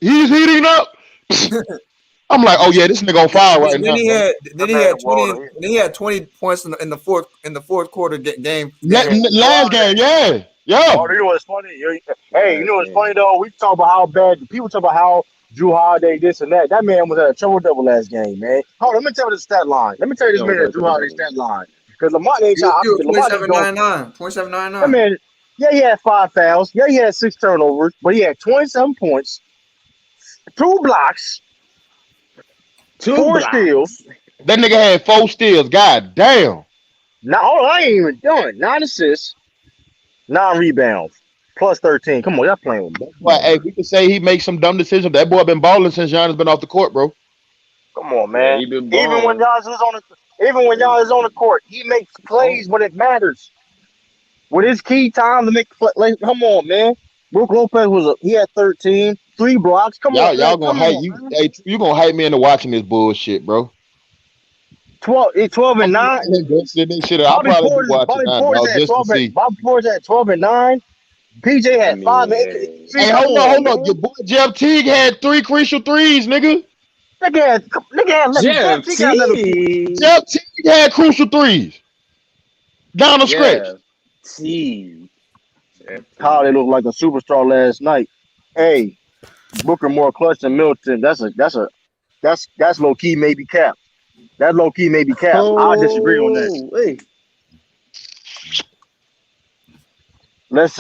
He's heating up. I'm like, oh yeah, this nigga on fire right now. Then he had 20 points in the fourth quarter game. Last game, yeah. Oh, you know what's funny? Hey, you know what's funny though? We talk about how bad people talk about how Drew Holiday this and that. That man was at a triple double last game, man. Hold on, let me tell you the stat line. Let me tell you this man Drew Holiday stat line. Because Lamont ain't shot. 27.99. That man, yeah, he had 5 fouls. Yeah, he had 6 turnovers, but he had 27 points, 2 blocks. 4 steals. That nigga had 4 steals. God damn. Now, I ain't even done. 9 assists, 9 rebounds, plus 13. Come on, y'all playing with me. Well, hey, we can say he makes some dumb decisions. That boy been balling since Giannis been off the court, bro. Come on, man. Yeah, even when Giannis is on the court, he makes plays when it matters. With his key time to make plays, come on, man. Brook Lopez he had 13, 3 blocks. Come on, y'all gonna hype you. Hey, you gonna hype me into watching this bullshit, bro. 12 and 9. I'll probably be watching Bobby Portis had 12 and 9. PJ had 5 and 8. Hey, hold on. Your boy Jeff Teague had 3 crucial threes, nigga. Jeff Teague had crucial threes. Down the stretch. How they looked like a superstar last night. Hey, Booker more clutch than Milton. That's low key maybe cap. That low key maybe cap. I disagree on that. Hey. Let's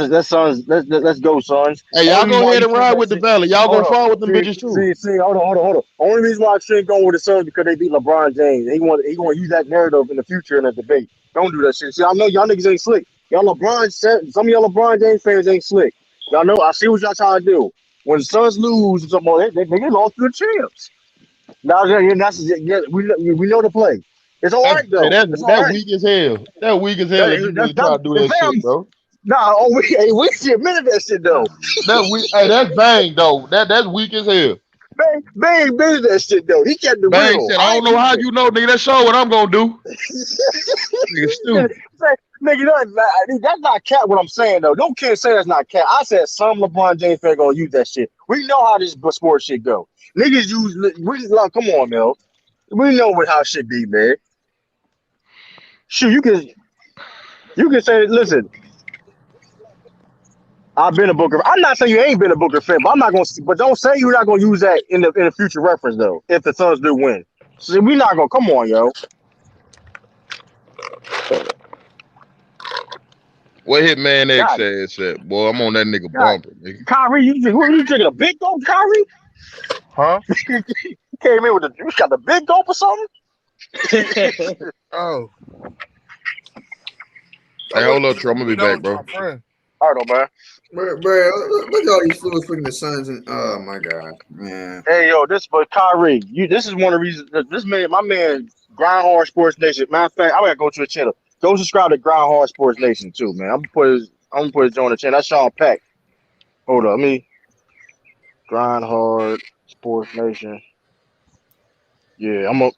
go, sons. Hey, y'all go ahead and ride with the Valley. Y'all gonna fall with them bitches too. See, hold on. Only reason why I shouldn't go with the Suns because they beat LeBron James. He want to use that narrative in the future in a debate. Don't do that shit. See, I know y'all niggas ain't slick. Some of y'all LeBron James fans ain't slick. Y'all know. I see what y'all trying to do. When the Suns lose, they lost to the champs. Now we know the play. It's all right though. That weak as hell. That weak as hell. If you really try to do that shit, bro. Nah, we should admit that shit though. That's Bang though. That's weak as hell. Bang admitted that shit though. He kept the Bang real. said, I don't know how you know, nigga. That show what I'm gonna do. Nigga stupid. Nigga, that's not cat. What I'm saying though, don't can't say that's not cat. I said some LeBron James fan gonna use that shit. We know how this sports shit go. Niggas come on, man. We know how shit be, man. Shoot, you can say, listen. I've been a Booker. I'm not saying you ain't been a Booker fan, but I'm not gonna. But don't say you're not gonna use that in the future reference though. If the Suns do win, so we not gonna come on, yo. What Hitman X said? Boy, I'm on that nigga bumper, nigga. Kyrie, you drinking a big gulp, Kyrie? Huh? You came in with you got the big gulp or something? Oh. Hey, hold up, Trey. I'm gonna be back, bro. All right, man. Bro, look at all these fools putting the Suns in. Oh my god, man. Hey, yo, but Kyrie, this is one of the reasons that my man, Grindhard Sports Nation. Matter of fact, I gotta go to a channel. Go subscribe to Grindhard Sports Nation too, man. I'm gonna put his on the channel. That's Sean Pack. Hold up, Grindhard Sports Nation. Yeah, I'm gonna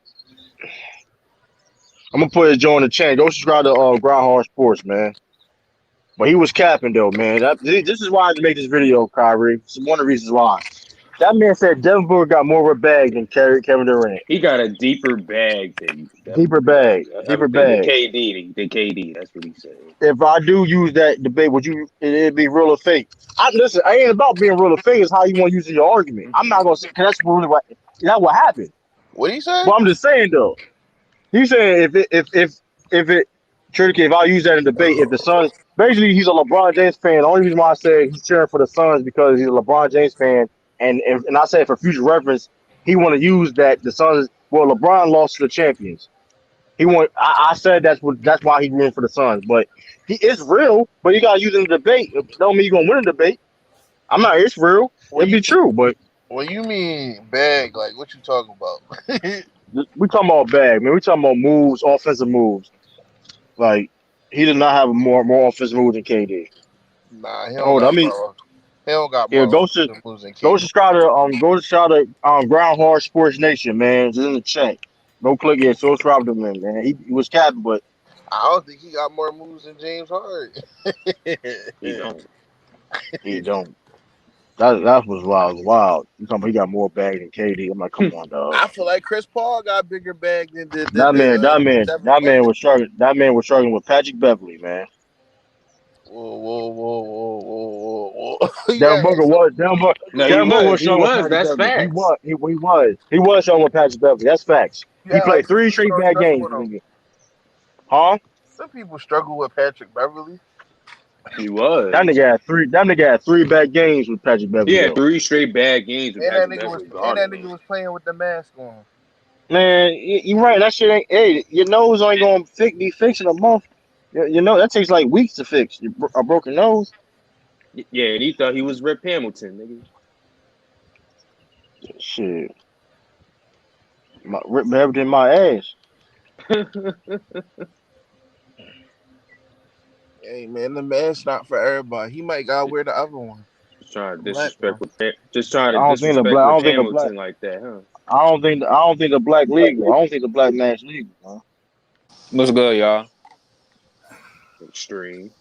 put his on the channel. Go subscribe to Grindhard Sports, man. But he was capping though, man. This is why I had to make this video, Kyrie. It's one of the reasons why. That man said Devin Booker got more of a bag than Kevin Durant. He got a deeper bag than Deeper bag. Deeper than bag. KD. Than KD. That's what he said. If I do use that debate, would you? It'd be real or fake. Listen. I ain't about being real or fake. It's how you want to use your argument. I'm not gonna say because that's really what happened. What he say? But I'm just saying though. He's saying if Tricky, if I use that in debate, if the Suns basically he's a LeBron James fan. The only reason why I said he's cheering for the Suns because he's a LeBron James fan, and I said for future reference, he want to use that the Suns. Well, LeBron lost to the champions. He want. I said that's why he rooting for the Suns. But he is real. But you gotta use it in the debate. It don't mean you're gonna win a debate. I'm not. It's real. It'd be true. But When you mean bag, like what you talking about? we talking about bag, man. We talking about moves, offensive moves. Like he did not have more offensive moves than KD. Nah, he Oh, don't I got mean, more. He don't got yeah, more go offensive moves than go KD. subscribe to Groundhog Sports Nation, man. It's in the chat. Go click it. Subscribe to him, man. He was capping, but I don't think he got more moves than James Harden. He don't. he don't. That was wild. Wild. You talking about he got more bag than KD? I'm like, come on, dog. I feel like Chris Paul got bigger bag than Devin That Booker. man was struggling. That man was struggling with Patrick Beverly, man. Whoa. Devin Booker was No, Devin Booker was he struggling with was. Patrick That's Beverly. facts. He was struggling with Patrick Beverly. That's facts. He played 3 straight bad games. Huh? Some people struggle with Patrick Beverly. He was. That nigga had 3 bad games with Patrick Beverly. He had 3 straight bad games with And Patrick that nigga was playing with the mask on. Man, you right. That shit ain't. Hey, your nose ain't gonna be fixed in a month. You know that takes like weeks to fix a broken nose. Yeah, and he thought he was Rip Hamilton, Shit, Rip Hamilton my ass. nigga. Hey man, the mask not for everybody. He might gotta wear the other one. Just trying to Black disrespect one. Rip Hamilton like that, huh? I don't think the black legal. I don't think the black match legal. Huh? What's good, y'all? Extreme.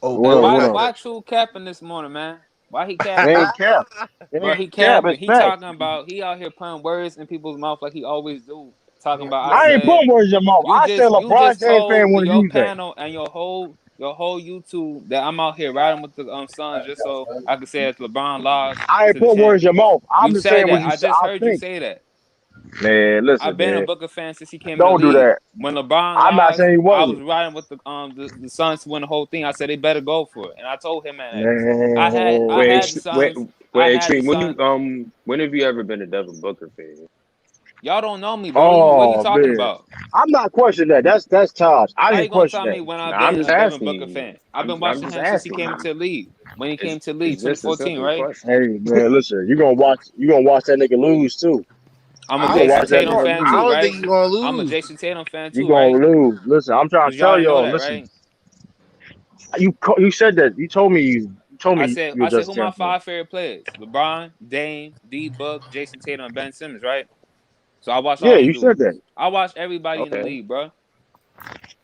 Oh, What up? Why True capping this morning, man? Why he It capping? ain't cap. Bro, he cap. capping. It's He facts. talking about he out here putting words in people's mouth like he always do. Talking about I ain't putting words in your mouth. I said you LeBron just James fan told want to your use that. panel and your whole YouTube that I'm out here riding with the Suns just so I could say that LeBron lost I ain't to the putting words in champions. your mouth. I'm You just said saying what that. you I said. just I heard you think. say that. Man, listen, I've been a man. Booker fan since he came Don't in the do league. that. When LeBron I'm not lost, saying he I was wasn't. riding with the Suns to win the whole thing. I said they better go for it, and I told him that. Man. I had the Suns. I had the Extreme. Suns. When have you ever been a Devin Booker fan? Y'all don't know me, bro. What are you Oh talking man. about? I'm not questioning that. That's Tosh. I How you didn't gonna question tell that. me when I've Nah, I'm been just a Devin asking Booker you. fan? I've been I'm watching just him since he asking came you. into the league. When he came to the league, It's just a 2014, simple right? question. Hey man, listen, you gonna watch that nigga lose too. I'm a I You gonna don't Jason watch think he that Tatum nigga gonna. fan I too, lose. don't think right? he gonna I'm a lose. Jason Tatum fan You too, gonna right? lose. Listen, I'm trying Because to y'all tell already know y'all, that, listen. right? You said that. You told me you I were said, just who my champion. 5 favorite players? LeBron, Dame, D Book, Jason Tatum, and Ben Simmons, right? So I watch Yeah, all them you said dudes. that. I watch everybody in the Okay. league, bro.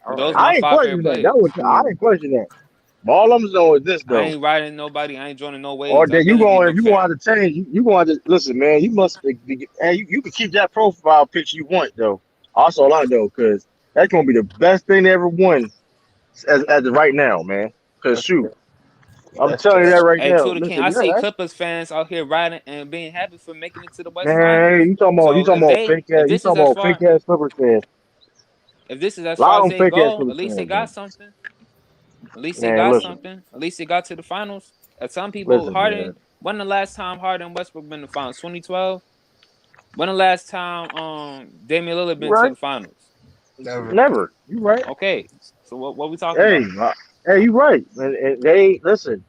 All Those right. are my I ain't 5 favorite questioning that. players. I didn't question that. But all I'm saying is this I though. ain't riding nobody. I ain't joining no Or waves. that I've been a D if Book you gonna fan. have to change, you gonna have to listen, man. You must be hey, you can keep that profile picture you want though. That's all I know, cause that's gonna be the best thing they ever won as of right now, man. Cause shoot, I'm That's telling you bad. that right Hey, now. to the king, Listen, I see yeah, Clippers fans out here riding and being happy for making it to the West man, Finals. you So talking about if this is as fake far ass Clippers fans. if this is as A lot far of as them they fake ass go, Clippers at least they fans, got man. something. At least they Man, got listen, something. At least they got to the finals. At some people, listen, Harden. man. When the last time Harden and Westbrook been to the finals? 2012. When the last time Damian Lillard You been to right? the finals? Never. Never. You right? Okay, so what we talking Hey, about? hey, you right. And they listen.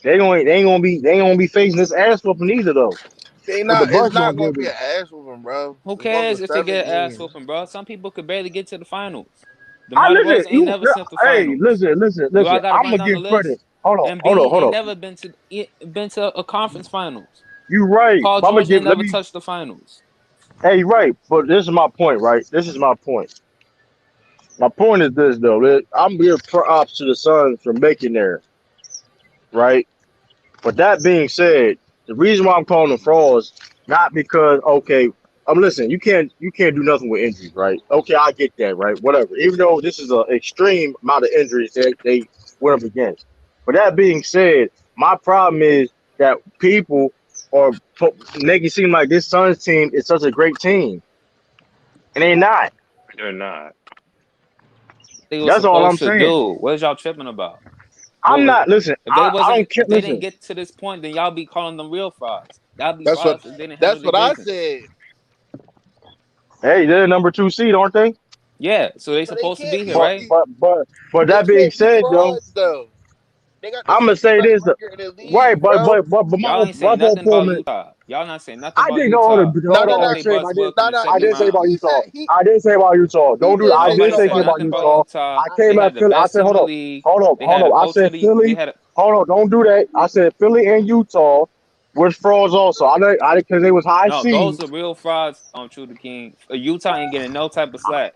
They ain't gonna be facing this ass whooping either though. They But the not. It's Bucks not gonna gonna give be it. an ass whooping, bro. Who It's gonna go cares if they 7 get ass games. whooping, bro? Some people could barely get to the finals. I DeMar listen. DeRozan ain't never sent the Hey, finals. Do I gotta I'm run gonna down the give credit. list? Hold Embiid ain't on. never been to a conference finals. You right. Paul But I'm gonna George ain't give. Let never me. touched the finals. Hey, you right. But this is my point, right? This is my point. My point is this though. I'm giving props to the Suns for making there, right? But that being said, The reason why I'm calling them frauds, not because listen, you can't do nothing with injuries, right? Okay, I get that, right? Whatever. Even though this is an extreme amount of injuries that they went up against. But that being said, my problem is that people are making it seem like this Suns team is such a great team, and they not. They're not. They was That's all I'm supposed to saying. do. What is y'all tripping about? I'm What was not. Listen, if they I wasn't don't care. if they didn't Listen, get to this point, then y'all be calling them real frauds. Y'all be That's what frauds if they didn't handle their I business. said. hey, they're the number 2 seed, aren't they? Yeah, so they So they supposed to be can't here, be But right? they that being can't be said, though, frauds though. They got the I'm gonna second say best this. record in the Right, league, bro. but Y'all ain't my saying whole nothing about point is, Utah. Y'all not saying nothing I about did no Utah. No, hold no, Y'all on, no. they Shane. bust Book in the I He second didn't say said about round. he said Utah. he I didn't say about Utah. he Don't do that. did I say did Nobody say something said something about about nothing about Utah. Utah. Utah. I They came had at the Philly. I best said, team in the league. They had a hold on. I coach of said the. They Philly. had a Hold on, don't do that. I said Philly and Utah was frauds also. I because they was high no. Those seeds. are real frauds. True the King. Utah ain't getting no type of slack.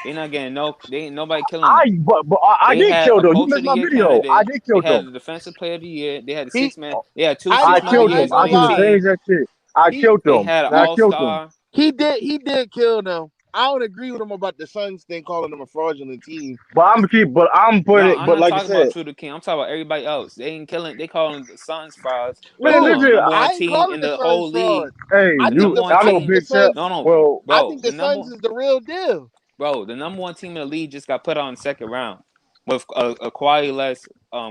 They not getting no. They ain't nobody killing them. I They did had kill a them. You coach missed of the my year video. I candidate. did They kill had them. the defensive player of the year. They had a He 6-man. They had two I 6-man I ain't years on their gonna can lie. team. change that shit. I He killed They them. had an I he killed them. all-star. he did kill them. I don't agree with him about the Suns thing, calling them a fraudulent team. But I'm No, putting it. I'm But not like I talking about said, True the King. I'm talking about everybody else. They ain't killing. They calling the Suns frauds, but man, Who? listen. number one I ain't team calling in the the Suns whole league. fraud. Hey, I The think number the one I know I think team. the Big Chuck. Suns No, Well, I bro. think the Suns is the real deal. The number one team in the league just got put on the second round with a quality less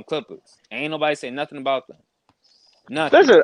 Clippers. Ain't nobody say nothing about them. Nothing. listen,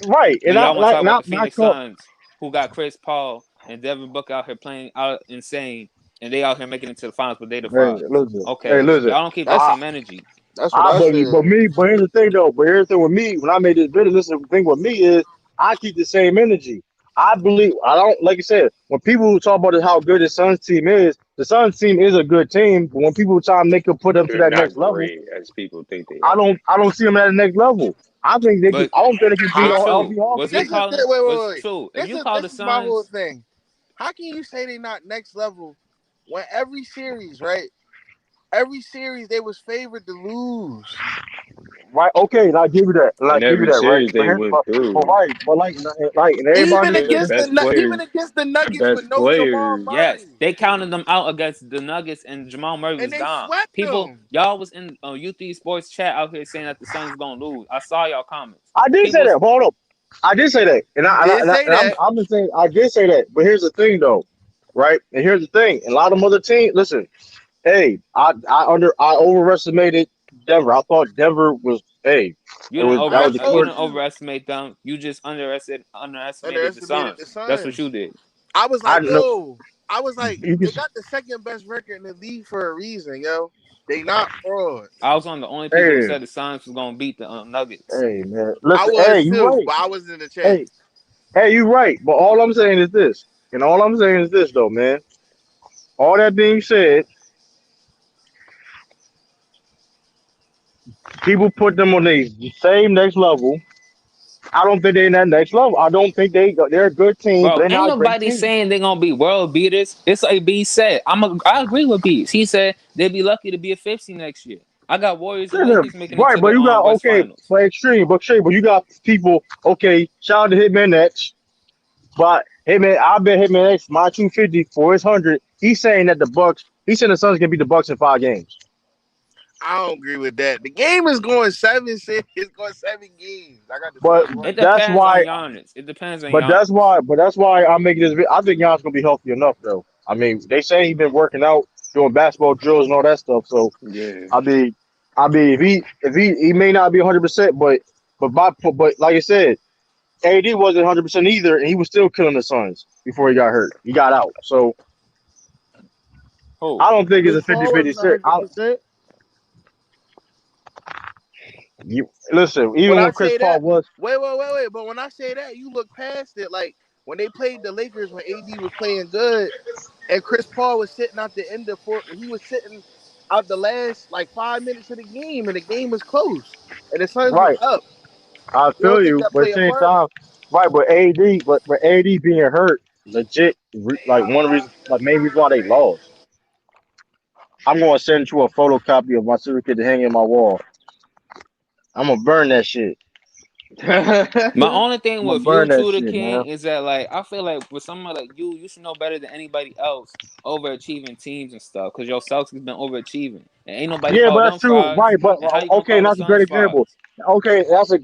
right, and Then I y'all want to like talk about the not Phoenix call. Suns, who got Chris Paul and Devin Booker out here playing out insane, and they out here making it to the finals, but they the Hey, frauds. listen. Hey, Okay, listen. y'all don't keep that That's same energy. that's what I But said. me, but here's the thing though. But here's the thing with me. When I made this video, listen. The thing with me is I keep the same energy. I believe I don't like I said. When people talk about how good the Suns team is, the Suns team is a good team. But when people try to make them put them to They're that not next level, great as people think they are. I don't see them at the next level. I think they can. But I don't think they can beat but I, all true, healthy was this we is offense. calling? Was wait. true? If you call the This is my whole Suns, thing. How can you say they not next level when every series, right? Every series they was favored to lose. Right? Okay, and I give you that. And I In give you every that. Right? series they went But through, right. But like, and everybody. their best Even players, against the the Nuggets with best no Jamal players. yes, Murray, they counted them out against the Nuggets, and Jamal Murray and was they gone. swept People, them. y'all was in UT Sports chat out here saying that the Suns gonna lose. I saw y'all comments. I did say People, that. Hold up. I did say that, You did say that. I'm just saying I did say that. But here's the thing, though, right? And here's the thing: a lot of other teams. Listen, hey, I overestimated Denver. I thought Denver was you didn't that was I the you court. told didn't you, overestimate them. You just underestimated the underestimated the Suns. That's what you Suns. did. I was I like, know yo, I was like, you can. they got the second best record in the league for a reason, yo. They not frauds. I was one of the only people who Hey, said the Suns was gonna beat the Nuggets. man. I Listen, hey, was you too, right. but I was in the chat. Hey, you right. But all I'm saying is this, and all I'm saying is this, though, man. All that being said, people put them on the same next level. I don't think they're in that next level. I don't think they're a good team, but Bro, they're ain't not a great nobody team. saying they're gonna be world beaters. It's like B said. I agree with B. He said they'd be lucky to be a 50 next year. I got Warriors and Listen, Lakers making it right, to but the you got West okay, Finals. but you got people. Okay, shout out to Hitmanx, but Hitman, I bet Hitmanx my 250 for his 100. He's saying that the Bucks. He's saying the Suns can beat the Bucks in 5 games. I don't agree with that. The game is going seven. It's going 7 games. I got the But Suns one. It that's depends on why. Giannis. It depends on But Giannis. that's why I'm making this. I think Giannis gonna be healthy enough though. I mean, they say he's been working out, doing basketball drills and all that stuff. So Yeah, I mean, if he may not be 100%, but like I said, AD wasn't 100% either, and he was still killing the Suns before he got hurt. He got out. So I Who? don't think it's Chris a Paul 50-50 wasn't shit. 100%. Listen, When even I when Chris say Paul that, was wait. But when I say that, you look past it. Like when they played the Lakers when AD was playing good, and Chris Paul was sitting out the end of fourth. He was sitting out the last like 5 minutes of the game, and the game was close, and the Suns was right, up. I You don't feel think you, that but at play the a same part? time, right, but AD being hurt, legit, like one reason, like main reason why they lost. I'm gonna send you a photocopy of my certificate to hang in my wall. I'm gonna burn that shit. My only thing I'm gonna with you burn that too, the shit, man. king, is that like I feel like with someone like you should know better than anybody else overachieving teams and stuff. Cause your Celtics been overachieving, and ain't nobody Yeah, but called that's them true, frauds. right? But And how you gonna okay, call and the that's a great Suns example. frauds? Okay, that's a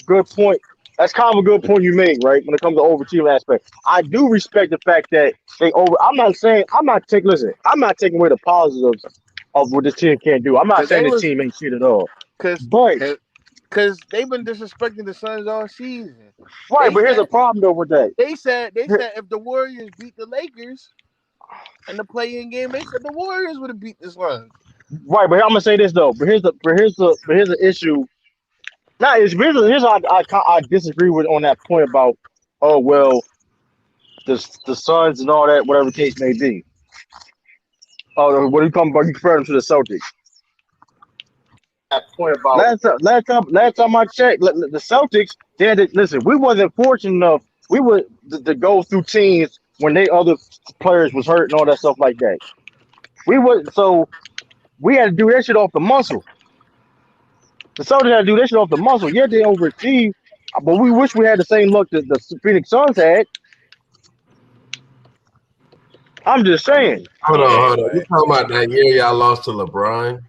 good point. That's kind of a good point you made, right? When it comes to overachieving aspect, I do respect the fact that they over. I'm not taking. Listen, I'm not taking away the positives of what this team can't do. I'm not Cause saying they this was team ain't shit at all. cause But cause they've been disrespecting the Suns all season. right, They but here's a said problem though with that. they said if the Warriors beat the Lakers in the play-in game, they said the Warriors would have beat the Suns. Right, but I'm gonna say this though. But here's the issue. Not is here's I disagree with on that point about oh well the Suns and all that whatever the case may be. Oh, what do you come about? You compare them to the Celtics. That point about Last time I checked, the Celtics they had to, listen. We wasn't fortunate enough. We were to go through teams when they other players was hurt and all that stuff like that. We was so we had to do that shit off the muscle. The Celtics had to do that shit off the muscle. Yeah, they overachieved, but we wish we had the same luck that the Phoenix Suns had. I'm just saying. Hold on, Yeah, hold on. You but talking about that year y'all lost to LeBron?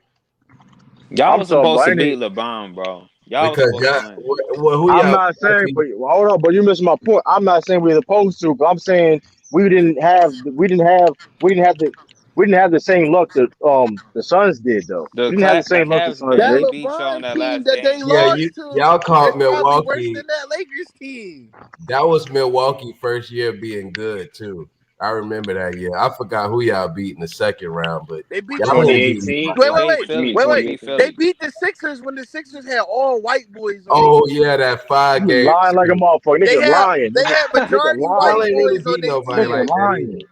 y'all I'm was talking supposed about to any. beat LeBron, bro. Y'all was Because supposed to y'all, win. who I'm y'all not saying, actually? but hold on, but you missed my point. I'm not saying we're supposed to, but I'm saying we didn't have the same luck that the Suns did though. We didn't have the The same luck the Cavs Suns That barely did. beat y'all in LeBron that team last that they game. Yeah, lost to y'all is called probably worse Milwaukee. than that Lakers team. That was Milwaukee first year being good too. I remember that year. I forgot who y'all beat in the second round, but They beat y'all the ain't beat 2018. wait, They wait, nobody. beat wait, You Philly. mean wait, They wait. beat 2018? They Philly. beat the Sixers when the Sixers had all white boys on their Oh team. yeah, that 5 You game lying like a series. motherfucker. They Nigga had lying. they had Nigga majority Y'all white lying. ain't really boys on beat their nobody Nigga like team. that either. lying.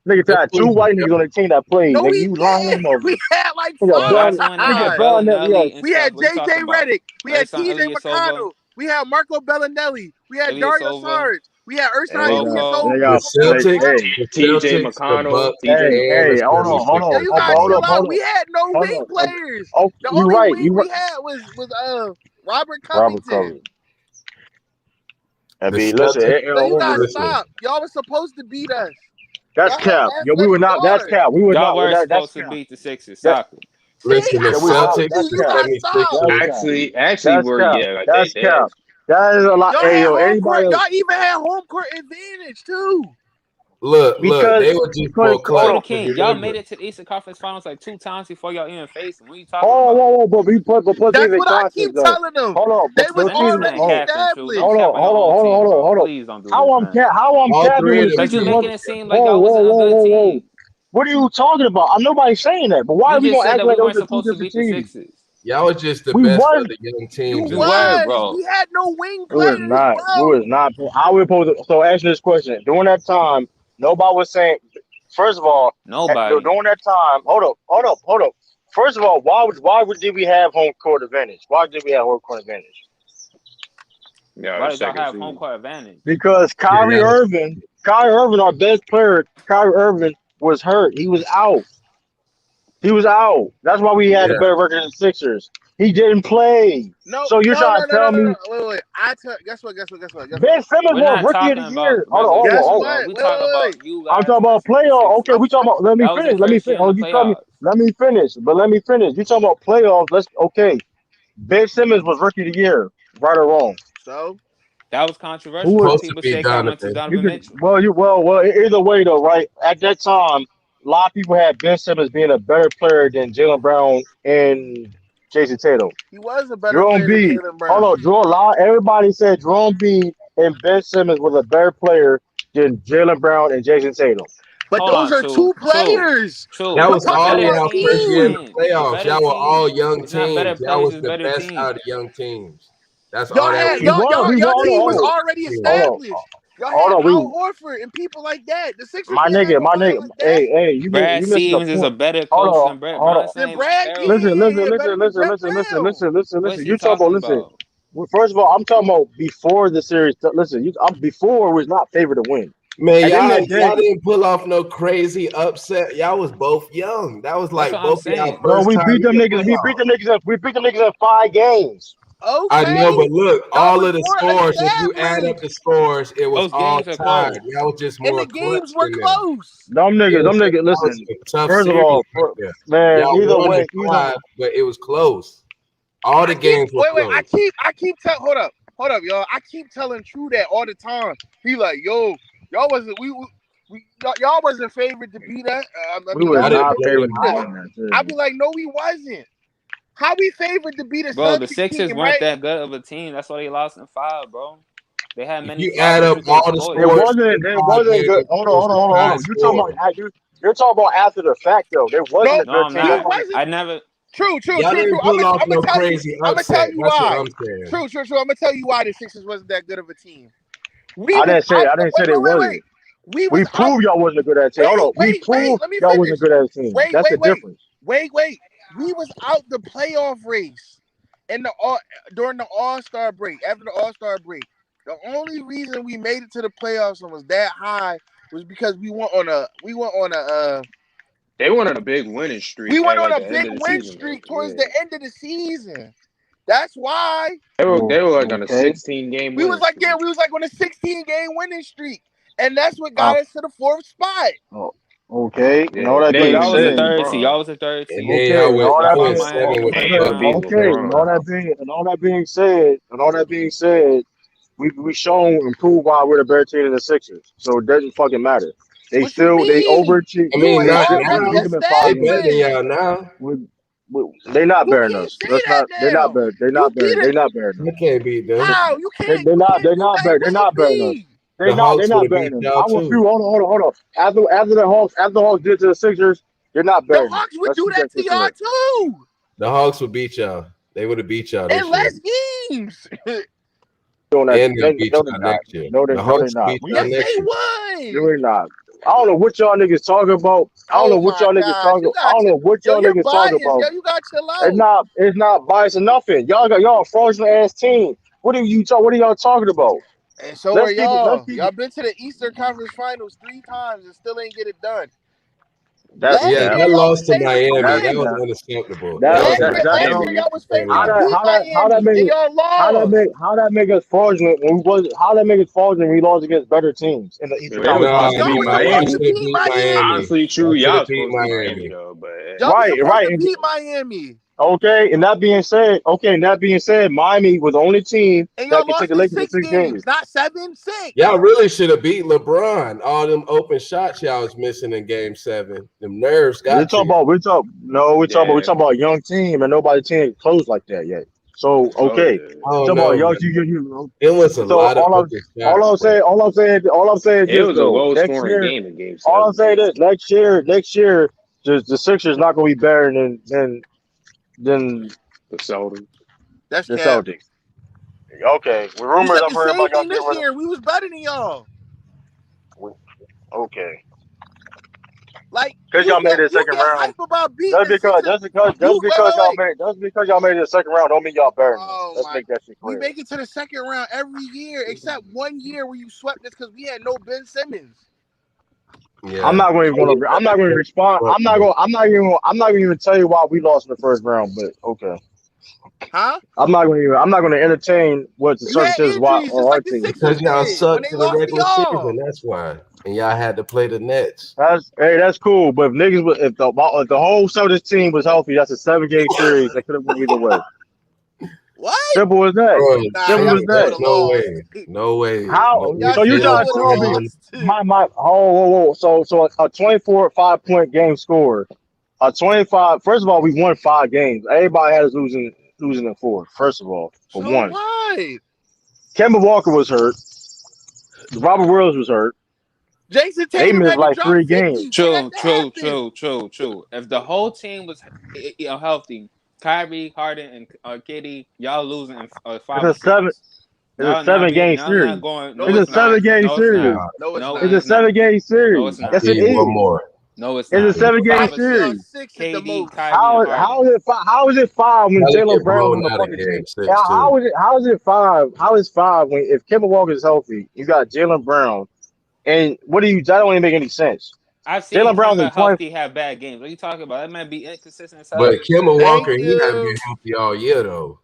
Nigga Them had two niggas- white niggas on the team that played. No, Nigga, we you lying like a did. We motherfucker. had like Well, that's when they Nigga had five. Brown, yes. Bellinelli and We stuff. had What you talking JJ about? Redick. We had Ersan TJ Ilyasova, McConnell. We had Marco Bellinelli. We had Dario Ilyasova, Saric. We had Ersan Hey, now, Rocco. they The Ilyasova. got, Come on, Celtics, bro. the TJ Celtics, the McConnell, Bucks, TJ and the Yo, 76ers you were gotta hold good. chill up, out. hold up, We had no hold wing up. players. Oh, The you only right, wing you right. we had was Robert Robert Covington. Covey. I The mean, listen, Celtics, So you gotta listen, stop. Y'all was supposed to beat us. that's Y'all had cap. Yo, we were athletic not. That's guards. cap. We were Y'all not. were That's supposed to cap. beat the Sixers. That Stop it. See, listen. The yeah, we I not. told Celtics, you, That's you the cap. gotta stop.76ers. actually That's were, cap. yeah, That's they cap. That is a lot. Y'all Hey, had yo, home court. anybody Y'all even had home court advantage too. Look, because they were just because more hold So on. the clutch. Cause King, y'all made remember, it to the Eastern Conference Finals like 2 times before y'all even faced them. What are you talking Oh, about? whoa, whoa, but put things That's in what I context keep though. telling them. Hold on, They was but Man, this excuse me. man already capping, true. Don't Hold established. cap on, on your hold on, own hold on, team, hold on, bro. hold on. Please don't do this, man. How I'm all capping three when of the them Cause you season teams. was. making it seem like Whoa, y'all whoa, wasn't a whoa, good whoa, whoa. team. What are you talking about? I'm nobody saying that. But why You are we just gonna said act that like we those weren't are two supposed to different beat the teams? Sixers. Y'all was just the We best was. of the young You teams You in the were, East. was. bro. We had no wing We was players, not. We was bro. not. How we supposed to? So answer this question. During that time, nobody was saying. First of all, Nobody. during that time, hold up. First of all, did we have home court advantage? Why did we have home court advantage? yeah, Why the did y'all second have home seed. court advantage? Because Yeah, Kyrie Irving, our best player, Kyrie Irving was hurt. He was out. He was out. That's why we had a yeah. better record than the Sixers. He didn't play. No, So you're no, trying no, to no, no, tell no, me no. Wait. Guess what? Ben Simmons We're was not rookie of talking the year? about Hold on, regular Guess season, hold on. bro. what? We talk Wait. about you I'm guys talking about versus the playoff. Okay, we Sixers. talking about. Let me That was their finish. Let me first year finish. in Oh, the you tell me. playoffs. Let me finish. But let me finish. You talking about playoffs? Let's okay. Ben Simmons was rookie of the year, right or wrong? So That was Who controversial. was Some Supposed to people be said Cat went to Donovan. you Donovan could? Mitchell. Either way though, right? At that time, a lot of people had Ben Simmons being a better player than Jalen Brown and Jason Tatum. he was a better Jerome player than B. Jalen Hold Brown. on, everybody said Jerome B. and Ben Simmons was a better player than Jalen Brown and Jason Tatum. But Hold those on, are true, two true, players. That true. We're was But talking all of better about y'all teams first year in the teams. win. playoffs. Better Y'all were all teams. young It's not better teams. Y'all players, was it's the better best out of teams. the young teams. That's Y'all all that had was. y'all team was Hold already Yeah. established. Y'all on, had we Al Horford and people like that. The Sixers my didn't have nigga, nobody like that. Brad you missing the Stevens is a point. better Hold coach on, than Brett. hold But on. I'm Then saying Brad, Barry. yeah, better than Brett Brown. What's he You talk about talking listen. about? Well, first of all, I'm talking about before the series. Listen, I'm before was not favored to win. Man, At the end of the y'all day, didn't pull off no crazy upset. Y'all was both young. That was That's like what I'm both of y'all saying. no, first we time beat in them the niggas. playoffs. We beat them niggas in 5 games. I know, but look, That all was of the more scores, if you add up established. the scores, it was Those all games are tied. close. That was just And more the games clutch were than them. close. Them niggas, That was listen. a tough First of series all, right there. man, Y'all either won way, in 5, but it was close. All the games were wait. close. I keep telling. Hold up, y'all. I keep telling True that all the time. He like, yo, y'all wasn't y'all wasn't favored to beat us. we was I didn't not blame favored you. to win that series. I'd be like, no, we wasn't. How we favored to beat a Bro, the Celtics Sixers team, weren't right? that good of a team. That's why they lost in 5, bro. They had If many you flaws add that up you could all the exploit. It scores, wasn't good. Hold on. You're talking about after the fact though. There wasn't a No, good I'm team. We not. wasn't. I never. True. y'all didn't I'm pull off no gonna tell you. crazy I'm gonna tell upset. you That's what why. I'm saying. True. I'm gonna tell you why the Sixers wasn't that good of a team. We I was didn't say out. they wasn't. Wait. We was We out. proved y'all wasn't a good at a team. Hold on. We proved Let me y'all finish. wasn't good at a team. That's the difference. Wait. We was out the playoff race during the All-Star break. After the All-Star break, the only reason we made it to the playoffs and was that high was because we went on a They went on a big winning streak. we went at, on like, a the end big of the win season. streak Yeah. towards the end of the season. That's why They were like on a Okay. 16-game we winning was like, streak. we was like on a 16-game winning streak, and that's what got us to the 4th spot. Okay. Yeah. And all that They Bro, being ain't y'all was even the said. beat third seed. LeBron. Y'all was the third And seed. then Okay. y'all And went all that Y'all being beat 5-7 Miami. with Y'all the beat Bucks beating Browns. okay. And LeBron. all that being said, we shown and proved why we're the better team than the Sixers. So it doesn't fucking matter. They What you mean? overachieved. I You mean, was They not already now. beat them in 5 They better games. than established. y'all now. They not You bearing can't us. say Let's that not. They're now. not better. They're You not beat bearing. it. They're not bearing us. I can't beat them. How? You They're can't. not. You They're can't do not that better. They're not with bearing us. me. The They're Hawks would not have beat bearing us. y'all I will too. prove. Hold on. After the Hawks did to the Sixers, they're not The bearing us. Hawks would Let's do keep that that to shit y'all correct. too The Hawks would beat y'all. They would have beat y'all in this year. less games. Doing that. And they'll beat No, y'all they're not. next year. No, The they're Hawks not. beat y'all Yes, next they year. No, would. they're not. I don't know what y'all niggas talking about. I don't Oh know what my y'all niggas gosh, talking. you I got don't your know what yo. y'all You're niggas talking biased, about. yo. You got chill out. It's not biased or nothing. Y'all a fraudulent ass team. What are y'all talking about? And so are Let's keep it. y'all. Y'all been to the Eastern Conference Finals 3 times and still ain't get it done. That's Last Yeah, cap. year that y'all loss was to favored to Miami, That's that win. was cap. unacceptable. That That was that not that Last don't. year y'all was fair. favored to beat Miami and y'all lost. How that make us fraudulent when we was how that make us fraudulent when we lost against better teams in the Yeah, Eastern they was Conference Nah, supposed to Finals? Y'all beat was y'all supposed Miami. to should have beat beat Miami. Miami. Honestly, true, Y'all should y'all have was beat supposed to beat Miami Miami. though, but Y'all was supposed Right. to beat Miami. And that being said, Miami was the only team And that y'all could take lost the in Lakers to 6 6 games, games. not 7, 6. Y'all really should have beat LeBron. All them open shots y'all was missing in Game 7. Them nerves got to you. We're yeah, talking about a young team and nobody team closed like that yet. So oh okay, yeah, I talking don't about know, young. man. You It was a so lot of open all shots, bro. I'm saying is it this was a though. low Next scoring year, game in Game all I'm 7. saying is next year, the Sixers not going to be better than The Celtics. That's the cap. Celtics. Okay, with We rumors said I've the heard same about y'all thing getting this rid of. year. We was better than y'all. Okay, Like because y'all made it you second get round. hype about beating the Sixers. Just because Wait. y'all made it the second round don't mean y'all bearing us. Oh Let's my! make that shit We clear. make it to the second round every year, except 1 year where you swept us because we had no Ben Simmons. I'm Yeah. not going to. I'm not going to respond. I'm not even tell you why we lost in the first round. But okay, Huh? I'm not going to entertain what the You had circumstances why injuries just our like the team. Sixers Because y'all did when sucked they in the lost to regular y'all. season. That's why. And y'all had to play the Nets. That's cool. But if the whole Celtics team was healthy, that's a 7-game series. That could have went either way. What? Simple as that. Bro, Nah, Simple y'all as still would that. have no lost. way. No way. How? We Y'all So you still still trying to would have tell me won. lost. whoa. So a 24 5-point game score. A 25. First of all, we won 5 games. Everybody had us losing in 4. First of all, for So one, what? Kemba Walker was hurt. Robert Williams was hurt. Jason They Tatum missed had to like drop 3 50 games. for that True, to true, happen. true, true. If the whole team was healthy, Kyrie, Harden, and KD, y'all losing in It's 5 a or 6. 7. It's a 7-game Y'all not series. going. No, No, It's it's a it's not. 7-game No, it's series. not. Nah, No, it's No, It's not. a it's not. 7-game No, it's series. not. Yes, give it you one is. more. No, it's It's not. a 7-game 5 or series. 6 at the KD, most. Kyrie, and Harden. How is it 5 when Probably Jalen get Brown's blown on the out of fucking team? game 6, too. How is it 5? How is 5 when if Kemba Walker is healthy, you got Jalen Brown, and that don't even make any sense. I've seen Jalen Brown's in Kemba 20. healthy have bad games. What are you talking about? That might be inconsistent as But hell. Kemba Thank Walker, he hasn't you. been healthy all year, though.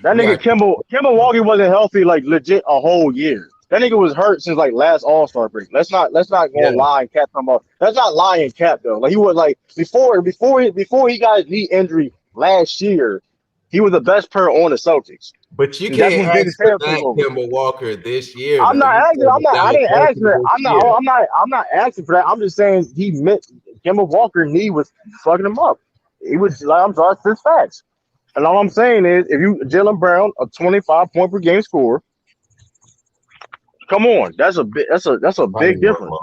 That We nigga got Kemba Walker wasn't healthy like legit a whole year. That nigga was hurt since like last All-Star break. Let's not go yeah, lie and cap talking about. That's not lying cap though. Like he was like before he got his knee injury last year, he was the best player on the Celtics. but you That's can't when Jason ask for Tatum took that over. Kemba Walker this year I'm though. not You asking. said I that didn't was ask for healthy that. this year. I'm not asking for that. I'm just saying he meant Kemba Walker knee was fucking him up. He was like, I'm sorry, it's facts. And all I'm saying is, if you Jalen Brown, a 25 point per game scorer, come on, that's a Probably big not, difference. Mo.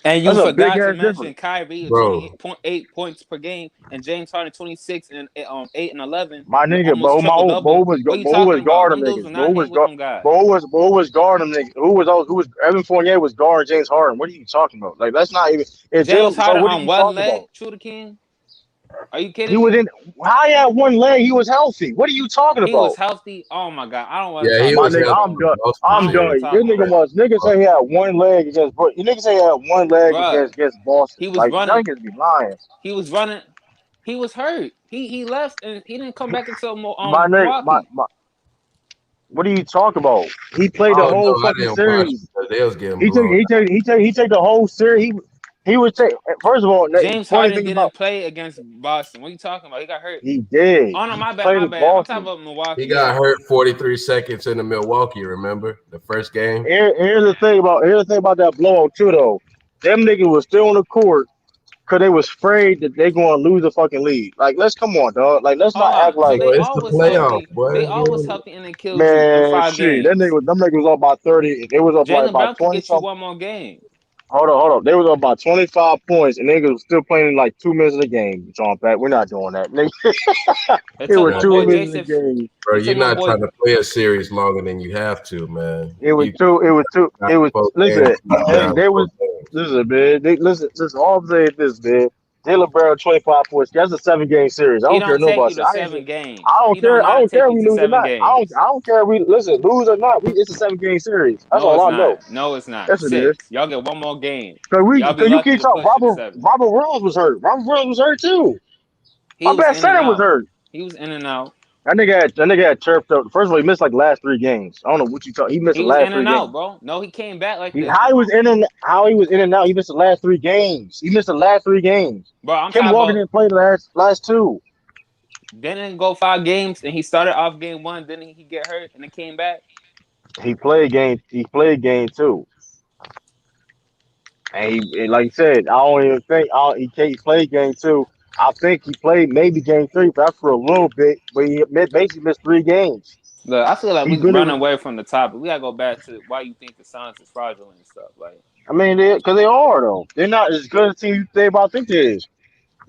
And you That's a big forgot to ass mention difference. Kyrie at Bro. 28.8 points per game and James Harden 26 and 8 and 11 My with nigga, almost triple double. What you Bo was talking about? guarding Them dudes niggas. will not hang with them guys. Bo was guarding niggas. Who was Evan Fournier was guarding James Harden. What are you talking about? Like that's not even. It's James Jalen. So Harden what are on you one talking leg, about? True the King. Are you He kidding was me? in. How he had one leg? He was healthy. What are you talking He was about? healthy. Oh my god, I don't want to Yeah, talk he My about was it, nigga, healthy I'm bro. done. most of I the I'm don't want done. to series. talk This about it, nigga say he had one leg against. Nigga say he had one leg bro. against Boston. He was Like running. niggas be lying. He was running. He was hurt. He left and he didn't come back until My nigga, Milwaukee. what are you talking about? He I played the don't whole know. I fucking didn't watch series. because they was getting He took blown. the whole series. He would take. First of all, the James funny Harden thing about didn't play against Boston. What are you talking about? He got hurt. he did. Oh no, He my bad, played my with bad. I'm talking Boston. about He Milwaukee. got Yeah. hurt 43 seconds into Milwaukee, remember? The first game? Here's the thing about that blowout too though. Them niggas was still on the court because they was afraid that they gonna lose the fucking lead. Like let's come on, dog. Like let's not Hold act on. So like Bro, they it's the always playoffs, healthy. They boy. always healthy and they killed you in man, five shit. games. Them niggas was up by 30. They was up like Jalen about Brown could 20 get you something. one more game. Hold on. They was up about 25 points, and niggas was still playing in like 2 minutes of the game. John Pat, we're not doing that. It It took was my Man, two boy minutes in the Jason. game. bro, It you're took my not boy. trying to play a series longer than you have to, man. It was You two. It was two. got It was. both games. Listen, You down they both was. games. Listen, man. Listen. All I'm saying is this, man. Jalen Brown 25 points. That's a 7 game series. I He don't care don't take nobody. you to 7 games. I don't He don't care. I not don't take care. you We to lose or seven not. games. I don't care. We listen. Lose or not. It's a 7 game series. That's No, all it's I know. not. No, it's not. Yes, it is. 6. Y'all get one more game. Cause Y'all be you lucky keep to talking. push it to 7. Robert Williams was hurt. Robert Williams was hurt too. He My was bad in and center was out. hurt. He was in and out. That nigga had turfed up. First of all, he missed like the last 3 games. I don't know what you talking. He missed He the was last in three and out, games. bro. No, he came back like He, this. how he was in and out. He missed the last 3 games. He missed the last 3 games. Bro, I'm Kim talking Walker about didn't play the last two. didn't go 5 games and he started off game 1. Didn't he get hurt and then came back? He played game 2. And he like you said, I don't even think he can't play game 2. I think he played maybe game 3, but that's for a little bit. But he basically missed 3 games. Look, I feel like He we really run was. away from the topic. We gotta go back to why you think the Suns is fraudulent and stuff. Like, I mean, because they are though. They're not as good a team they about think they is.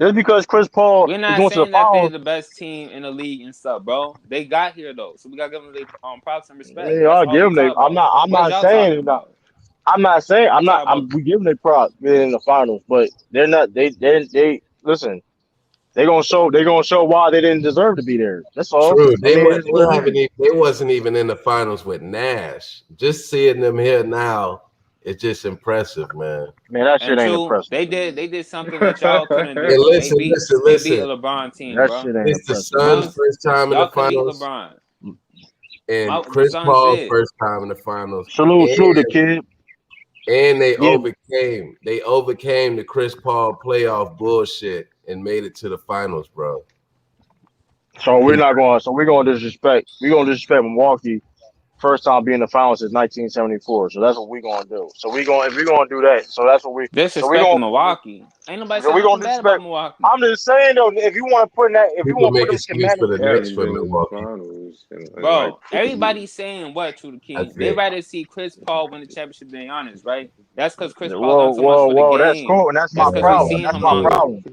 Just because Chris Paul we're is not going to the saying that they're finals, the best team in the league and stuff, bro. They got here though, so we gotta give them their props and respect. yeah, That's I'll all give we them. talk I'm about. not. I'm What is not y'all saying talking it. Not. about? I'm not saying. We talking about We giving their props being in the finals, but they're not. They listen. They gonna show. They gonna show why they didn't deserve to be there. That's all. True. I mean, it's what it is. They wasn't even in the finals with Nash. Just seeing them here now, it's just impressive, man. Man, that and shit ain't true. impressive. They did something that y'all couldn't Hey, do. listen. They beat a LeBron team, That bro. shit ain't It's the impressive. Suns' Suns, first time in the y'all couldn't beat finals, LeBron. and The Chris Suns Paul did. first time in the finals. Salute the kid. And they Yeah. overcame the Chris Paul playoff bullshit and made it to the finals, bro. So we're not going. So we're going to disrespect. We're going to disrespect Milwaukee. First time being in the finals since 1974. So that's what we're gonna do. So if we're gonna do that, so that's what we. So we're Disrespecting gonna. Milwaukee. Ain't nobody So saying we're nothing gonna bad about disrespect. Milwaukee. I'm just saying though, if you want to put in that, if you People want to put make them excuse for schematics, the They Knicks haven't for been in the Milwaukee. finals in like Bro, 50 years. everybody's saying what, True the That's King? They it. rather see Chris Paul win the championship than Giannis, right? That's because Chris Paul done so much for the whoa, that's game. cool, and that's my That's because we problem. seen That's him my longer. problem,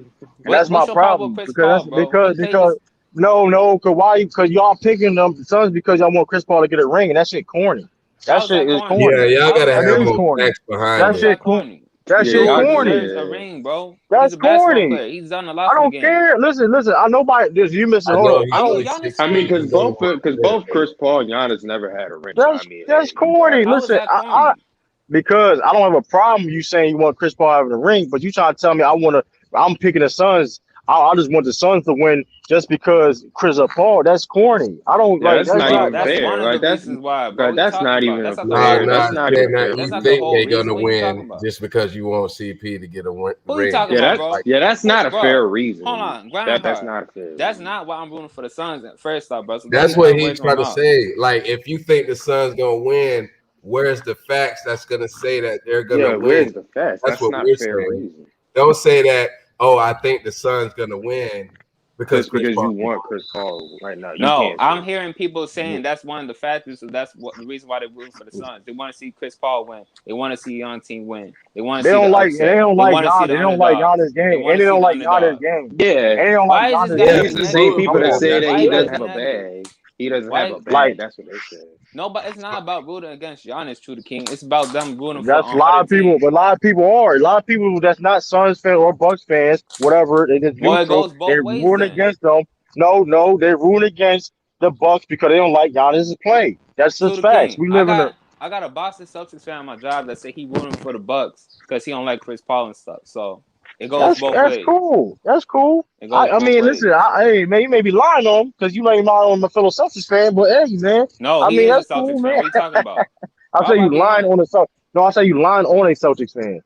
and that's my What's your problem with problem Chris Paul, bro? He played because this. no, cause why? Because y'all picking them Suns because y'all want Chris Paul to get a ring, and that shit corny. That How's shit that is corny? Yeah, corny. y'all gotta That have is more corny. facts behind That How's it. shit that corny. corny? That Yeah, shit Dude y'all. corny. deserves a Yeah, ring, bro. He's That's a basketball corny. player. He's done a I lot for the don't game. care. Listen. I nobody. Just you missing. I Hold know on. he's I Are you don't. a only Giannis I mean, fan? 16. because He's only both 28. Chris Paul and Giannis never had a ring. So I mean, That's hey, you got corny. it. How is Listen, that corny? because I don't have a problem you saying you want Chris Paul having a ring, but you trying to tell me I'm picking the Suns. I just want the Suns to win just because Chris Paul. That's corny. I don't Yeah, like. that's That's not Bro, not. even that's fair. one of the Like that's reasons why, bro. bro, What you that's talking not about? even That's not the Nah, fair. whole nah, That's reason. not yeah, even nah, fair. That's you not Bro. the think whole they're reason. gonna What are you talking win about? just because you want CP to get a Who you ring? talking Yeah, about, Like, bro? yeah, that's not a Bro, fair hold reason. on, That's Grindhard. not a fair That's reason. not why I'm rooting for the Suns. First off, bro. So don't that's get what that away he's from my trying to mouth. say. Like, if you think the Suns gonna win, where's the facts that's gonna say that they're gonna Yeah, win? where's the facts? That's That's what not a we're fair saying. reason. Don't say that. Oh, I think the Suns gonna win because Just Chris because you Paul. want Chris Paul right now, you No, can't say I'm that. hearing people saying You- that's one of the factors. So that's what the reason why they're rooting for the Suns. They want to see Chris Paul win. They want to see young team win. They want to They see the don't like. They upset. don't They like want to see Giannis. the They don't like underdogs. Giannis They game, want and to they see don't the like Giannis underdogs. game, Yeah, and they don't like Why is this Giannis guy Yeah, game. these getting the he's same negative, rooting people for that bro? them. say That's that Why he you what guys doesn't we're have get a negative? bag. He doesn't have Why? a Like bag. That's what they say. No, but it's not about rooting against Giannis, True the King. It's about them rooting for that's a lot other of people, teams. but a lot of people are. A lot of people that's not Suns fans or Bucks fans, whatever. They just Well, it neutral. goes both They're ways rooting then. against them. No, they're rooting against the Bucks because they don't like Giannis' play. That's True just the facts. King. We I live in a. got I got a Boston Celtics fan on my job that say he rooting for the Bucks because he don't like Chris Paul and stuff. So it goes both That's ways. cool. That's cool. It goes I both mean, listen. ways. Hey, man, you may be lying on him because you may be lying on my fellow Celtics fan, but hey, man. No, I he mean, is a that's cool, Celtics fan. man. What are you talking about? I Why say would I you be lying lying? on a Celtics. No, I say you lying on a Celtics fan.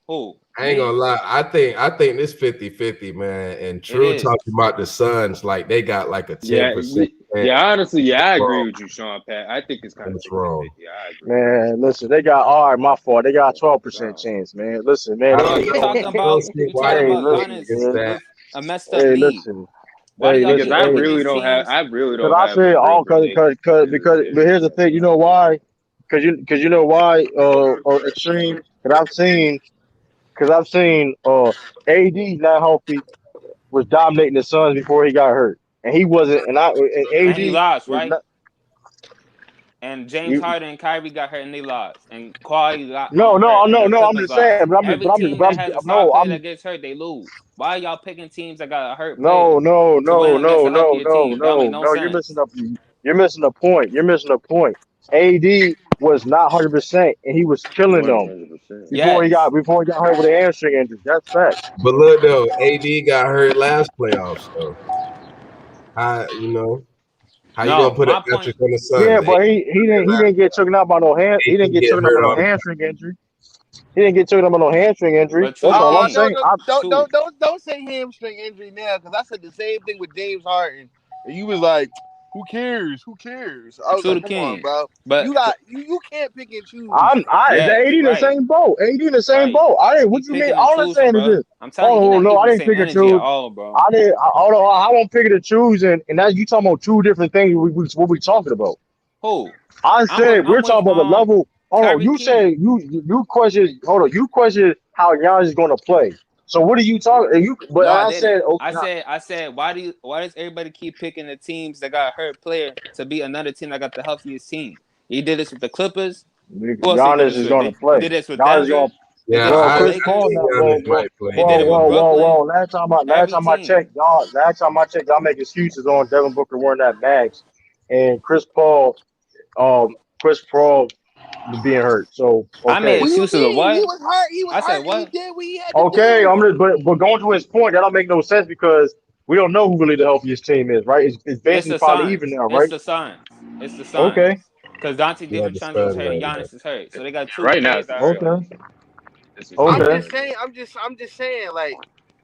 Who? I ain't gonna Me? lie. I think this 50-50, man. And It True is. talking about the Suns, like they got like a Yeah, 10% chance. yeah. Honestly, yeah, I agree Wrong. with you, Sean Pat. I think it's kind of That's 50-50. wrong. Yeah, I agree. Man, listen, they got all right, my fault. They got a 12% So, chance, man. Listen, man. I Bro, don't you know. talking I don't about see you why talking hey, you about vote listen, Giannis against man. that. with a messed up Hey, league. listen. Why do Hey, y'all because listen. keep I Hey, picking really these don't have, teams? I really because don't I have a said all great relationship because with but here's the him. thing. You know why? Because you know why? Extreme. Because I've seen AD not healthy was dominating the Suns before he got hurt, and he wasn't. And And he AD lost, was right? not. And James You, Harden and Kyrie got hurt and they lost. And Kawhi got hurt no, and no, the no. I'm Clippers just saying. lost. But Every team but that I'm has a star no. player I'm that gets hurt, they lose. Why are y'all picking teams that got hurt no, players no, to win no, against no, a no, healthier no, team? That don't make no, no no. sense. You're missing the point. You're missing the point. AD was not 100%, and he was killing them 100%. Yes. before he got hurt with a hamstring injury. That's facts. But look though, AD got hurt last playoffs. So how you gonna No, put an my point. asterisk on the Yeah, Suns? AD but he last didn't get taken out by no hand. He didn't AD get get taken out by hurt no all the time. hamstring injury. He didn't get taken out by no hamstring injury. But true That's the all I'm king. No, saying. no, I True. don't say hamstring injury now, because I said the same thing with James Harden, and you was like, "Who cares? Who cares?" I was True the like, "Come on, king. bro. But You can't pick and choose." the yes, 80 in the right. same boat. 80 in the same Right. boat. I didn't. He What you mean? picking and All I'm choosing, saying is bro. this. I'm telling you, he Oh not no, keeping I the didn't same pick and energy at choose. all, bro. I didn't. I won't pick it and choose, and now you talking about two different things. What we talking about? Who? I said we're I'm with talking about the level. Hold on, Kyrie you said King. you question. Hold on, you question how Giannis is going to play. So what are you talking? But No, I I said didn't. okay. I said, why does everybody keep picking the teams that got hurt player to be another team that got the healthiest team? He did this with the Clippers. Who else they did Giannis this is with? going to They play. did this with Giannis is Denver. going. They Yeah, did this Well, with the I Chris think Paul. Lakers. Giannis might They play. did it with Brooklyn. Last time Every I team. checked, y'all. Last time I checked, y'all make excuses on Devin Booker wearing that max, and Chris Paul being hurt. So I made okay. What do you excuses of mean? He what? was hurt. He was I said hurt, and he what? did what he had to Okay, do. but going to his point, that don't make no sense because we don't know who really the healthiest team is, right? It's It's basically the probably even Suns. now, It's right? the Suns. It's the Suns. Okay, Because Dante Yeah, the DiVincenzo's Suns hurt and right now. Giannis is hurt. So they got two Right now, players it's the that hurt. okay, Suns. This is I'm okay. just saying. I'm just saying. Like,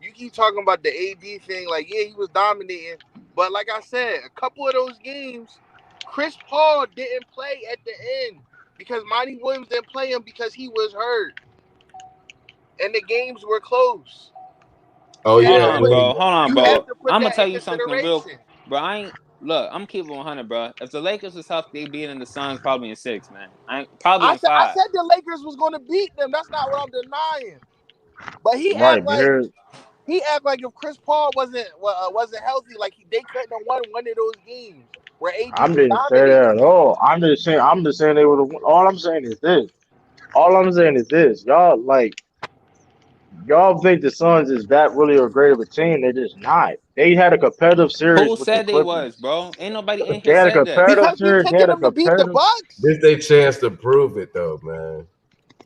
you keep talking about the AD thing. Like, yeah, he was dominating, but like I said, a couple of those games, Chris Paul didn't play at the end because Monty Williams didn't play him because he was hurt, and the games were close. Oh You have Hold to yeah, on, put bro. Hold on, you bro. have to put I'm gonna that tell in you something real, consideration. bro. I'm keeping 100, bro. If the Lakers was healthy, they'd be in the Suns probably in 6, man. Probably in I 5. said the Lakers was going to beat them. That's not what I'm denying. But Right, but here he act like if Chris Paul wasn't healthy, like they couldn't have won one of those games where AD I was didn't say that dominating. at all. I'm just saying they would have. All I'm saying is this. All I'm saying is this. Y'all think the Suns is that really a great of a team? They're just not. They had a competitive series Who with the said they was, Clippers. bro? Ain't nobody in They here had a said that. competitive Because we series. They picking had a them to beat the competitive. Bucks. this they chance to prove it though, man.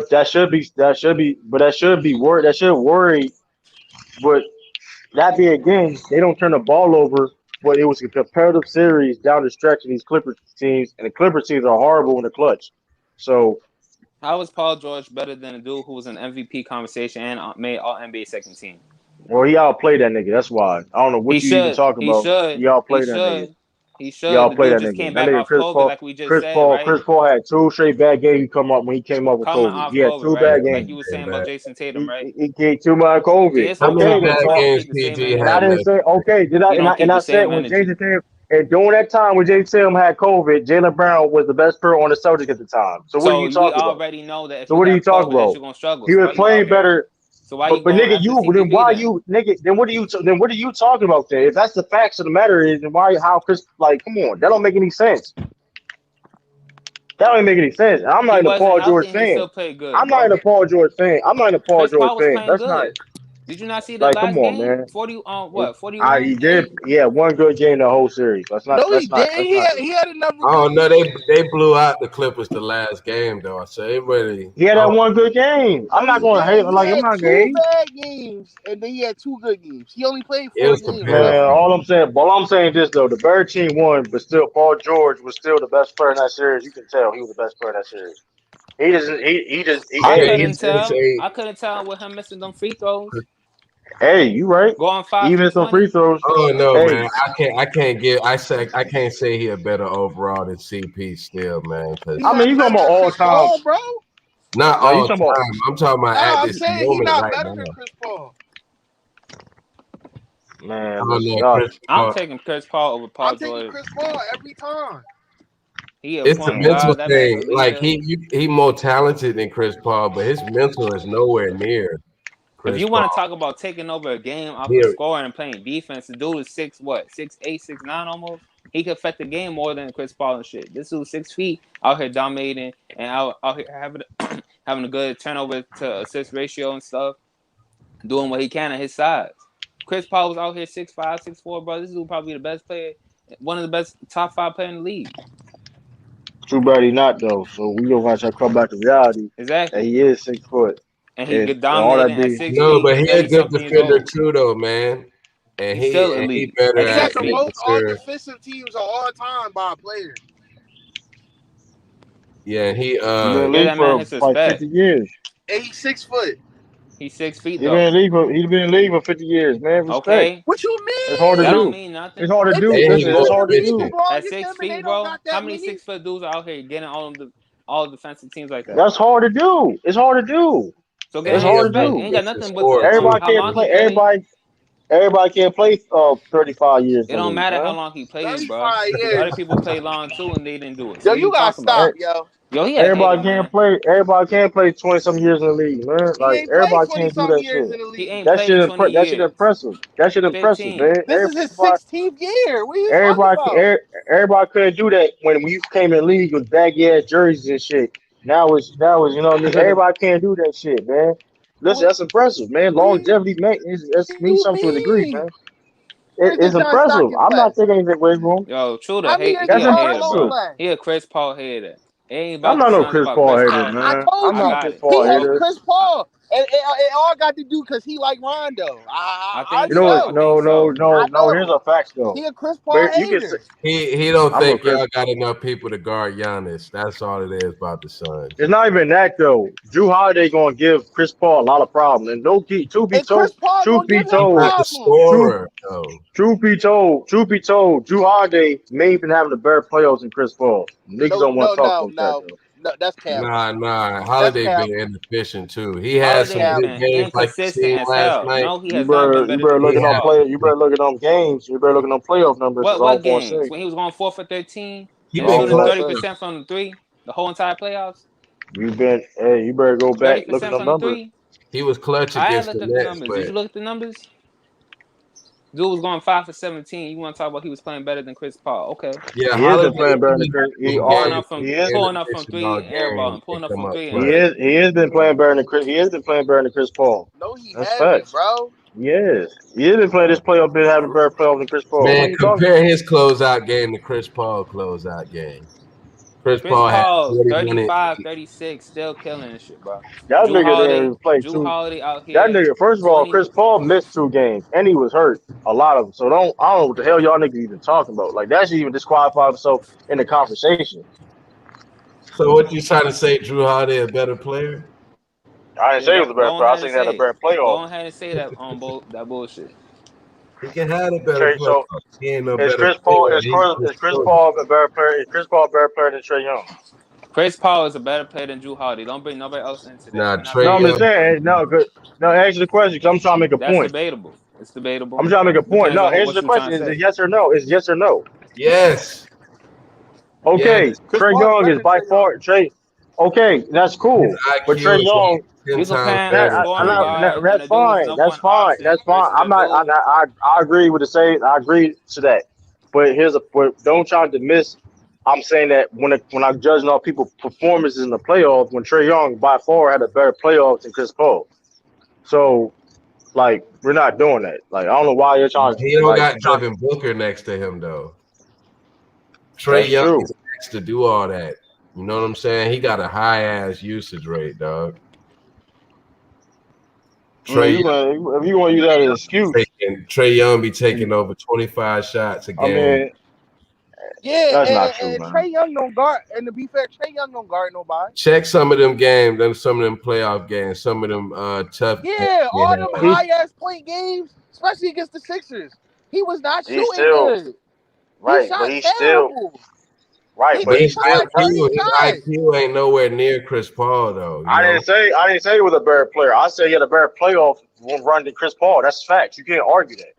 but that should be worried. But that be again, they don't turn the ball over but it was a competitive series down the stretch of these Clippers teams, and the Clippers teams are horrible in the clutch. So How is Paul George better than a dude who was in MVP conversation and made All NBA second team? well, he outplayed that nigga. That's why. I don't know what He you even should. talking He about. should. He He outplayed that nigga. should. He He should. The outplayed dude that just nigga. came That back nigga off COVID, like we just said, right? Chris Paul had 2 straight bad games. He come up when he came up with Coming COVID. off He had COVID, 2 bad right? Like games. you were saying about Jason Tatum, right? He gave too much COVID. It's How okay. many Okay, Chris bad that's Paul all. don't games keep the same PG And I had energy. didn't left? say okay. He don't keep And I the said same when energy. Jason Tatum and during that time when Jason Tatum had COVID, Jaylen Brown was the best player on the Celtics at the time. So what are So you we talking about? already know that if So you what are you have talking COVID, that about? you're gonna struggle. He So was why you out playing here? better. So why you But going nigga, after then CP3 why then? you nigga? Then what are you talking about then? If that's the facts of the matter is, then why how Chris like come on? That don't make any sense. That don't make any sense. I'm not He even a wasn't Paul healthy George and he fan. still played good, I'm not bro. even a Paul George fan. I'm not even a Paul Chris George Paul was fan. playing That's not good. Did you not see the like come last on, game? man. 40 He 41? did yeah, one good game the whole series. No, he didn't. That's not He had another Oh good no, game. they blew out the Clippers the last game though. So it really, he had that oh, one good game. I'm No, not he gonna hate didn't. He like I'm had not gonna 2 hate. bad games, and then he had 2 good games. He only played it 4 was games, Man, competitive. bro. all I'm saying this though, the Bird team won, but still Paul George was still the best player in that series. You can tell he was the best player in that series. I Okay, Hey, couldn't he's tell. a I couldn't tell with him missing them free throws. hey, you right. Going 5 for Even some free 20. throws. oh no, Hey, man. I can't say he a better overall than CP still, man, He because I mean not you talking better about than all Chris time. Paul, bro. not No, you all talking about time. I'm talking about at Nah, I'm this saying he moment not right better now. than Chris Paul. man, I don't listen, know, y'all. Chris I'm Paul. taking Chris Paul over Paul I'm taking George. Chris Paul every time. He a It's a point mental guard. That man's a thing. Like leader. he more talented than Chris Paul, but his mental is nowhere near If Chris you want to Paul. talk about taking over a game off of Here, scoring and playing defense, the dude is 6'8", 6'9" almost. He can affect the game more than Chris Paul and shit. This dude's 6 feet out here dominating and out here having a good turnover to assist ratio and stuff, doing what he can at his size. Chris Paul was out here 6'5", 6'4", bro. This dude probably the best player, one of the best top 5 players in the league. Too bad he not though. So we gonna have to come back to reality. And Exactly. he is 6 foot. And he And get all that dominating at be 6 no, feet, but he a 30 good something years defender old. too, though, man. And He's still he elite better at He at got 6 the feet. most all making sure. defensive teams of all time by a player. Yeah, and he he been in the Get league that man for his like respect. 50 years. And he's 6 foot. He's 6 feet He been though. in the league for 50 years, man. Respect. Okay, What you It's hard to that mean? don't do. mean It's nothing. hard to If do. he and if he Listen, he it's more hard to competing do. with efficient. the At longest 6 him and they feet, don't bro, got how that many many. 6 foot dudes are out here getting all defensive teams like that? That's hard to do. It's hard to do. So get And It's him he a hard to respect. It do. ain't got consistent nothing with scorer too. Everybody how can't long play. he played. Everybody can't play 35 years It in the don't league, matter how man. long he played, bro. 35 Other years. people play long too and they didn't do it. So Yo, what are you you gotta talking about? stop, E- yo. Yo, he a hater, Everybody can't man. play. Everybody can't play 20 some years in the league, man. He Like ain't played everybody 20 can't do some that years shit. in the He league. ain't played 20 That shit years. impressive. That shit impressive, 15. man. This is his 16th year. What are you talking about? Everybody couldn't do that when we came in the league with baggy ass jerseys and shit. Now is you know what I mean. Everybody can't do that shit, man. Listen, What, that's impressive, man. what do Longevity, man, is means you something to a degree, mean? man. Where's the It's John impressive. Stockton I'm play? not taking anything away from him. Yo, true How to many hate. years He That's did a Carl hater, Malone impressive. bro. play? He a Chris Paul hater. It ain't I'm about the not no son. It's Chris about Paul Chris hater, Paul. I man. told I'm I not you. a got Chris it. He Paul hates hater. Chris Paul. And it all got to do because he like Rondo. I I think You already know so. what? I know. think so. I No. Here's know. a facts though. He a Chris Paul But you can say hater. He don't I'm a think Chris. y'all got enough people to guard Giannis. That's all it is about the It's Suns. not even that though. Drew Holiday gonna give Chris Paul a lot of problems. And no key, And Chris Paul truth gonna be give him He's not told, the problems. truth scorer, though. truth be told, Drew Holiday may have been having a better playoffs than Chris Paul. Niggas No, don't want no, to talk no, about that no. though. No, that's cap. Nah. That's Holiday cap. been inefficient too. He had That's Holiday some has cap. good been games like you inconsistent seen as last hell. night. No, he has not been You better better than look He Chris at them had Paul. play. You better look at them games. You better look at them playoff numbers. Is all What I'm gonna games? say. When he was going 4 for 13 he and been All I'm shooting gonna clutch. 30% say. from the three the whole entire playoffs? You better go back, look at 30% them from the numbers. three? He was clutch I ain't against the looked at the Nets, numbers. Did you but look at the numbers? Dude was going 5 for 17. You want to talk about he was playing better than Chris Paul? Okay. yeah, He has been Holiday playing better than he Chris. in games Pulling up from inefficient all three, game airballing, and pulling up come from up three and clutch. hit. He has been playing better than Chris. He has been playing better than Chris Paul. No, he That's hasn't, facts. bro. Yes, he has been playing this playoff. Been having better playoffs than Chris Paul. What Man, are you talking? compare his closeout game to Chris Paul closeout game. Chris Chris Paul had Paul, 41 35, 36, still killing this shit, bro. That Drew nigga Holiday, didn't play Drew two. Holiday out That here, nigga, first of all, 20. Chris Paul missed 2 games and he was hurt. A lot of them. So I don't know what the hell y'all niggas even talking about. Like that should even disqualify himself in the conversation. So what you trying to say? Drew Holiday a better player? I didn't say he was a better Go player. I ahead think and he had a say it. better playoff. Go ahead and say that that bullshit. He can have a better Trey, player. so He ain't no is better Chris Paul player. is Chris Paul a better player? Is Chris Paul a better player than Trey Young? Chris Paul is a better player than Drew Holiday. Don't bring nobody else into this. Nah, We're not Trey No, talking I'm just Young. about that. saying. No, good. No, answer the question because I'm trying to make a That's point. debatable. It's debatable. I'm trying to make a point. Depends No, on answer what the you're trying question. to Is it say. yes or no? Is yes or no? Yes. Okay, Yes. Chris Trey Paul is Young better is than by Trey Young. far Trey. Okay, that's His cool. But IQ Trey is like Young, 10 You times compare him better to than scoring Trey Young. guard, and that's the dude is fine. number That's one fine. option That's fine. versus I'm the not. dude. I agree with the say. I agree to that. But but don't try to miss. I'm saying that when I'm judging all people's performances in the playoffs, when Trey Young by far had a better playoffs than Chris Paul. So like we're not doing that. Like I don't know why you're trying He to don't like got try. Devin Booker next to him though. Trey That's Young true. is next to do all that. You know what I'm saying? He got a high ass usage rate, dog. Trey If you want to use that as an excuse, Trey Young be taking over 25 shots a I game. mean Yeah, that's not true, and man. Trey Young don't guard. And to be fair, Trey Young don't guard nobody. Check some of them games, then some of them playoff games, some of them tough Yeah, games. all them high ass point games, especially against the Sixers, he was not He's shooting still good. He right, but shot he's still terrible. right, He but missed he's still. probably 30 His shots. IQ ain't nowhere near Chris Paul though. You I know, didn't say he was a better player. I said he had a better playoff run than Chris Paul. That's facts. You can't argue that.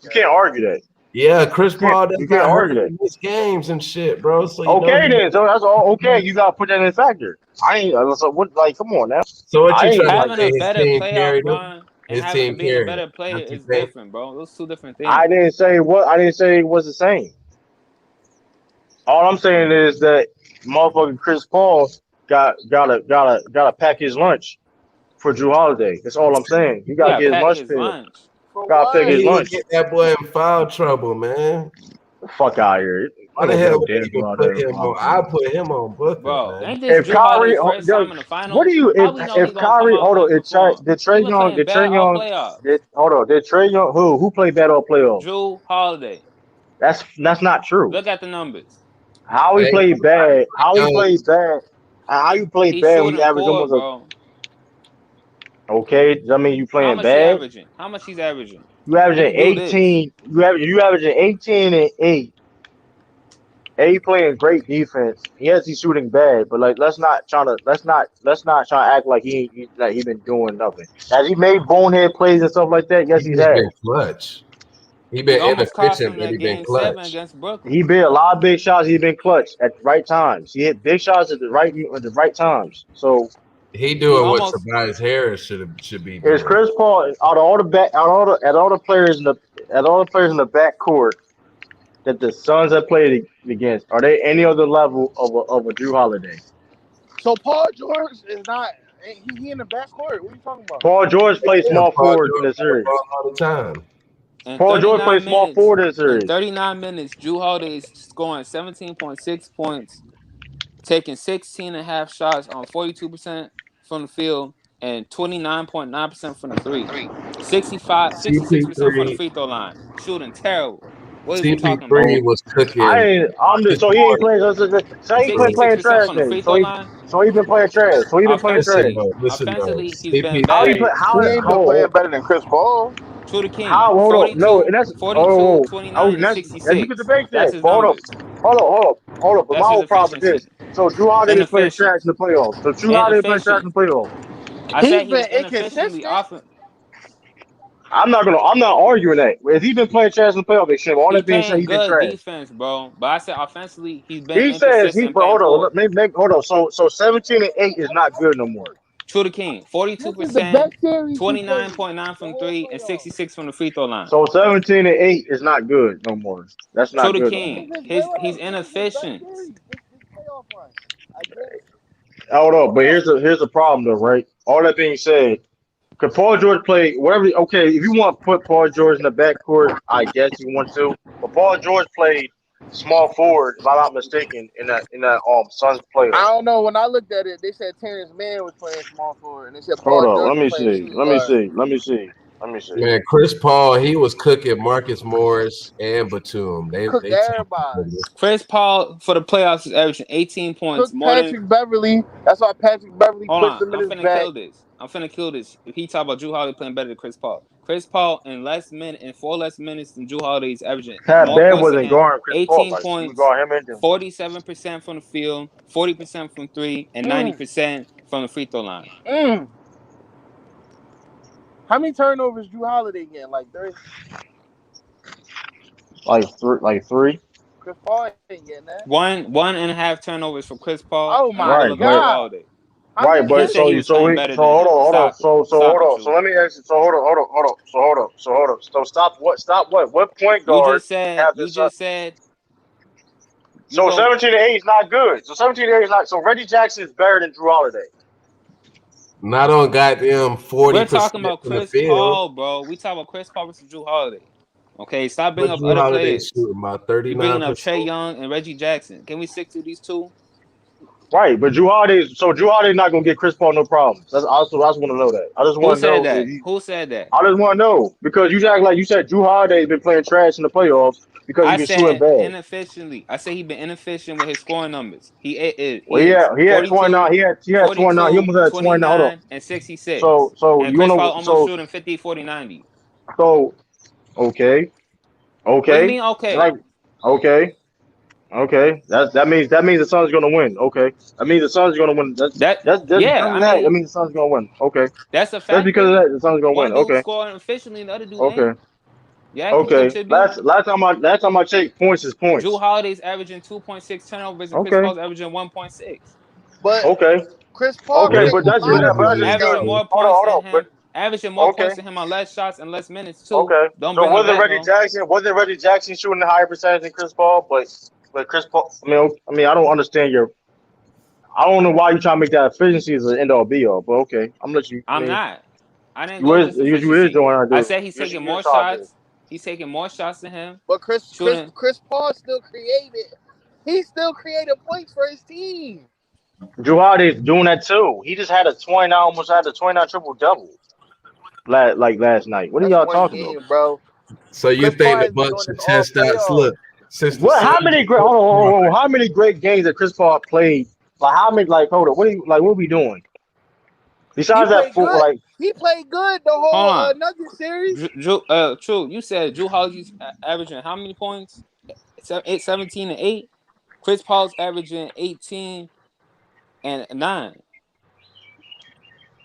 You can't argue that. yeah, Chris Paul does You can't not hurt argue that. in these games and shit, bro. So you Okay, know. then. So that's all. Okay, you gotta put that in factor. I ain't. So what? Like, come on now. So what I you ain't trying to like. Having say? a His better team playoff carried him. run and His team being a carried him. better player Don't you is think? different, bro. Those two different things. I didn't say what. I didn't say it was the same. All I'm saying is that motherfucking Chris Paul gotta pack his lunch for Drew Holiday. That's all I'm saying. He He gotta gotta get his pack lunch his pail. lunch. For Gotta pick what? his He didn't lunch. get that boy in foul trouble, man. Fuck out here. Why I the don't give hell a would damn they even about put that. him on? I put him on Booker, Bro, man. ain't this If Drew Holiday's Kyrie, first time in the what do finals? you How we know he if gonna come Kyrie? out Hold on, and perform? did He Trey been Young? playing Did Trey bad all Young? playoffs. Did Trey Young? Who played bad all playoffs? Drew Holiday. That's not true. Look at the numbers. How he Hey, played bad? How he Young, played bad? How you played He's bad when you shooting average poor, almost a bro. okay? I mean you How playing much he bad. averaging? How much he's averaging? You We averaging can do this. 18. You averaging 18 and 8. A playing great defense. Yes, he's shooting bad, but like let's not try to act like he been doing nothing. Has he made bonehead plays and stuff like that? Yes, he he's just had. been clutch. He He been almost cost inefficient, him but he that been game 7 clutch. against Brooklyn. He been a lot of big shots. He been clutch at the right times. He hit big shots at the right times. So He He doing what almost Tobias Harris should be is doing. Chris Paul out of all the back out all the players in the back court that the Suns have played against, are they any other level of a Drew Holiday? So Paul George is not. He in the backcourt. What are you talking about? Paul George plays Yeah, small Paul forward in George the play series. ball all the time. in Paul George plays 39 small minutes. forward in the In series. 39 minutes, Drew Holiday is scoring 17.6 points, taking 16 and a half shots on 42% from the field and 29.9% from the three. 66% from the CP3 free throw line. Shooting terrible. What is we talking about? CP3 Oh, was cooking. I'm just Marcus so he ain't Morris. playing. So he been was- 66% playing trash from the then. free throw line. So he been playing trash. So he been playing trash. Offensively, Listen though. offensively, he's been How he bad. play? CP3. He ain't been playing better than Chris Paul. True to King, How? Hold on. No, 42, and that's 42, 29, and that's you can 66. debate That's that. his But numbers. hold up. But my That's his whole problem is efficiency. this. So Drew Holiday is playing Inefficient. trash in the playoffs. So Drew Holiday is playing trash in Inefficient. the playoffs. I He's said he been was inefficiently inconsistent. off. I'm not arguing that. If he been playing trash in the playoffs, they should. All He that being said, playing he been good trash. defense, bro. But I said offensively, he's been He says he. inconsistent But playing hold on. poor. Hold on. So 17 and 8 is not good no more. True to King, This is the 42%, best series he played 29.9 the from whole three, and playoff. 66 from the free throw line. So 17 and 8 is not good no more. That's True not to good no This more. is King, his he's this is his best inefficient. series. This playoff run. I get it. Hold on. But here's the problem though, right? All that being said, could Paul George play whatever? Okay, if you want to put Paul George in the backcourt, I guess you want to. But Paul George played small forward, if I'm not mistaken, in that Suns playoff. I don't know. When I looked at it, they said Terrence Mann was playing small forward, and they said Hold Paul on, George let was me playing see. shooting Let me guard. see. Let me see. Let me see. Man, Chris Paul, he was cooking Marcus Morris and Batum. Cooked They everybody. Chris Paul for the playoffs is averaging 18 points Cooked more than. Patrick Beverly. That's why Patrick Beverly Hold pushed on, him in I'm his finna back. kill this. I'm finna kill this. If he talk about Drew Holiday playing better than Chris Paul, Chris Paul in 4 less minutes than Drew Holiday is averaging Pat more Bev points than wasn't him. guarding Chris Paul. 18 Like he was points, guarding him and 47% from the field, 40% from three, and 90% from the free throw line. How many turnovers Drew Holiday getting? Like 3? like three. Chris Paul ain't getting that. 1.5 turnovers for Chris Paul. Oh And my look at Drew God. Holiday. How Right, many but He said he was playing better than hold him. on, Stop it. Stop it, so Drew. let me ask you. So hold on. So stop what? What point You guard just said. have You this? just said. You So go. 17-8 is not good. So 17-8 is not. So Reggie Jackson is better than Drew Holiday. not on goddamn 40% We're talking about from the Chris field. Paul, bro. We talking about Chris Paul versus Drew Holiday. Okay, stop bringing But up Drew other Holiday players. shooting about You're bringing up 39%. Trey Young and Reggie Jackson. Can we stick to these two? Right, but Drew Holiday's not gonna get Chris Paul no problems. That's also I just want to know that. I just Who want to said know if that? you. Who said that? I just want to know because you act like you said Drew Holiday's been playing trash in the playoffs because I he's been shooting said bad. inefficiently. I said he been inefficient with his scoring numbers. He Well, is he had 42, 29. He had 29. He 42, almost had 29. Hold on. 29, and 66. So And you Chris Paul know almost shooting 50, 40, 90. so okay. What do you Okay. mean, okay? Like, okay. Okay. That means the Suns gonna win. Okay. That means the Suns gonna win. That's just Yeah, because I of that. That mean, means the Suns gonna win. Okay. that's a Just because of factor. that, the Suns gonna win. One dude Okay. scoring efficiently and the other dude Okay. ain't. Yeah, he can Okay. contribute. Last time I checked, points is Drew points. Holiday's averaging 2.6 turnovers and Chris Okay. Paul's averaging 1.6. But Okay. Chris Paul Okay. That's created But a that's lot of points Averaging though. more hold on. points Hold than on. But him. Averaging more okay. points than him on less shots and less minutes too. Okay. Don't So bring up that though. Wasn't Reggie Jackson shooting a higher percentage than Chris Paul? But Chris Paul. I mean, I don't understand your. I don't know why you trying to make that efficiency as an end all be all. But okay, I'm gonna let you. I I'm mean, not. I didn't go just you is efficiency. doing. I I do. said he's taking You more trying to. shots. He's taking more shots than him. But Chris Shooting. Paul still created. He still created points for his team. Drew Holiday's doing that too. He just had almost had a 29 triple double. Last night. What are That's y'all one talking about? game, bro. So you Chris Paul think the has been Bucks doing should this all test out? playoffs. Look, since the What? Suns How many great? Hold on. How many great games that Chris Paul played? Like how many? Like hold on. What are we doing? He Besides that, played good. He played good the Hold whole on. Nuggets series. True. You said Drew Holiday's averaging how many points? 17 and 8. Chris Paul's averaging 18 and 9.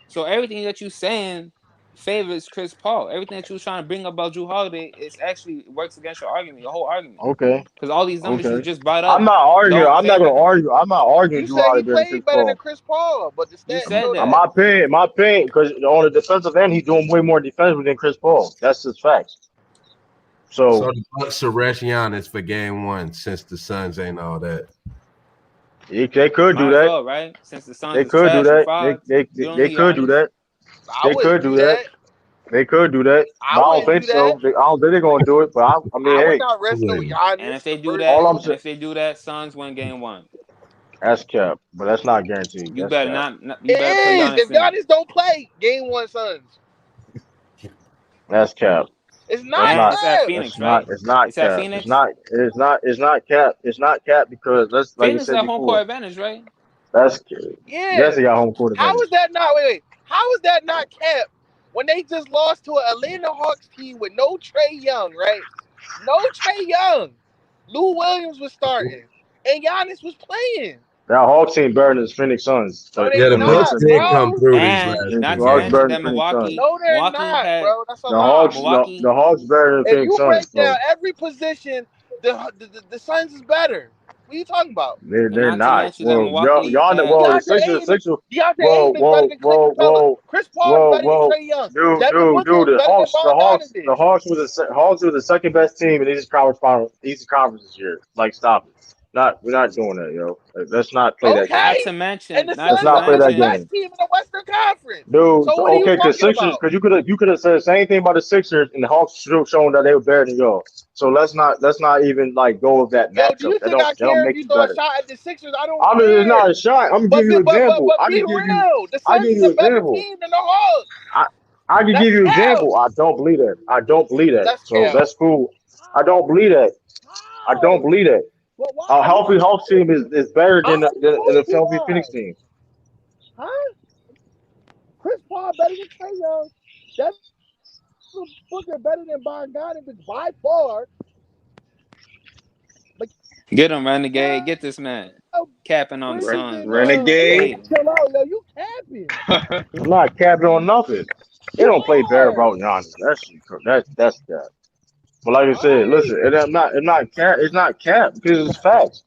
So everything that you're saying favors Chris Paul. Everything that you was trying to bring up about Drew Holiday is actually works against your argument, your whole argument. okay. Because all these numbers you Okay. just brought I'm up not arguing. don't I'm not favor gonna him. argue. I'm not arguing You Drew said he Holiday better than Chris played better than Paul. Chris Paul, but the You stats said show that. that. My opinion, because on the defensive end, he's doing way more defensively than Chris Paul. That's just facts. So So the Bucks arrest Giannis for game 1 since the Suns ain't all that. they could do Might as that. well, right? Since the Suns They is could do trash and that. frauds, you don't They need could do Giannis. that. I They wouldn't could do do that. that. They could do that. But I I don't wouldn't think do that. so. I don't think they're gonna do it. But I mean, I would hey, not rest no Wait. Giannis. And if they the do first that, all I'm game. saying Suns win game 1. that's cap, but that's not guaranteed. You That's better cap. you It better put is. Giannis If in it. Giannis don't play, game 1 Suns. That's cap. It's That's not And not. it's at cap. Phoenix, right? It's not It's at cap. Phoenix. It's not cap. It's not cap because like I Phoenix said got home court before. advantage, right? That's Yeah. they got home court How advantage. is that not? Wait. How is that not cap? When they just lost to an Atlanta Hawks team with no Trey Young, right? No Trey Young. Lou Williams was starting, and Giannis was playing. That Hawks team better than the Phoenix Suns. No, So, they Yeah, the I mean, Bucks not, listen, did come bro. through these And last the not two to Hawks games. mention better that than Phoenix Suns. No, they're Milwaukee not, had bro. That's a lie. The Hawks better than If Phoenix you break Suns, down bro. every position, the Suns is better. What are you talking about? and They're not to not. mention that Milwaukee Y'all had well the DeAndre Sixers Ayton, DeAndre Ayton is better than Clint Capella. Chris Paul is better than Trey Young. Devin Booker is dude, better than Bogdanovich. the Hawks were the second best team in the Eastern Conference Finals, Eastern Conference this year. Like, stop it. We're not doing that, yo. Let's not play that game. Not Okay. to mention, And the not Let's Suns to not play are that the mention, best game. team in the Western Conference. Dude, So what are you okay, because talking Sixers, about? because you could have said the same thing about the Sixers, and the Hawks should have shown that they were better than y'all. So let's not even like go with that Yo, do matchup. you think I That don't care if make you you throw a better. shot at the Sixers? I don't I mean, it's not care. a shot. I'm gonna But give you an example. I be can give you real. The I Suns give is you a an better example. team than the Hawks. I I can That's give you an cap. example. I don't believe that. I don't believe that. That's So cap. that's cool. I don't believe that. I don't How? believe that. But why? A healthy Hawks team is better How? than a Told you healthy why. Phoenix team. Huh? Chris Paul better than Trae Young. Devin Booker better than Bogdanovich by far. get him, Renegade. Get this man. Capping on the Suns, bro. Renegade. Hating. Chill out, yo. You capping. I'm not capping on nothing. They You don't play better are. about Giannis. That's that. But like I said, listen, it's not cap because it's facts.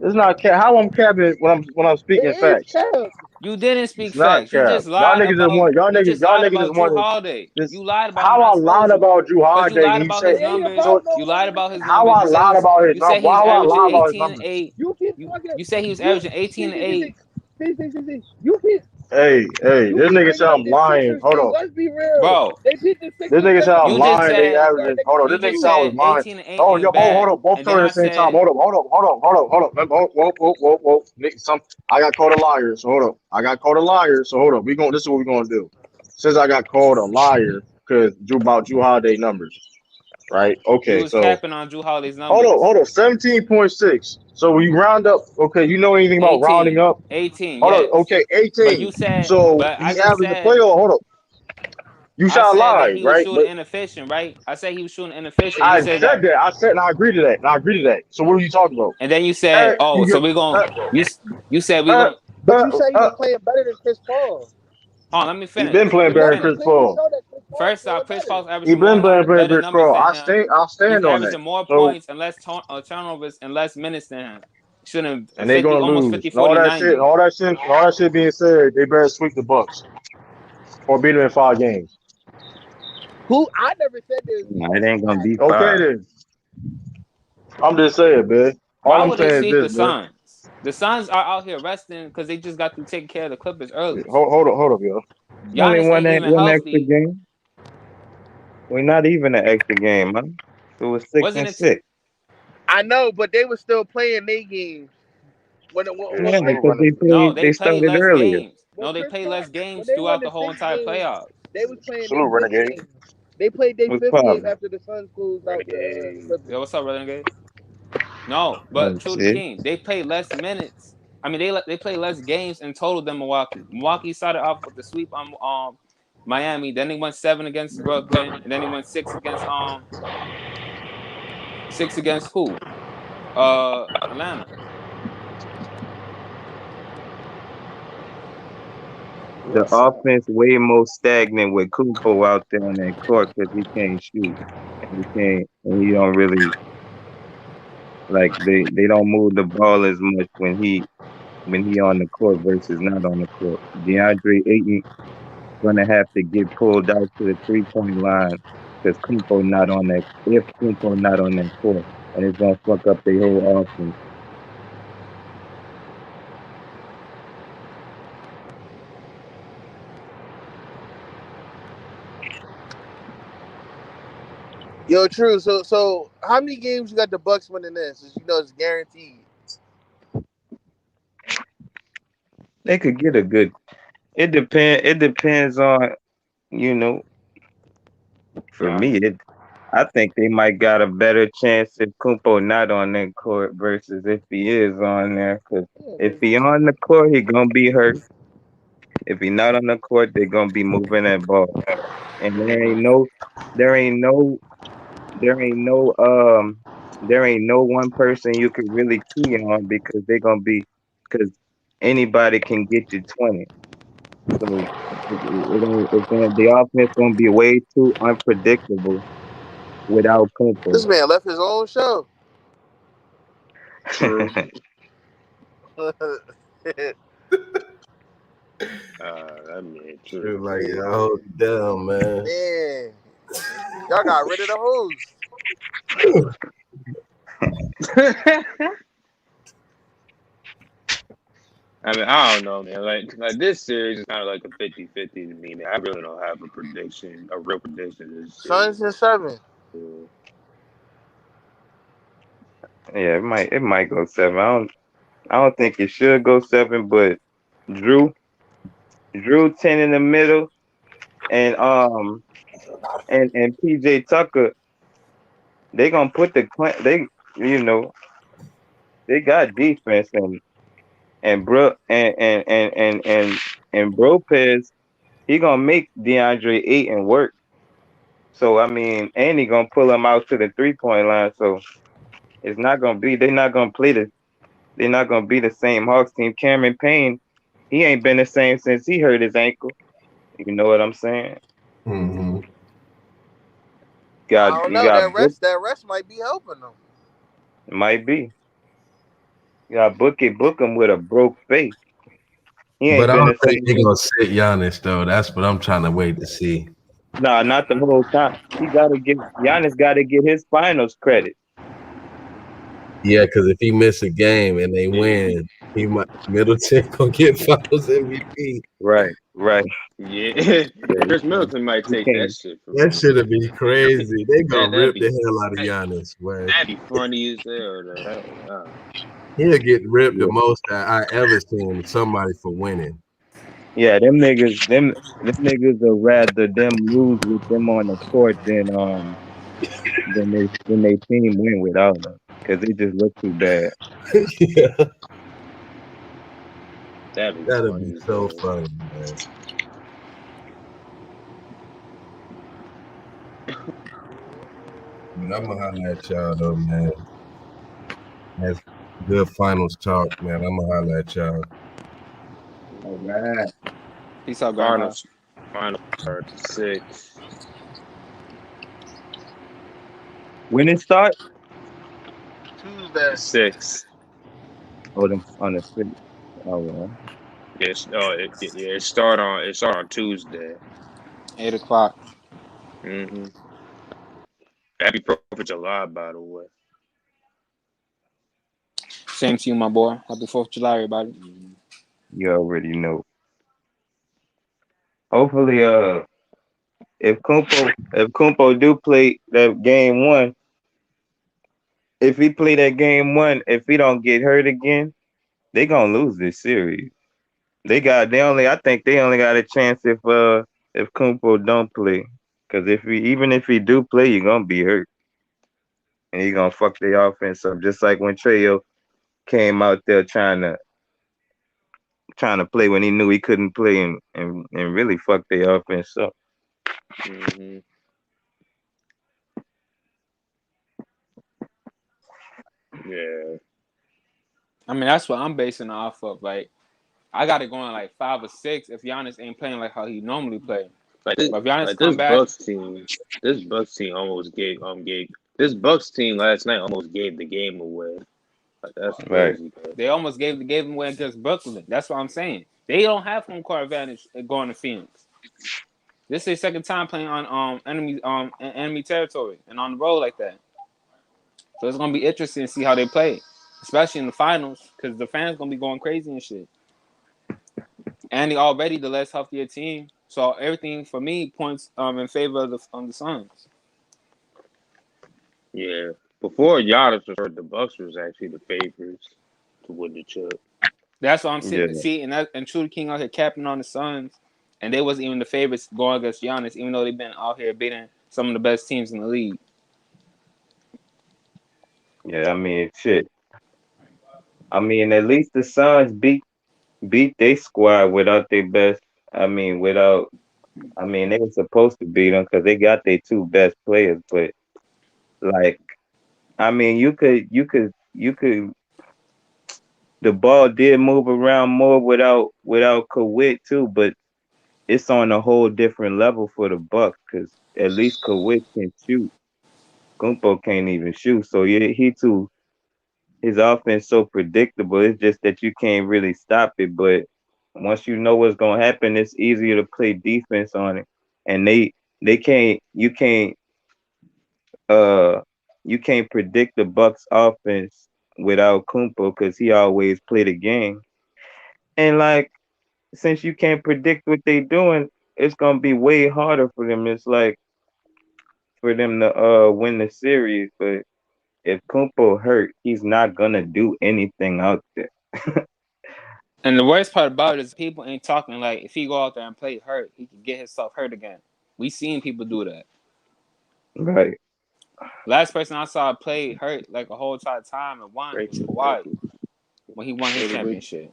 It's not cap. How I'm capping when I'm speaking It is facts. cap. You didn't speak It's not facts. You cap. just lied about. You just Y'all lied niggas just about Drew want Holiday. this. You lied about him How not I lied exposure. about Drew Because you Holiday lied and you about say his It ain't numbers. about so? no You lied about his How numbers. I You said lied he's. about his You said numbers? he was How I averaging lied about his 18 and numbers? 8. You keep talking. You said he was You averaging 18 and 8. see. You keep Hey, you this keep nigga bringing said up I'm this lying. Sixers Hold thing. on. Let's be real. Bro, They beat the This Sixers nigga said I'm you just lying. They said averaging. Hold on. you This nigga just said I was said lying. 18 and 8 Oh, yo, ain't bad. hold on. Both And then told at I the same time. said, Hold up. Whoa. Nigga, I got called a liar. So hold up. I got called a liar. So hold up. This is what we're gonna do. Since I got called a liar because Drew Holiday numbers, right? you Okay, was so capping on Drew Holiday's numbers. hold on. 17.6. So when you round up, okay, you know anything about rounding 18. up? 18, Hold on. yes. Okay, But 18. you said, So but I he just averaged the said, playoff. Hold up. You I shall said that lie, he was right? shooting But inefficient, right? I said he was shooting inefficient. You I said said that. that. I said, and I agree to that. And I agree to that. So what are you talking about? And then you said, oh, You so get, we're going, you, you said we're uh, going, But uh, you say he was uh. playing better than Chris Paul. hold on, let me He finish. been playing Let me better Show than the Chris finish. clearly Paul. show that Chris Paul First playing off, Chris better. Paul's He averaging been more playing better than better Chris numbers Paul. than him. I He's stand on that. averaging more So points and less turnovers and less minutes than him. Shouldn't and they're 50, gonna almost lose. 50, And all 40, that shit, 90. all that shit being said, they better sweep the Bucks or beat them in 5 games. Who I never said they was No, beating it them ain't in gonna 5 be games. Okay 5. then. I'm just saying, man. All Why I'm would they saying is sweep the this, man. Suns? The Suns are out here resting because they just got to take care of the Clippers early. Hold up, yo. Only Giannis ain't even one extra healthy. game. We're not even an extra game, man. It was six Wasn't and it? six. I know, but they were still playing their games Yeah, Yeah, when they were because running. No, they they played started less earlier. games. No, they Chris played Paul less when games they won throughout the the whole 6 entire games, playoffs. they was playing their Salute, 5th Renegade. game. They played their What's 5th game poppin'? after the Suns closed out the Renegade. Yeah, Clippers. what's up, Renegade? No, but Oh true to shit. King, they played less minutes. I mean, they played less games in total than Milwaukee. Milwaukee started off with the sweep on Miami. Then they went 7 against Brooklyn, and then they went 6 against who? Atlanta. The Yes. offense way more stagnant with Kupo out there on that court because he can't shoot and he don't really like they don't move the ball as much when he on the court versus not on the court. DeAndre Ayton gonna have to get pulled out to the 3-point line because Kumpo not on that. If Kumpo not on that court, and it's gonna fuck up their whole offense. Yo, true. So how many games you got the Bucks winning this? You know it's guaranteed. They could get a good. It depend. It depends on you know. For me, I think they might got a better chance if Kumpo not on that court versus if he is on there. Cause Yeah, if 'cause he on the court, he gonna be hurt. If he not on the court, they gonna be moving that ball. And there ain't no, there ain't no, there ain't no one person you could really key on because they're gonna be, because anybody can get you 20. So the offense gonna be way too unpredictable without Kumpo. this man left his own show. True. That man true. True, like, yo, hold it down, man. Man, y'all got rid of the host. I mean, I don't know, man. Like this series is kind of like a 50-50 to me, man. I really don't have a prediction, a real prediction of this series. Suns in 7. Yeah. Yeah, it might go 7. I don't think it should go 7, but Drew Drew 10 in the middle, and and PJ Tucker, they gonna put they you know they got defense, and bro and Lopez, he gonna make DeAndre Ayton work. So I mean, and he gonna pull him out to the 3-point line. So it's not gonna be they're not gonna be the same Hawks team. Cameron Payne, he ain't been the same since he hurt his ankle. You know what I'm saying? Mm-hmm. I Got don't you know. got Book, That rest might be helping them. might be. You got book him with a broke face. He But ain't I been don't the think same they're since. gonna sit Giannis though. That's what I'm trying to wait to see. Nah, not the whole time. Giannis gotta get his finals credit. Yeah, because if he miss a game and they Yeah, win, he might Middleton gonna get Finals MVP. Right, right. yeah. Yeah, Chris Milton might you take that can't. shit from That me. should be crazy. They gonna That'd rip be the hell out of that, Giannis. Where that'd be funny as hell. Though. he'll get ripped the Yeah, most that I ever seen somebody for winning. yeah. Them niggas would rather them lose with them on the court than they team win without them because they just look too bad. Yeah, That'd be that'd be funny as so hell. funny, man. But I'm gonna holler at y'all though, man. That's good finals talk, man. I'm gonna holler at y'all. All right. Peace out, Grandpa. Finals are 6. When it start? Tuesday. 6. Oh, them on the sixth. Oh, well. It start on Tuesday. 8 o'clock. Mm-hmm. Happy 4th of July, by the way. Same to you, my boy. Happy 4th of July, everybody. Mhm. You already know. Hopefully, if Kumpo do play that game 1, if he play that game 1, if he don't get hurt again, they gonna lose this series. I think they only got a chance if Kumpo don't play. Cause even if he do play, you're gonna be hurt. And he gonna fuck the offense up. Just like when Treyo came out there trying to play when he knew he couldn't play and really fuck the offense up. Mhm. Yeah. I mean, that's what I'm basing it off of. Like, I got it going like 5 or 6 if Giannis ain't playing like how he normally play. Like But if Giannis this come back, Bucks team almost gave this Bucks team last night almost gave the game away. Like that's Right. crazy. Man. they almost gave him away against Brooklyn. That's what I'm saying. They don't have home court advantage going to Phoenix. This is their second time playing on enemy territory and on the road like that. So it's gonna be interesting to see how they play, especially in the finals, because the fans gonna be going crazy and shit. And they already the less healthier team, so everything for me points in favor of the Suns. Yeah. Before Giannis was hurt, the Bucks was actually the favorites to win the chip. That's what I'm Yeah. saying. See, and True King out here capping on the Suns, and they wasn't even the favorites going against Giannis, even though they've been out here beating some of the best teams in the league. Yeah, I mean shit. I mean at least the Suns beat their squad without their best. I mean they were supposed to beat them because they got their 2 best players, but like I mean you could the ball did move around more without Kawhi too, but it's on a whole different level for the Bucks because at least Kawhi can shoot. Kumpo can't even shoot, so yeah, his offense so predictable. It's just that you can't really stop it. But once you know what's gonna happen, it's easier to play defense on it. And they can't uh you can't predict the Bucks offense without Kumpo because he always play the game. And like, since you can't predict what they doing, it's gonna be way harder for them. It's like for them to win the series. But if Kumpo hurt, he's not gonna do anything out there. And the worst part about it is people ain't talking like if he go out there and play hurt, he can get himself hurt again. We seen people do that. Right. Last person I saw play hurt like a whole entire time and won was Rachel Kawhi Nichols. when he won his Where did championship.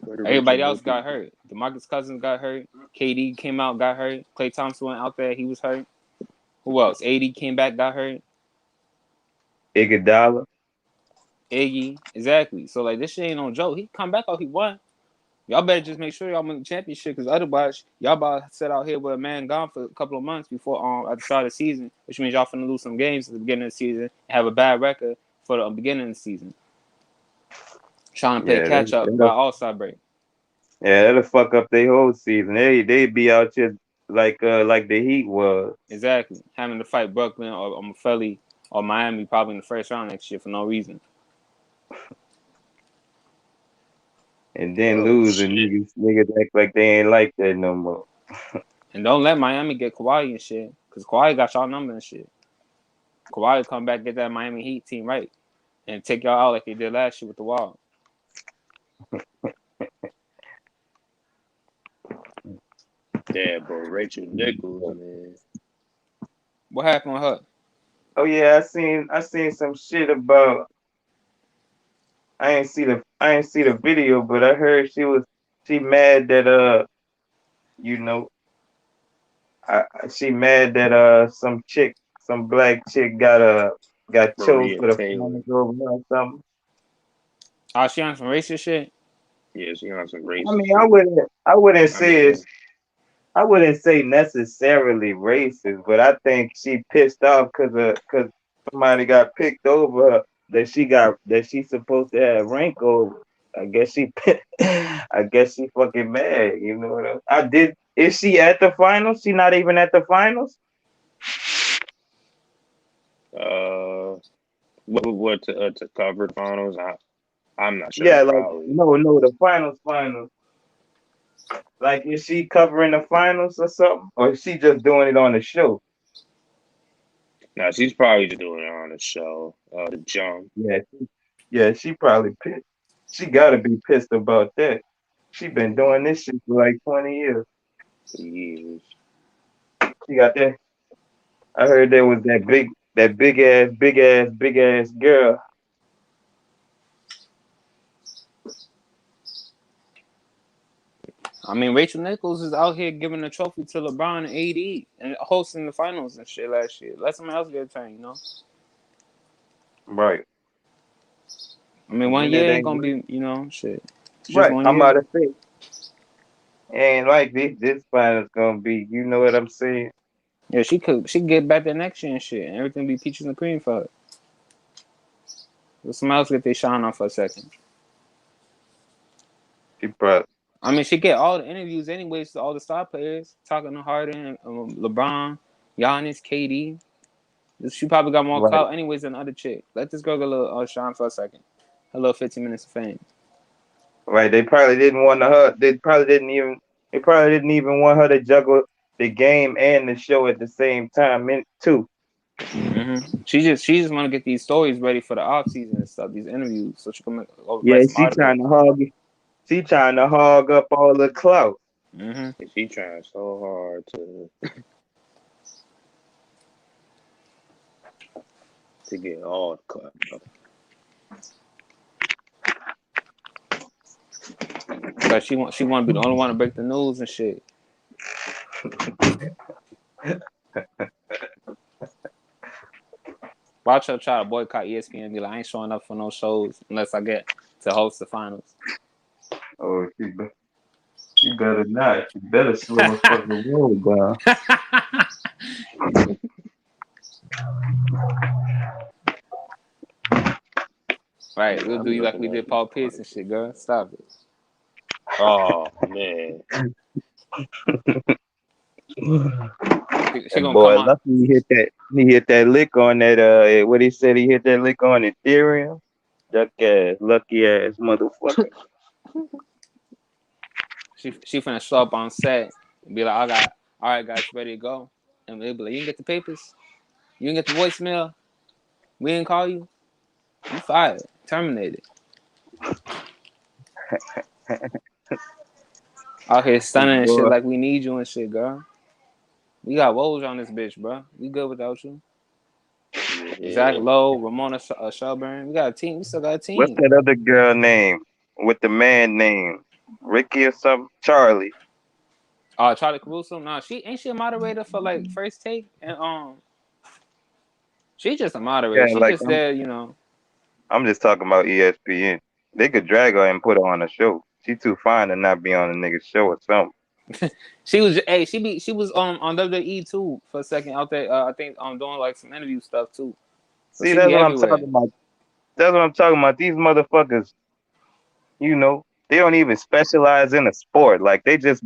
Rachel Everybody else got Nichols? hurt. DeMarcus Cousins got hurt. KD came out, got hurt. Klay Thompson went out there, he was hurt. Who else? AD came back, got hurt. Iguodala. Iggy, exactly. So like this shit ain't no joke. He come back out, he won. Y'all better just make sure y'all win the championship, because otherwise y'all about to sit out here with a man gone for a couple of months before at the start of the season, which means y'all finna lose some games at the beginning of the season and have a bad record for the beginning of the season. Trying to play Yeah, catch up by All-Star break. yeah, that'll fuck up their whole season. They be out here like the Heat was. Exactly. Having to fight Brooklyn or Philly or Miami probably in the first round next year for no reason. And then lose, and niggas act like they ain't like that no more. And don't let Miami get Kawhi and shit, because Kawhi got y'all number and shit. Kawhi will come back, get that Miami Heat team right, and take y'all out like they did last year with the Wall. Yeah, bro, Rachel Nichols, man. What happened with her? Oh yeah, I seen some shit about. I ain't see the video, but I heard she mad that you know she mad that some black chick got chose Maria for the Taylor. finals over her or something. Oh, she on some racist shit? Yeah, she on some racist. I mean, I wouldn't say necessarily racist, but I think she pissed off because somebody got picked over her that she's supposed to have rank over. I guess she fucking mad. You know what I did? Is she at the finals? She not even at the finals. What to cover finals? I'm not sure. Yeah, like Probably. no, the finals. Like, is she covering the finals or something, or is she just doing it on the show? No, she's probably just doing it on the show. The jump. Yeah, she probably pissed. She gotta be pissed about that. She been doing this shit for like 20 years. Years. She got that. I heard there was that big ass girl. I mean, Rachel Nichols is out here giving a trophy to LeBron and AD and hosting the finals and shit last year. Let someone else get a turn, you know? Right. I mean, one year ain't gonna be, you know, shit. It's just Right. one I'm year. about to say. And like this final's gonna be, you know what I'm saying? Yeah, she could get back there next year and shit, and everything be peaches and cream for her. Let someone else get their shine on for a second. She probably. I mean, she get all the interviews anyways to all the star players, talking to Harden, LeBron, Giannis, KD. She probably got more clout anyways than the other chick. Let this girl get a little shine for a second. A little 15 minutes of fame. Right. They probably didn't want her. They probably didn't even want her to juggle the game and the show at the same time, too. Mm-hmm. She just want to get these stories ready for the off season and stuff. These interviews, so she can Yeah, write some articles. She trying to hog up all the clout. Mm-hmm. She trying so hard to get all the cut. But she want to be the only one to break the news and shit. Watch her try to boycott ESPN and be like, I ain't showing up for no shows unless I get to host the finals. Oh, she better not. She better slow the fucking roll down. Right, we'll do you like we did Paul Pierce and shit, girl. Stop it. Oh man. She gonna boy, come on. lucky he hit that lick on that what he said he hit that lick on Ethereum. Duck ass, lucky ass motherfucker. She finna show up on set and be like, all right, guys, ready to go. And they'll be like, you can get the papers? You can get the voicemail? We didn't call you? You fired. Terminated. Out here stunning and shit like we need you and shit, girl. We got Woj on this bitch, bro. We good without you. Yeah. Zach Lowe, Ramona Shelburne. We got a team. We still got a team. What's that other girl name with the man name? Ricky or something? Charlie. Charlie Caruso. Nah, she a moderator for like First Take and she's just a moderator. Yeah, She like, just there, you know. I'm just talking about ESPN. They could drag her and put her on a show. She too fine to not be on a nigga's show or something. She was on WWE too for a second out there. I think doing like some interview stuff too. So see, that's what I'm talking about. That's what I'm talking about. These motherfuckers, you know, they don't even specialize in a sport. Like they just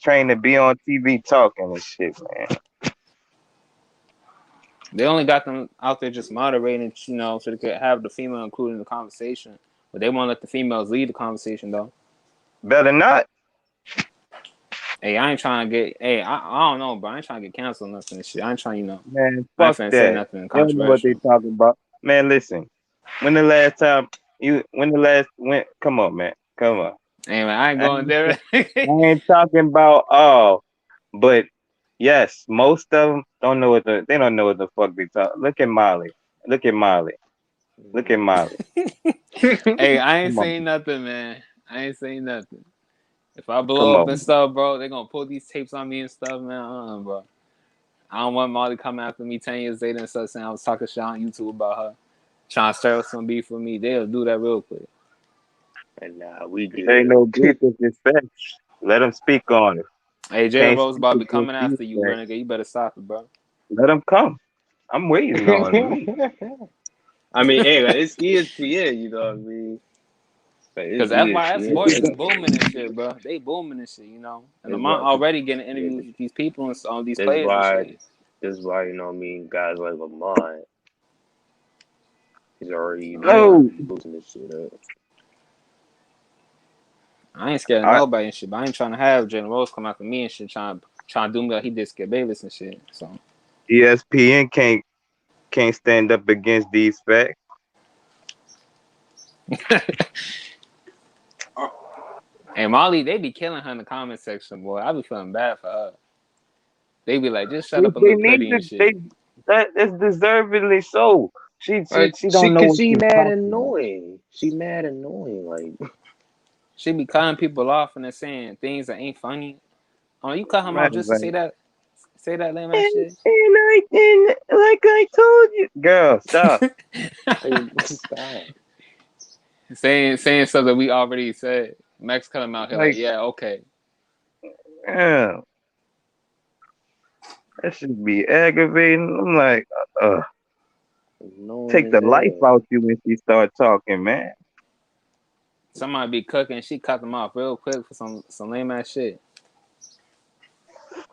train to be on TV talking and shit, man. They only got them out there just moderating, you know, so they could have the female included in the conversation. But they won't let the females lead the conversation though. Better not. Hey, I ain't trying to get. Hey, I don't know, bro. I ain't trying to get canceled or nothing and shit. I ain't trying, you know. Man, fuck that. Say nothing They don't know what they talking about. Man, listen. Come on, man. Come on. Hey, man, I ain't going there. I ain't talking about but yes, most of them don't know what they don't know what the fuck they talk. Look at Molly. Hey, I ain't saying nothing, man. I ain't saying nothing. If I blow up and stuff, bro, they gonna pull these tapes on me and stuff, man. Bro. I don't want Molly coming after me 10 years later and stuff saying I was talking shit on YouTube about her, trying to stir up some beef with me. They'll do that real quick. And nah, we do. Ain't no beef with this facts. Let them speak on it. Hey, Jay Rose about to be coming after you, Renegade. You better stop it, bro. Let them come. I'm waiting on it. I mean, hey, like, it's ESPN, you know what I mean? Because FYF Sports is booming and shit, bro. They booming and shit, you know. And I'm already getting interviews with these people and all these players and shit. This is why, you know what I mean, guys like Lamont, he's already boosting this shit up. I ain't scared of nobody and shit, but I ain't trying to have Jalen Rose come after me and shit, trying to do me like he did Skip Bayless and shit. So ESPN can't stand up against these facts. Hey, Molly, they be killing her in the comment section, boy. I be feeling bad for her. They be like, just shut up and look pretty and shit. That is deservedly so. She don't know what she mad annoying. She mad annoying, like. She be cutting people off and they're saying things that ain't funny. Oh, you cut him off just to say that lame ass shit. And like I told you, girl, stop. Stop. Saying something we already said. Max cut him out here like, yeah, okay. Yeah. That should be aggravating. I'm like, take the life out you when she start talking, man. Somebody be cooking, she cut them off real quick for some lame ass shit.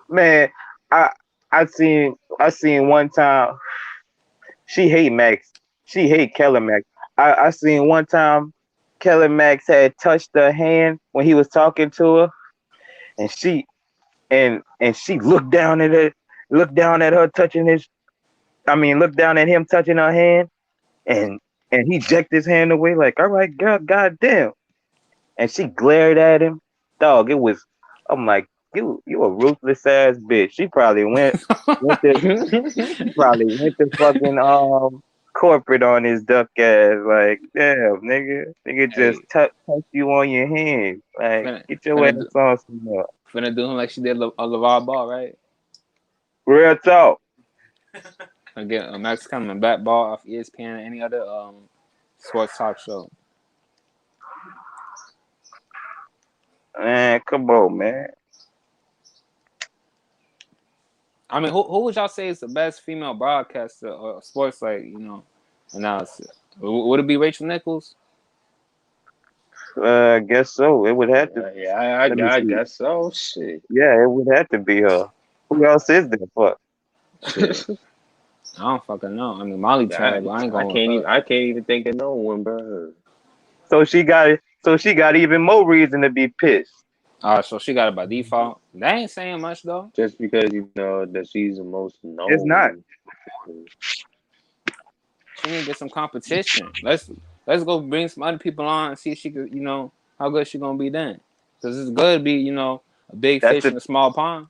Man, I seen one time. She hate Max. She hate Keller Max. I seen one time Keller Max had touched her hand when he was talking to her, and she looked down at her, looked down at him touching her hand, and he jerked his hand away like, all right, girl, goddamn. And she glared at him. Dog, I'm like, you a ruthless ass bitch. She probably went to fucking corporate on his duck ass. Like, damn, nigga just touch you on your hand. Like, get your ass on some more. Finna do him like she did a LeVar Ball, right? Real talk. Again, a Max coming back ball off ESPN or any other sports talk show. Man, come on, man. I mean, who would y'all say is the best female broadcaster or sports, like, you know, analysis? Would it be Rachel Nichols? I guess so. It would have to. Yeah, I guess so. Shit. Yeah, it would have to be her. Who else is there? Fuck. I don't fucking know. I mean, Molly tried, but I ain't going. I can't even think of no one, bro. So she got even more reason to be pissed. So she got it by default. That ain't saying much though. Just because you know that she's the most It's not. known. She need to get some competition. Let's go bring some other people on and see if she could, how good she gonna be then. Because it's good to be, a big That's fish the in a small pond.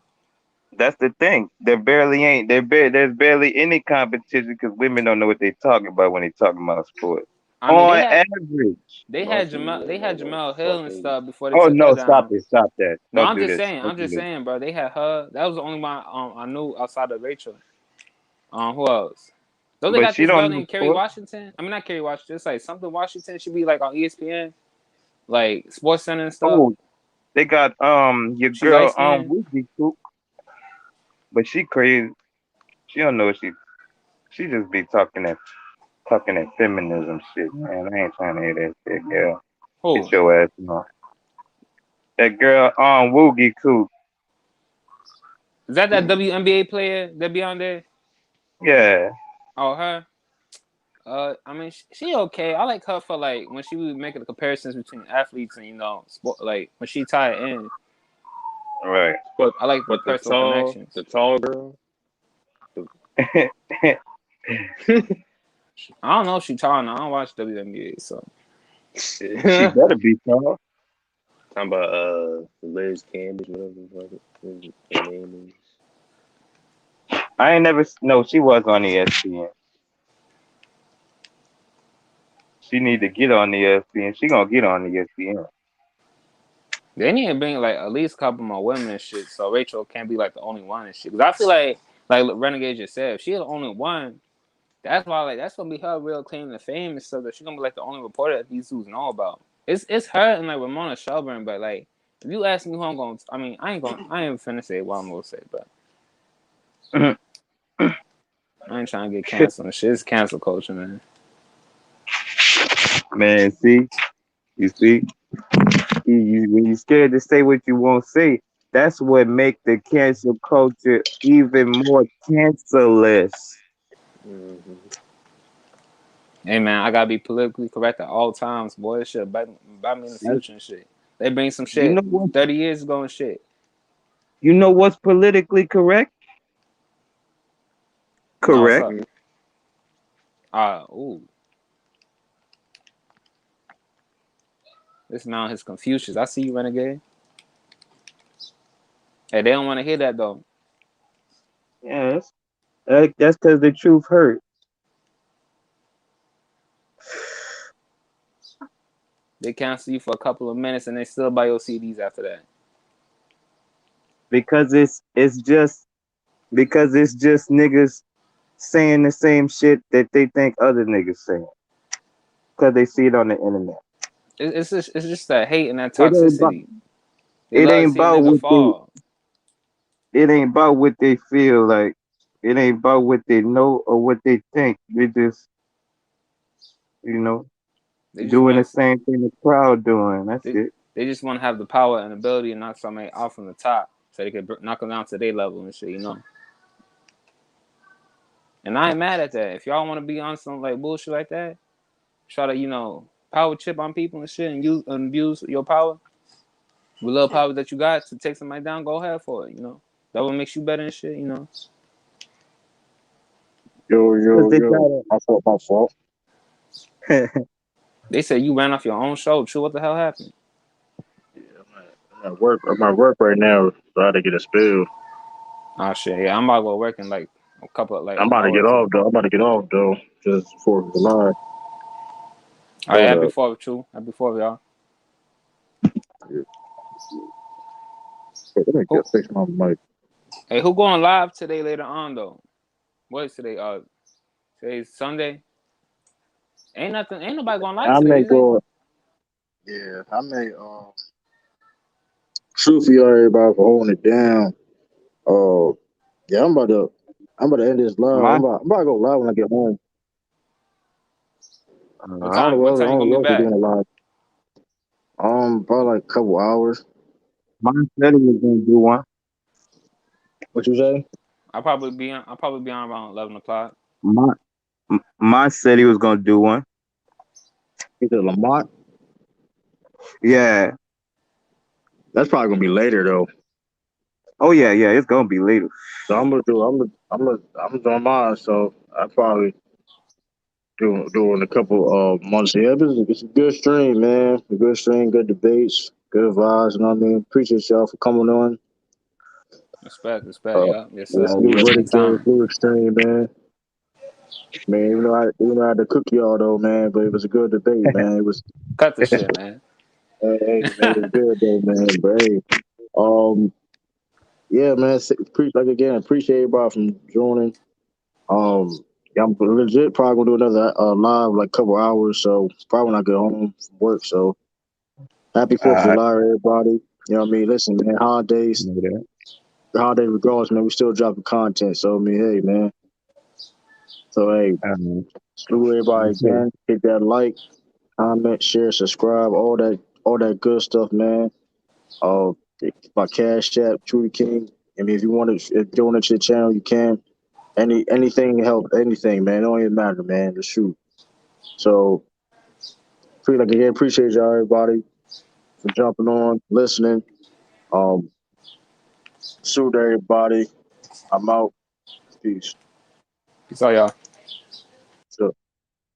that's the thing. There's barely any competition because women don't know what they're talking about when they're talking about sports. I mean, On average. Most of They them had don't know what Jamel the fuck Hill and they. stuff before they Oh took her no! Stop down. it! Stop that! No, Don't do this! I'm Don't do just this. saying, bro. They had her. That was the only one I knew outside of Rachel. Who else? Don't they But got she this girl don't know named Kerry sports. Washington? I mean, not Kerry Washington. It's like something Washington. She be like on ESPN, like Sports Center and stuff. Oh, they got your She light girl skinned. Woozy Cook, but she crazy. She don't know what she just be talking that feminism shit, man. I ain't trying to hear that shit, girl. Who? Get your ass on. That girl Woogie Cook. Is that WNBA player that be on there? Yeah. Oh, her. I mean, she okay. I like her for like when she was making the comparisons between athletes and sport, like when she tied in. Right. I like the But personal connections. the tall girl. I don't know if she tall now. I don't watch WNBA, so She Talking better be tall. about Liz Cambridge, whatever her name is. I ain't never. No, she was on ESPN. She need to get on ESPN. She gonna get on ESPN. they need to bring like at least a couple more women and shit, so Rachel can't be like the only one and shit. Because I feel like Renegade just said, if she's the only one, that's why that's gonna be her real claim to fame and stuff. That she's gonna be like the only reporter that these dudes know about. It's her and like Ramona Shelburne, but like if you ask me who I'm going, I mean I ain't finna say what I'm gonna say, but I ain't trying to get canceled and shit. It's cancel culture, man. Man, you see, when you scared to say what you won't say, that's what make the cancel culture even more cancerless. Mm-hmm. Hey man, I gotta be politically correct at all times, boy. This shit bite me in the future and shit. They bring some You know shit what? 30 years ago and shit. You know what's politically correct? No, what's Correct. up? Ooh. This man is Confucius. I see you, Renegade. Hey, they don't want to hear that though. Yes. That's because the truth hurt. They cancel you for a couple of minutes and they still buy your CDs after that. Because it's just niggas saying the same shit that they think other niggas saying. Because they see it on the internet. It's just that hate and that It ain't about, toxicity. They love to see a nigga fall. it ain't about what they feel like. It ain't about what they know or what they think. They just, They just doing the want same thing the crowd doing. That's it. they just want to have the power and ability to knock somebody out from the top so they can knock them down to their level and shit, And I ain't mad at that. If y'all want to be on some like bullshit like that, try to power chip on people and shit and use and abuse your power with little power that you got to take somebody down. Go ahead for it. That what makes you better and shit. Yo. My fault. They said you ran off your own show. True. What the hell happened? Yeah, I'm at work. I'm at work right now, so I had to get a spill. Oh shit. Yeah, I'm about to go work in like a couple of like I'm an about to hour get or two. off though. Just for July. All right, happy 4th, True. Happy 4th, y'all. Let me just fix my mic. Hey, who going live today later on though? What is today? Today's Sunday. Ain't nobody going live I today, may is they? go. Yeah, I may. True for y'all, everybody for holding it down. Yeah, I'm about to end this live. My, I'm about to go live when I get home. I What don't know time? What time you what gonna be else we're back? doing a live. Probably like a couple hours. mine said he was gonna do one. What you say? I'll probably be on around 11 o'clock. Mine said he was gonna do one. Is it Lamont? Yeah. That's probably gonna be later though. Oh yeah, it's gonna be later. So I'm doing mine. So I probably doing a couple months here. It's a good stream, man. A good stream, good debates, good vibes. You know what I mean? Appreciate y'all for coming on. Respect, Uh, yeah. Yes, let's sir. do Ready Anytime. Blue Extreme, man. Man, even though I had to cook y'all though, man, but it was a good debate, man. It was, Cut the shit, man. hey, man, it was good though, man. But hey, um, yeah, man. Appreciate everybody from joining. Yeah, I'm legit probably gonna do another live like couple hours, so probably when I get home from work. So happy 4th of I July, everybody. You know what I mean? Listen, man, holidays, know that. regardless, man, we still dropping content. So I mean, hey, man. So hey, salute everybody Yes, sir. again. Hit that like, comment, share, subscribe, all that good stuff, man. Uh, my Cash App, Trudy King. I mean, if you want to donate to the channel, you can. Anything help, anything, man. It don't even matter, man. Just shoot. So, again, appreciate y'all, everybody, for jumping on, listening. Salute everybody. I'm out. Peace. Peace out, y'all.